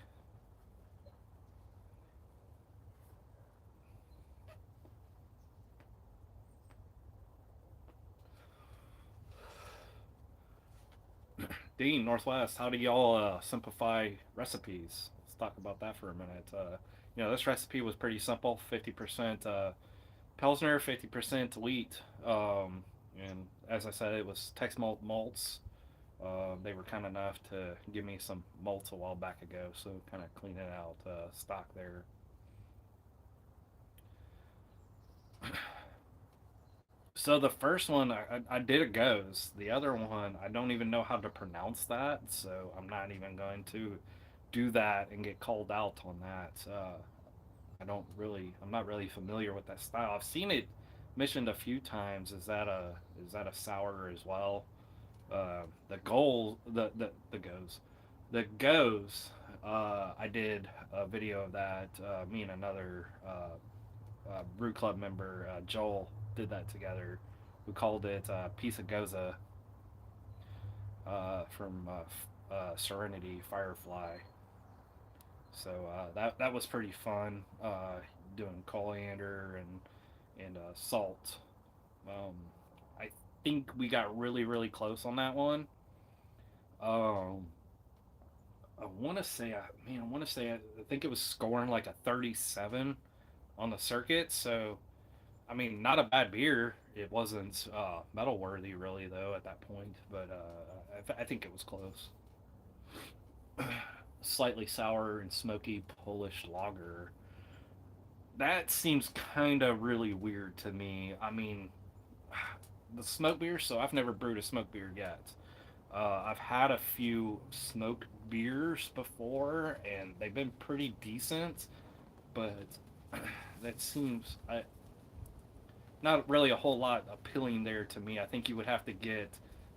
Dean, Northwest, how do y'all simplify recipes? Let's talk about that for a minute. This recipe was pretty simple: 50% Pilsner, 50% wheat. And as I said, it was Tex Malt malts. They were kind enough to give me some malts a while back ago, so kind of cleaning out stock there. So the first one I did a goes. The other one I don't even know how to pronounce that, so I'm not even going to do that and get called out on that. I'm not really familiar with that style. I've seen it mentioned a few times. Is that a sour as well? The goal the goes the goes. I did a video of that. Me and another Brew Club member, Joel, did that together. We called it Piece of Goza from Serenity Firefly. So that was pretty fun. Doing coriander and salt. Um, I think we got really close on that one. Um, I want to say, I think it was scoring like a 37 on the circuit. So I mean, not a bad beer. It wasn't metal worthy really though at that point, but I think it was close. Slightly sour and smoky Polish lager. That seems kind of really weird to me. I mean, the smoke beer. So I've never brewed a smoke beer yet. I've had a few smoke beers before, and they've been pretty decent. But that seems not really a whole lot appealing there to me. I think you would have to get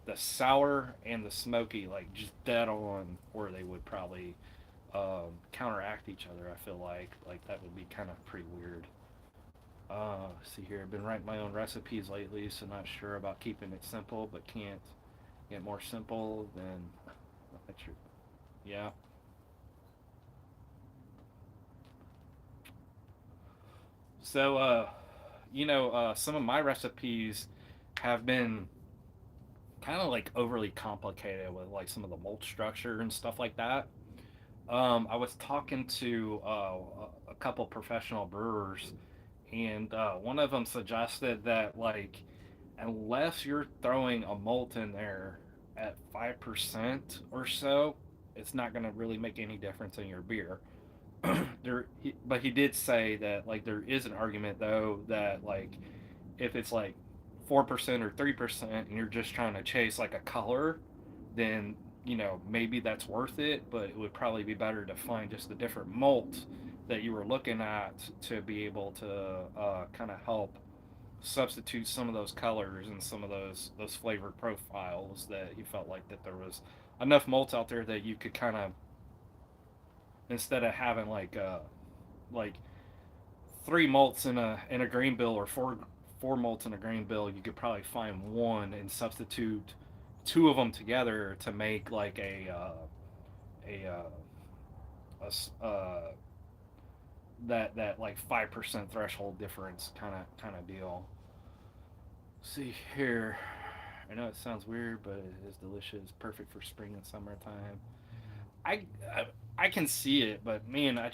the sour and the smoky like just dead on, or they would probably counteract each other. I feel like that would be kind of pretty weird. See here, I've been writing my own recipes lately, so not sure about keeping it simple, but can't get more simple than that's your yeah. So some of my recipes have been kind of like overly complicated with like some of the mold structure and stuff like that. I was talking to a couple professional brewers, and one of them suggested that like unless you're throwing a malt in there at 5% or so, it's not going to really make any difference in your beer. But he did say that like there is an argument though that like if it's like 4% or 3% and you're just trying to chase like a color, then maybe that's worth it. But it would probably be better to find just a different malt that you were looking at to be able to kind of help substitute some of those colors and some of those flavor profiles that you felt like that there was enough malts out there that you could kind of, instead of having like three malts in a grain bill, or four malts in a grain bill, you could probably find one and substitute two of them together to make like a that like 5% threshold difference kind of deal. Let's see here. I know it sounds weird, but it is delicious. Perfect for spring and summertime. I, I I can see it, but man, I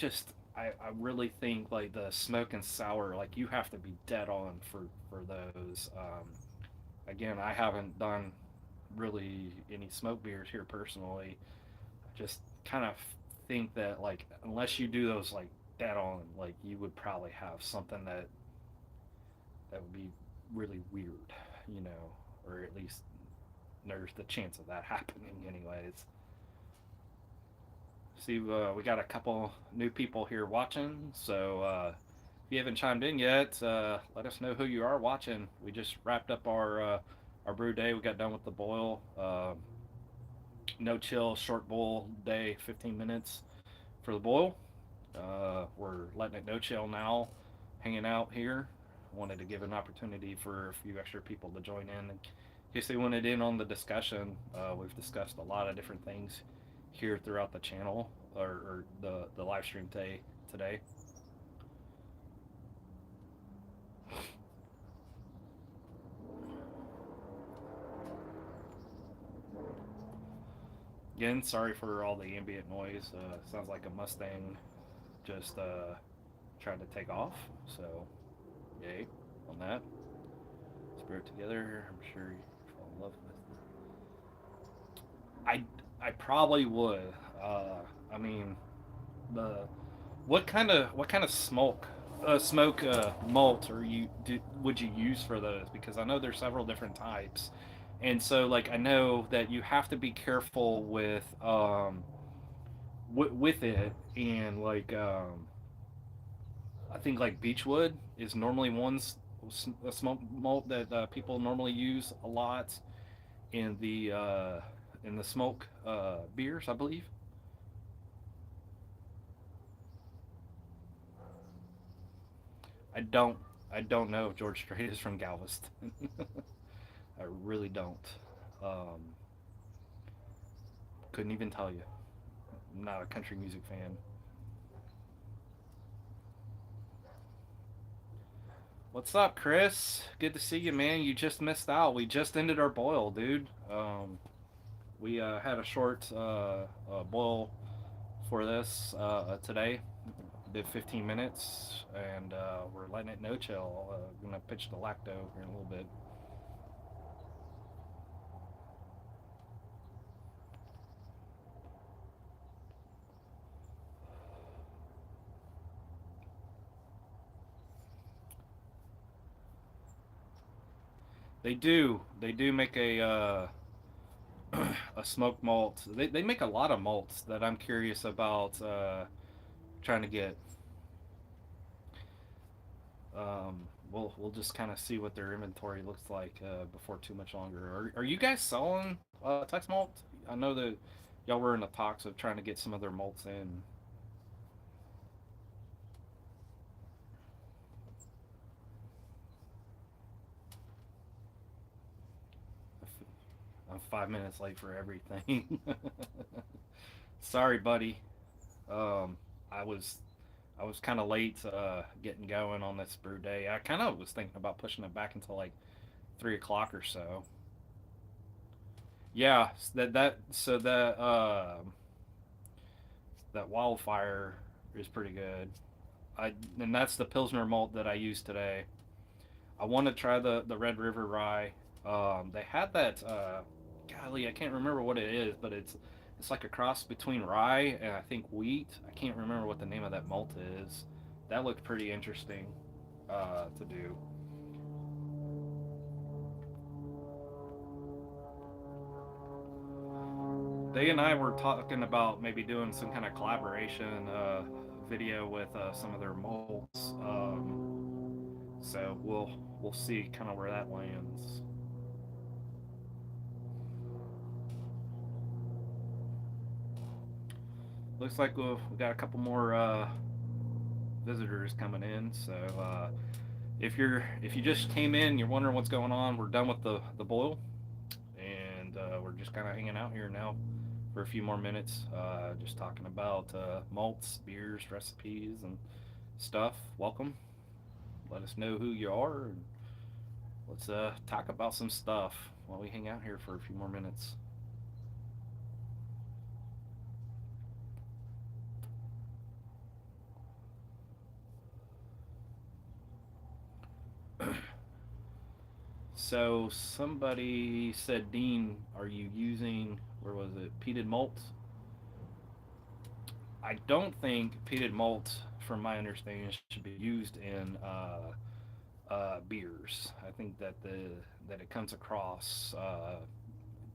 really think like the smoke and sour, like you have to be dead on for those. Again, I haven't done really any smoke beers here personally. I just kind of think that like unless you do those like dead on, like you would probably have something that would be really weird, you know, or at least there's the chance of that happening, anyways. See, we got a couple new people here watching, so if you haven't chimed in yet, let us know who you are watching. We just wrapped up our brew day. We got done with the boil. No chill, short boil day, 15 minutes for the boil. We're letting it no chill now, hanging out here. Wanted to give an opportunity for a few extra people to join in case they wanted in on the discussion. We've discussed a lot of different things here throughout the channel, or the live stream today. Again, sorry for all the ambient noise. Sounds like a Mustang just trying to take off. So, yay on that. Spirit together. I'm sure you fall in love with. I I probably would. I mean, the what kind of smoke malt would you use for those? Because I know there's several different types, and so like I know that you have to be careful with it, and like I think like beechwood is normally a smoke malt that people normally use a lot in the smoke beers, I believe. I don't I don't know if George Strait is from Galveston. I really don't. Um, couldn't even tell you. I'm not a country music fan. What's up, Chris? Good to see you, man. You just missed out. We just ended our boil, dude. We had a short boil for this today. Did 15 minutes, and we're letting it no chill. Gonna pitch the lacto here in a little bit. They do make a smoked malt. They make a lot of malts that I'm curious about trying to get. We'll just kind of see what their inventory looks like before too much longer. Are you guys selling Tex malt? I know that y'all were in the talks of trying to get some of their malts in. I'm 5 minutes late for everything. Sorry, buddy. Um, I was I was kind of late getting going on this brew day. I kind of was thinking about pushing it back until like 3 o'clock or so. Yeah, that wildfire is pretty good. I and that's the Pilsner malt that I used today. I want to try the Red River Rye. They had that. Golly, I can't remember what it is, but it's like a cross between rye and I think wheat. I can't remember what the name of that malt is. That looked pretty interesting to do. They and I were talking about maybe doing some kind of collaboration video with some of their malts. So we'll see kind of where that lands. Looks like we got a couple more visitors coming in. So if you just came in, you're wondering what's going on. We're done with the boil, and we're just kind of hanging out here now for a few more minutes, just talking about malts, beers, recipes, and stuff. Welcome. Let us know who you are, and let's talk about some stuff while we hang out here for a few more minutes. So somebody said, Dean, are you using where was it? Peated malt? I don't think peated malt, from my understanding, should be used in beers. I think that it comes across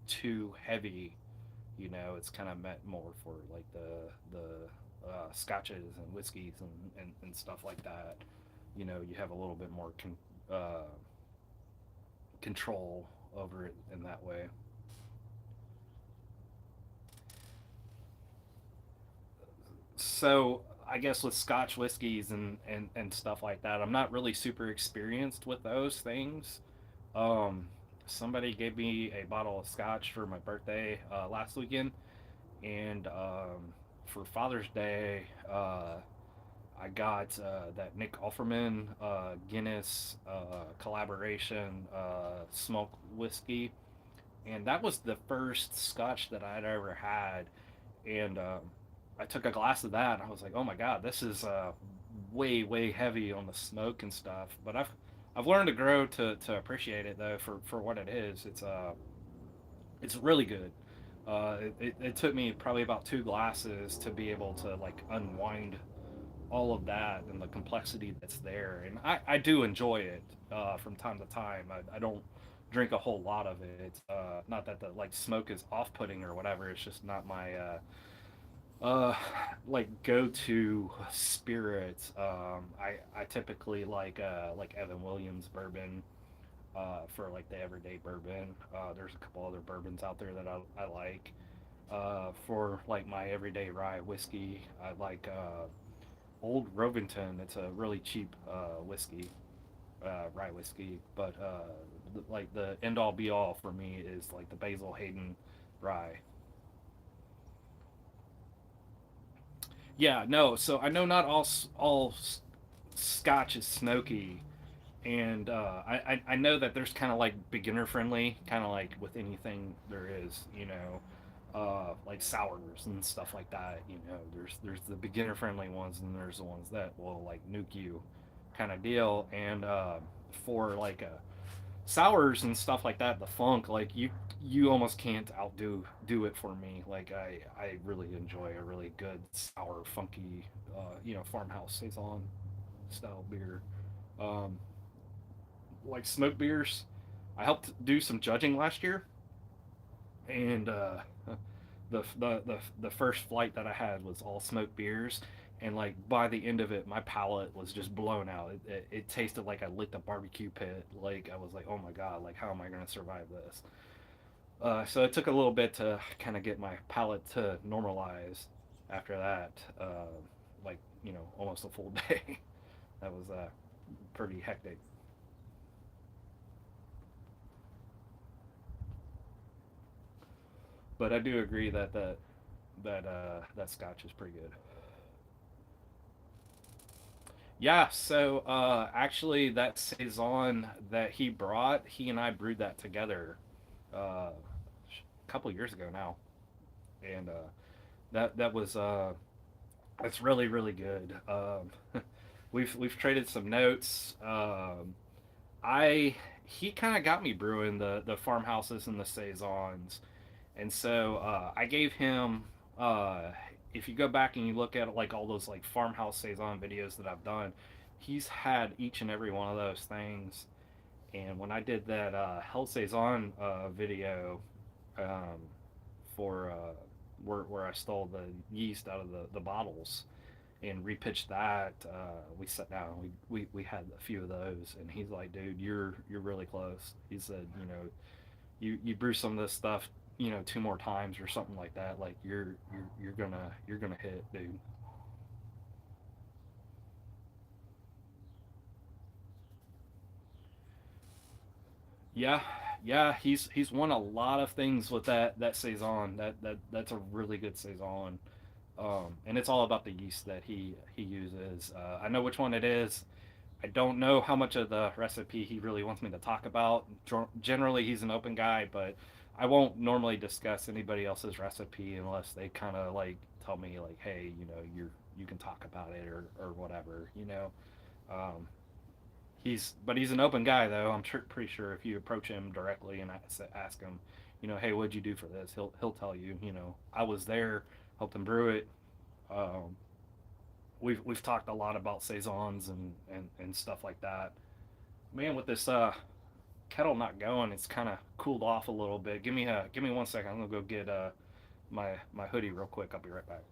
too heavy. You know, it's kind of meant more for like the scotches and whiskeys and stuff like that. You know, you have a little bit more control over it in that way. So I guess with Scotch whiskeys and stuff like that, I'm not really super experienced with those things. Um, Somebody gave me a bottle of Scotch for my birthday last weekend, and for Father's Day, I got that Nick Offerman Guinness collaboration smoke whiskey, and that was the first Scotch that I'd ever had, and I took a glass of that. And I was like, oh my god, this is way heavy on the smoke and stuff. But I've learned to grow to appreciate it though for what it is. It's really good. It took me probably about 2 glasses to be able to like unwind all of that and the complexity that's there. And I do enjoy it from time to time. I don't drink a whole lot of it. Not that the like smoke is off putting or whatever. It's just not my uh, like go to spirits. I typically like Evan Williams bourbon for like the everyday bourbon. There's a couple other bourbons out there that I like. For like my everyday rye whiskey, I like Old Rovington. It's a really cheap whiskey, rye whiskey, but like the end all be all for me is like the Basil Hayden rye. Yeah, no. So I know not all Scotch is smoky, and I know that there's kind of like beginner friendly, kind of like with anything there is, you know, like sours and stuff like that. You know, there's the beginner friendly ones, and there's the ones that will like nuke you, kind of deal. And for like sours and stuff like that, the funk, like you almost can't outdo it for me. Like I really enjoy a really good sour, funky, farmhouse saison style beer. Um, like smoke beers. I helped do some judging last year, and the first flight that I had was all smoke beers, and like by the end of it, my palate was just blown out. It tasted like I lit the barbecue pit. Like I was like, oh my god, like how am I gonna survive this? So it took a little bit to kind of get my palate to normalize. After that, like almost a full day. That was pretty hectic. But I do agree that that scotch is pretty good. Yeah, so actually, that saison that he brought, he and I brewed that together a couple years ago now, and that was it's really good. We've traded some notes. I He kind of got me brewing the farmhouses and the saisons, and so I gave him. If you go back and you look at like all those like farmhouse saison videos that I've done, he's had each and every one of those things. And when I did that Hell Saison video um, for where I stole the yeast out of the bottles and repitched that, we sat down. We had a few of those, and he's like, "Dude, you're really close." He said, "You brew some of this stuff, two more times or something like that. Like you're gonna hit, dude." Yeah, yeah, he's won a lot of things with that saison. That's a really good saison. And it's all about the yeast that he uses. I know which one it is. I don't know how much of the recipe he really wants me to talk about. Generally, he's an open guy, but I won't normally discuss anybody else's recipe unless they kind of like tell me like, hey, you can talk about it or whatever. Um, he's an open guy though. I'm pretty sure if you approach him directly and ask him, hey, what'd you do for this? He'll tell you. I was there, helped him brew it. Um, we've talked a lot about saisons and stuff like that. Man, with this kettle not going, it's kind of cooled off a little bit. Give me 1 second. I'm gonna go get my hoodie real quick. I'll be right back.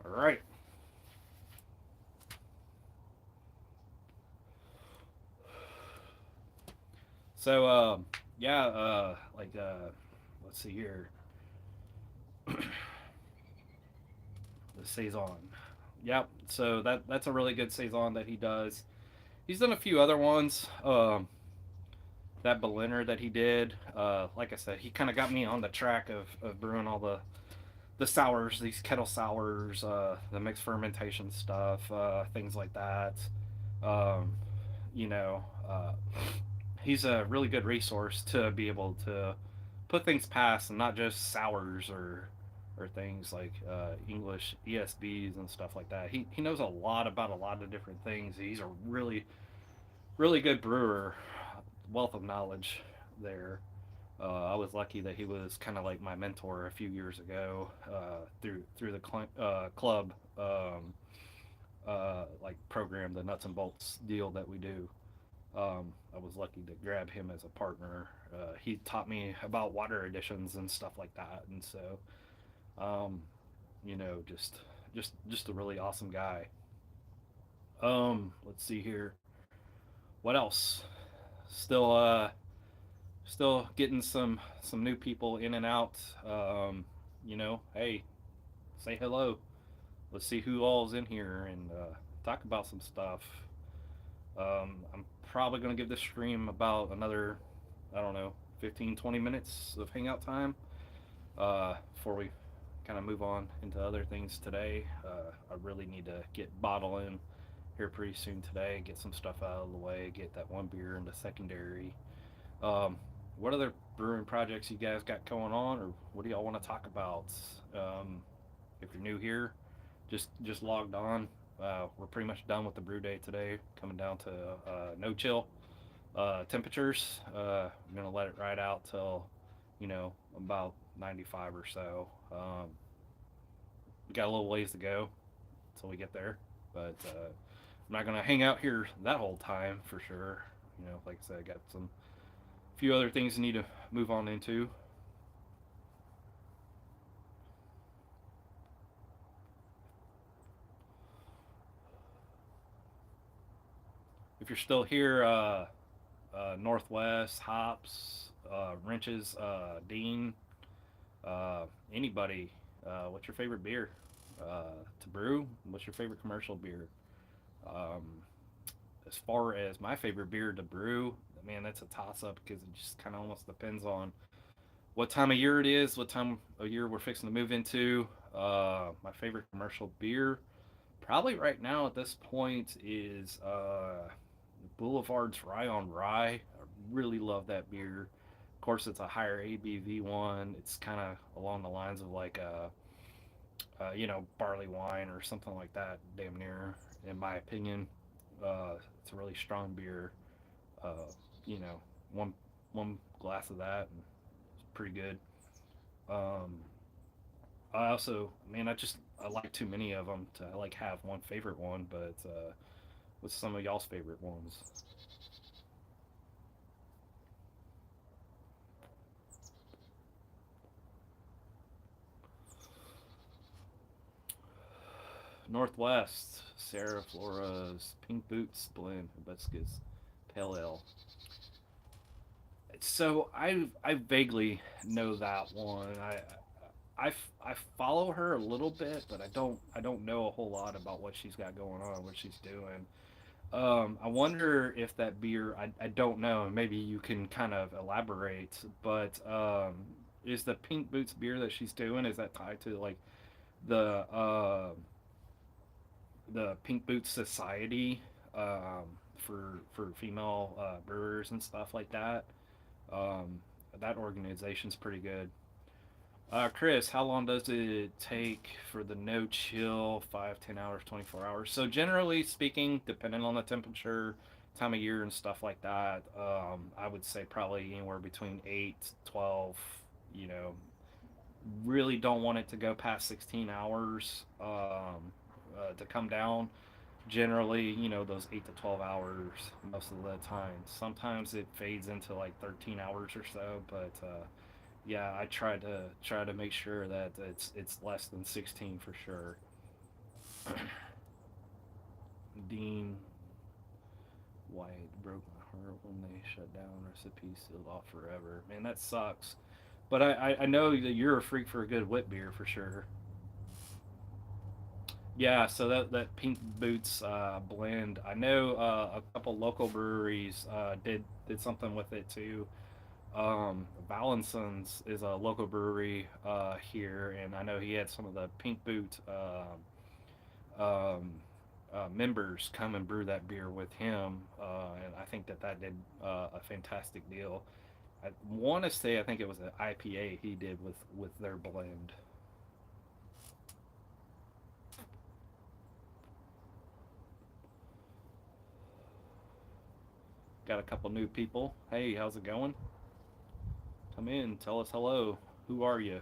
All right. So yeah, let's see here, the saison. Yep. So that's a really good saison that he does. He's done a few other ones. That Berliner that he did, like I said, he kind of got me on the track of brewing all the sours, these kettle sours, the mixed fermentation stuff, things like that. Um, you know, uh, he's a really good resource to be able to put things past, and not just sours or things like English ESBs and stuff like that. He knows a lot about a lot of different things. He's a really good brewer, wealth of knowledge there. I was lucky that he was kind of like my mentor a few years ago through the club like program, the nuts and bolts deal that we do. I was lucky to grab him as a partner. He taught me about water additions and stuff like that, and so um, just a really awesome guy. Let's see here. What else? Still still getting some new people in and out. Hey, say hello. Let's see who all's in here and talk about some stuff. I'm probably going to give this stream about another, I don't know, 15, 20 minutes of hangout time before we kind of move on into other things today. I really need to get bottling here pretty soon today, get some stuff out of the way, get that one beer into secondary. Um, what other brewing projects you guys got going on, or what do y'all want to talk about? Um, if you're new here, just logged on. We're pretty much done with the brew day today, coming down to no chill temperatures. I'm gonna let it ride out till about 95 or so. We got a little ways to go until we get there, but I'm not gonna hang out here that whole time for sure. Like I said, I got some few other things I need to move on into. If you're still here, Northwest, Hops, Wrenches, Dean, anybody, what's your favorite beer to brew? What's your favorite commercial beer? Um, as far as my favorite beer to brew, man, that's a toss up because it just kind of almost depends on what time of year it is, what time of year we're fixing to move into. My favorite commercial beer, probably right now at this point, is Boulevard's Rye on Rye. I really love that beer. Of course, it's a higher ABV one. It's kind of along the lines of like barley wine or something like that, damn near, in my opinion. It's a really strong beer. Uh, you know, one one glass of that, and it's pretty good. Um, I also, man, I like too many of them to like have one favorite one. But what's some of y'all's favorite ones? Northwest, Sarah Flora's Pink Boots Blend Hibiscus Pale Ale. So I vaguely know that one. I follow her a little bit, but I don't know a whole lot about what she's got going on, what she's doing. I wonder if that beer. I don't know. Maybe you can kind of elaborate. But is the Pink Boots beer that she's doing, is that tied to like the uh, the Pink Boots Society for female brewers and stuff like that? Um, that organization's pretty good. Chris, how long does it take for the no chill? 5, 10 hours, 24 hours. So generally speaking, depending on the temperature, time of year, and stuff like that, I would say probably anywhere between 8, 12. You know, really don't want it to go past 16 hours to come down. Generally, those 8 to 12 hours most of the time. Sometimes it fades into like 13 hours or so, but yeah, I try to make sure that it's less than 16 for sure. Dean White broke my heart when they shut down. Recipe sealed off forever. Man, that sucks. But I know that you're a freak for a good wit beer for sure. Yeah, so that Pink Boots blend, I know a couple local breweries did something with it too. Valenson's is a local brewery here, and I know he had some of the Pink Boot um, members come and brew that beer with him, and I think that did a fantastic deal. I want to say I think it was an IPA he did with their blend. Got a couple new people. Hey, how's it going? Come in, tell us hello. Who are you?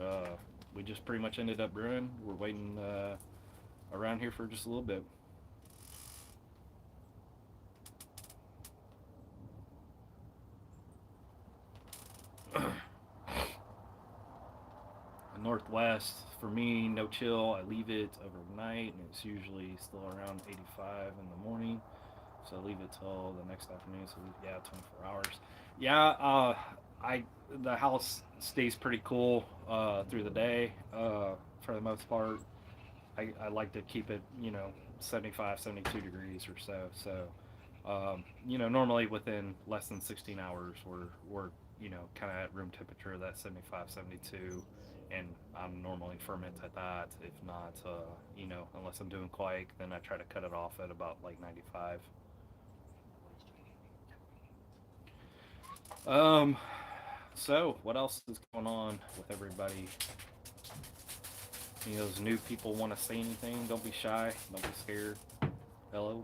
Uh, we just pretty much ended up brewing. We're waiting around here for just a little bit. Northwest for me, no chill. I leave it overnight, and it's usually still around 85 in the morning. So I leave it till the next afternoon. So yeah, 24 hours. Yeah, I the house stays pretty cool through the day for the most part. I like to keep it, 75, 72 degrees or so. So, normally within less than 16 hours, we're kind of at room temperature, that 75, 72. And I'm normally ferment at that. If not, unless I'm doing quake, then I try to cut it off at about like 95. Um, so what else is going on with everybody? Those new people want to say anything? Don't be shy. Don't be scared. Hello.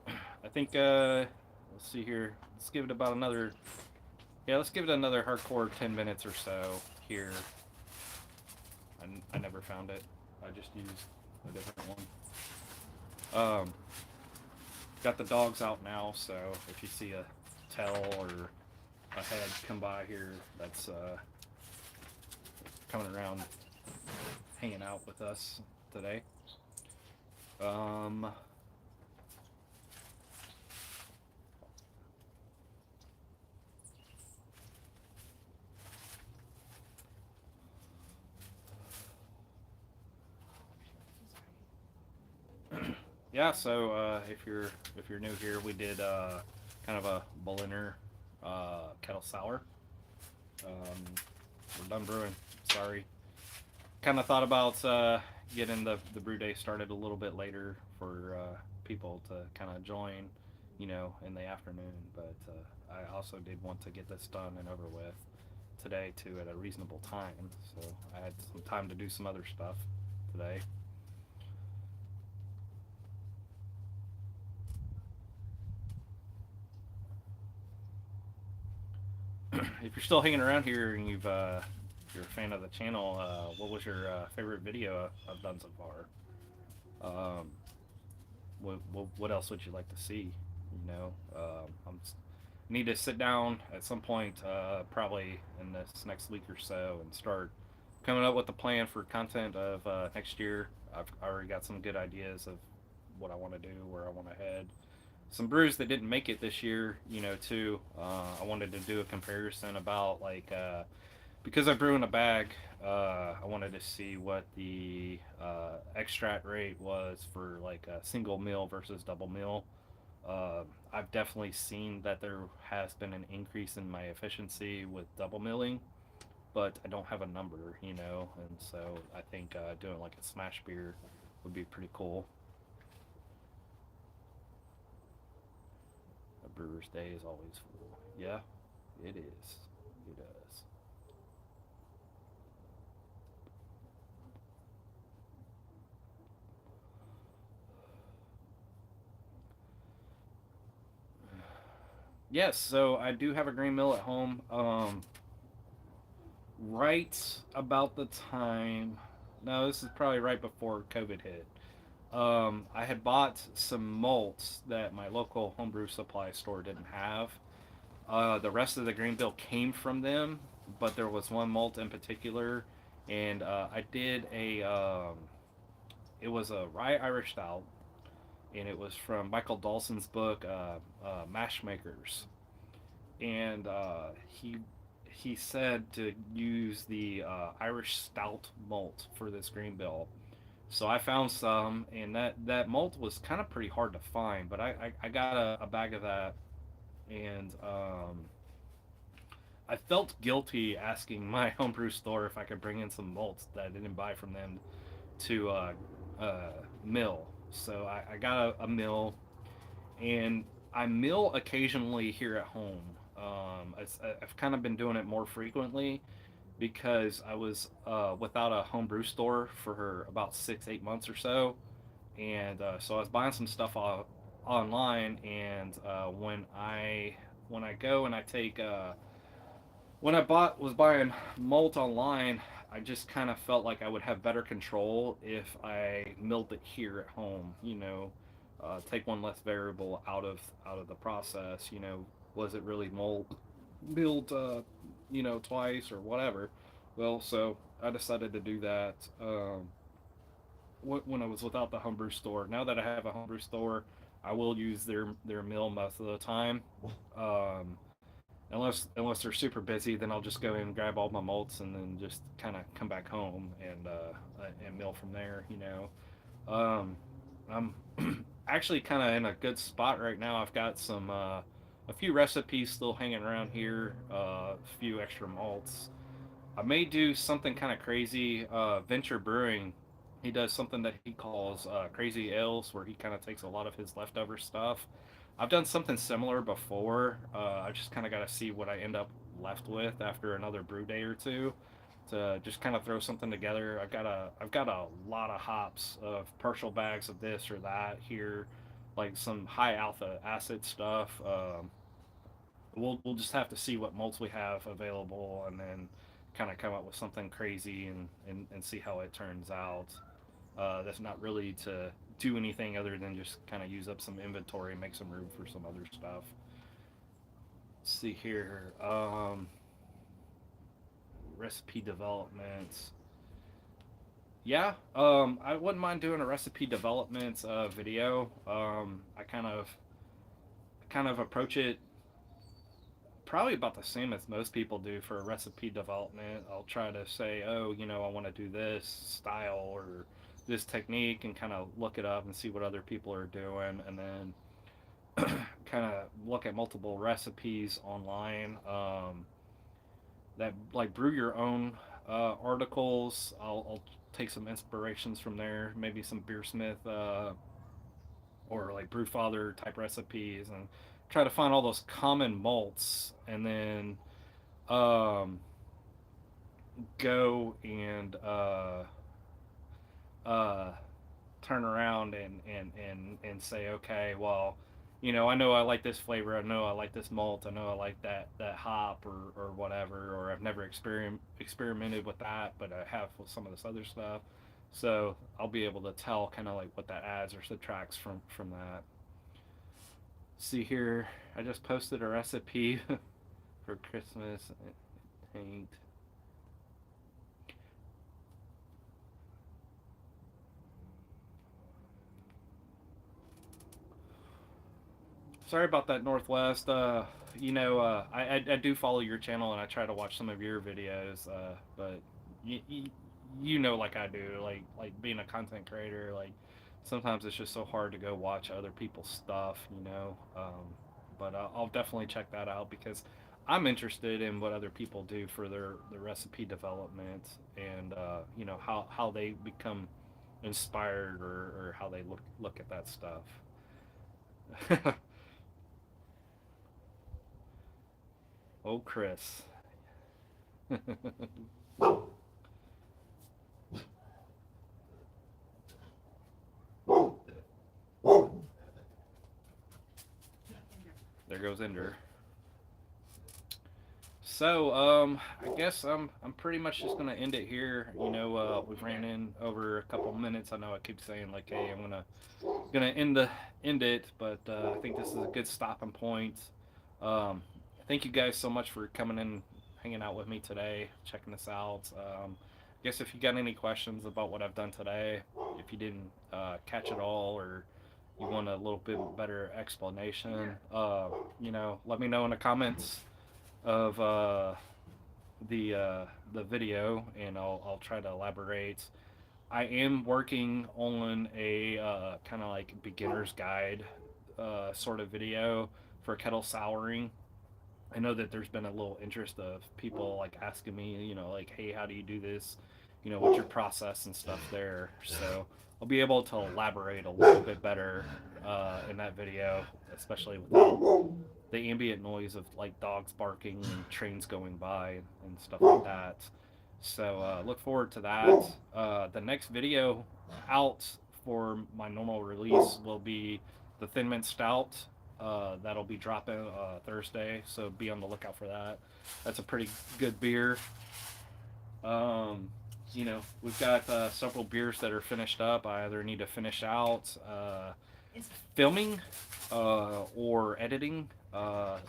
I think. Let's see here. Let's give it about another. Yeah, let's give it another hardcore 10 minutes or so here. I never found it. I just used a different one. Um, got the dogs out now, so if you see a tail or a head come by here, that's coming around, hanging out with us today. Um, yeah, so if you're new here, we did kind of a Berliner kettle sour. We're done brewing. Sorry. Kind of thought about getting the brew day started a little bit later for people to kind of join, in the afternoon. But I also did want to get this done and over with today too at a reasonable time. So I had some time to do some other stuff today. If you're still hanging around here and you're a fan of the channel, what was your favorite video I've done so far? Um, what else would you like to see? I'm need to sit down at some point, probably in this next week or so, and start coming up with a plan for content of next year. I've already got some good ideas of what I want to do, where I want to head. Some brews that didn't make it this year, too. I wanted to do a comparison about like because I brew in a bag. I wanted to see what the extract rate was for like a single mill versus double mill. I've definitely seen that there has been an increase in my efficiency with double milling, but I don't have a number, and so I think doing like a smash beer would be pretty cool. A brewer's day is always full. Yeah, it is. It does. Yes, so I do have a green mill at home. Right about the time, no, this is probably right before COVID hit. I had bought some malts that my local homebrew supply store didn't have. The rest of the green bill came from them, but there was one malt in particular, and I did it was a rye Irish stout, and it was from Michael Dawson's book, Mash Makers, and he said to use the Irish stout malt for this green bill. So I found some, and that malt was kind of pretty hard to find, but I got a bag of that, and I felt guilty asking my homebrew store if I could bring in some malts that I didn't buy from them to uh, mill. So I got a mill, and I mill occasionally here at home. I've kind of been doing it more frequently because I was without a homebrew store for about 6 8 months or so, and so I was buying some stuff online. And when I go and I take when I bought was buying malt online, I just kind of felt like I would have better control if I milled it here at home. Take one less variable out of the process. Was it really malt milled, twice or whatever? Well, so I decided to do that when I was without the homebrew store. Now that I have a homebrew store, I will use their mill most of the time. Um, unless they're super busy, then I'll just go in and grab all my malts and then just kind of come back home and mill from there. Um, I'm actually kind of in a good spot right now. I've got some a few recipes still hanging around here, a few extra malts. I may do something kind of crazy. Venture Brewing, he does something that he calls crazy ales, where he kind of takes a lot of his leftover stuff. I've done something similar before. I just kind of got to see what I end up left with after another brew day or two, to just kind of throw something together. I've got a lot of hops of partial bags of this or that here, like some high alpha acid stuff. We'll just have to see what molds we have available, and then kind of come up with something crazy and see how it turns out. That's not really to do anything other than just kind of use up some inventory and make some room for some other stuff. Let's see here. Recipe development. Yeah, I wouldn't mind doing a recipe development video. I kind of approach it probably about the same as most people do for recipe development. I'll try to say, oh, I want to do this style or this technique, and kind of look it up and see what other people are doing, and then kind of look at multiple recipes online. That like brew your own articles. I'll take some inspirations from there, maybe some Beersmith or like Brewfather type recipes, and try to find all those common malts, and then um, go and uh, turn around and say, okay, well, I know I like this flavor. I know I like this malt. I know I like that hop or whatever. Or I've never experimented with that, but I have with some of this other stuff. So I'll be able to tell kind of like what that adds or subtracts from that. See here, I just posted a recipe for Christmas paint. Sorry about that, Northwest. I do follow your channel and I try to watch some of your videos, but like I do, like being a content creator, like sometimes it's just so hard to go watch other people's stuff, but I'll definitely check that out because I'm interested in what other people do for their recipe development, and how they become inspired, or how they look at that stuff. Oh, Chris. There goes Ender. So, I guess I'm pretty much just gonna end it here. We've ran in over a couple minutes. I know I keep saying like, hey, I'm gonna end it, but I think this is a good stopping point. Um, thank you guys so much for coming in, hanging out with me today, checking this out. I guess if you got any questions about what I've done today, if you didn't catch it all, or you want a little bit better explanation, let me know in the comments of the video, and I'll try to elaborate. I am working on a kind of like beginner's guide sort of video for kettle souring. I know that there's been a little interest of people like asking me, like, hey, how do you do this? What's your process and stuff there? So I'll be able to elaborate a little bit better in that video, especially with the ambient noise of like dogs barking and trains going by and stuff like that. So look forward to that. The next video out for my normal release will be the Thin Mint Stout. That'll be dropping Thursday, so be on the lookout for that. That's a pretty good beer. Um, we've got several beers that are finished up. I either need to finish out filming or editing.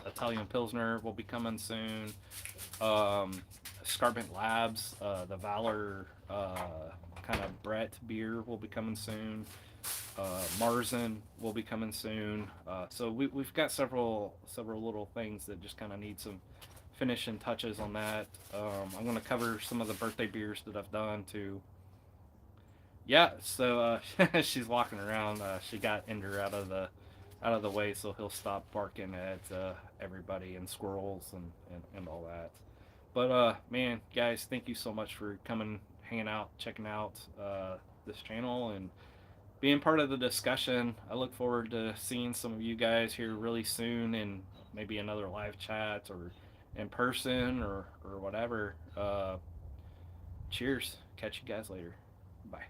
Italian Pilsner will be coming soon. Scarpent Labs, the Valor kind of Brett beer will be coming soon. Marzen will be coming soon. So we've got several little things that just kind of need some finishing touches on that. I'm going to cover some of the birthday beers that I've done too. Yeah, so she's walking around. She got Ender out of the way, so he'll stop barking at everybody and squirrels and all that. But man, guys, thank you so much for coming, hanging out, checking out this channel, and being part of the discussion. I look forward to seeing some of you guys here really soon, and maybe another live chat or in person or whatever. Cheers. Catch you guys later. Bye.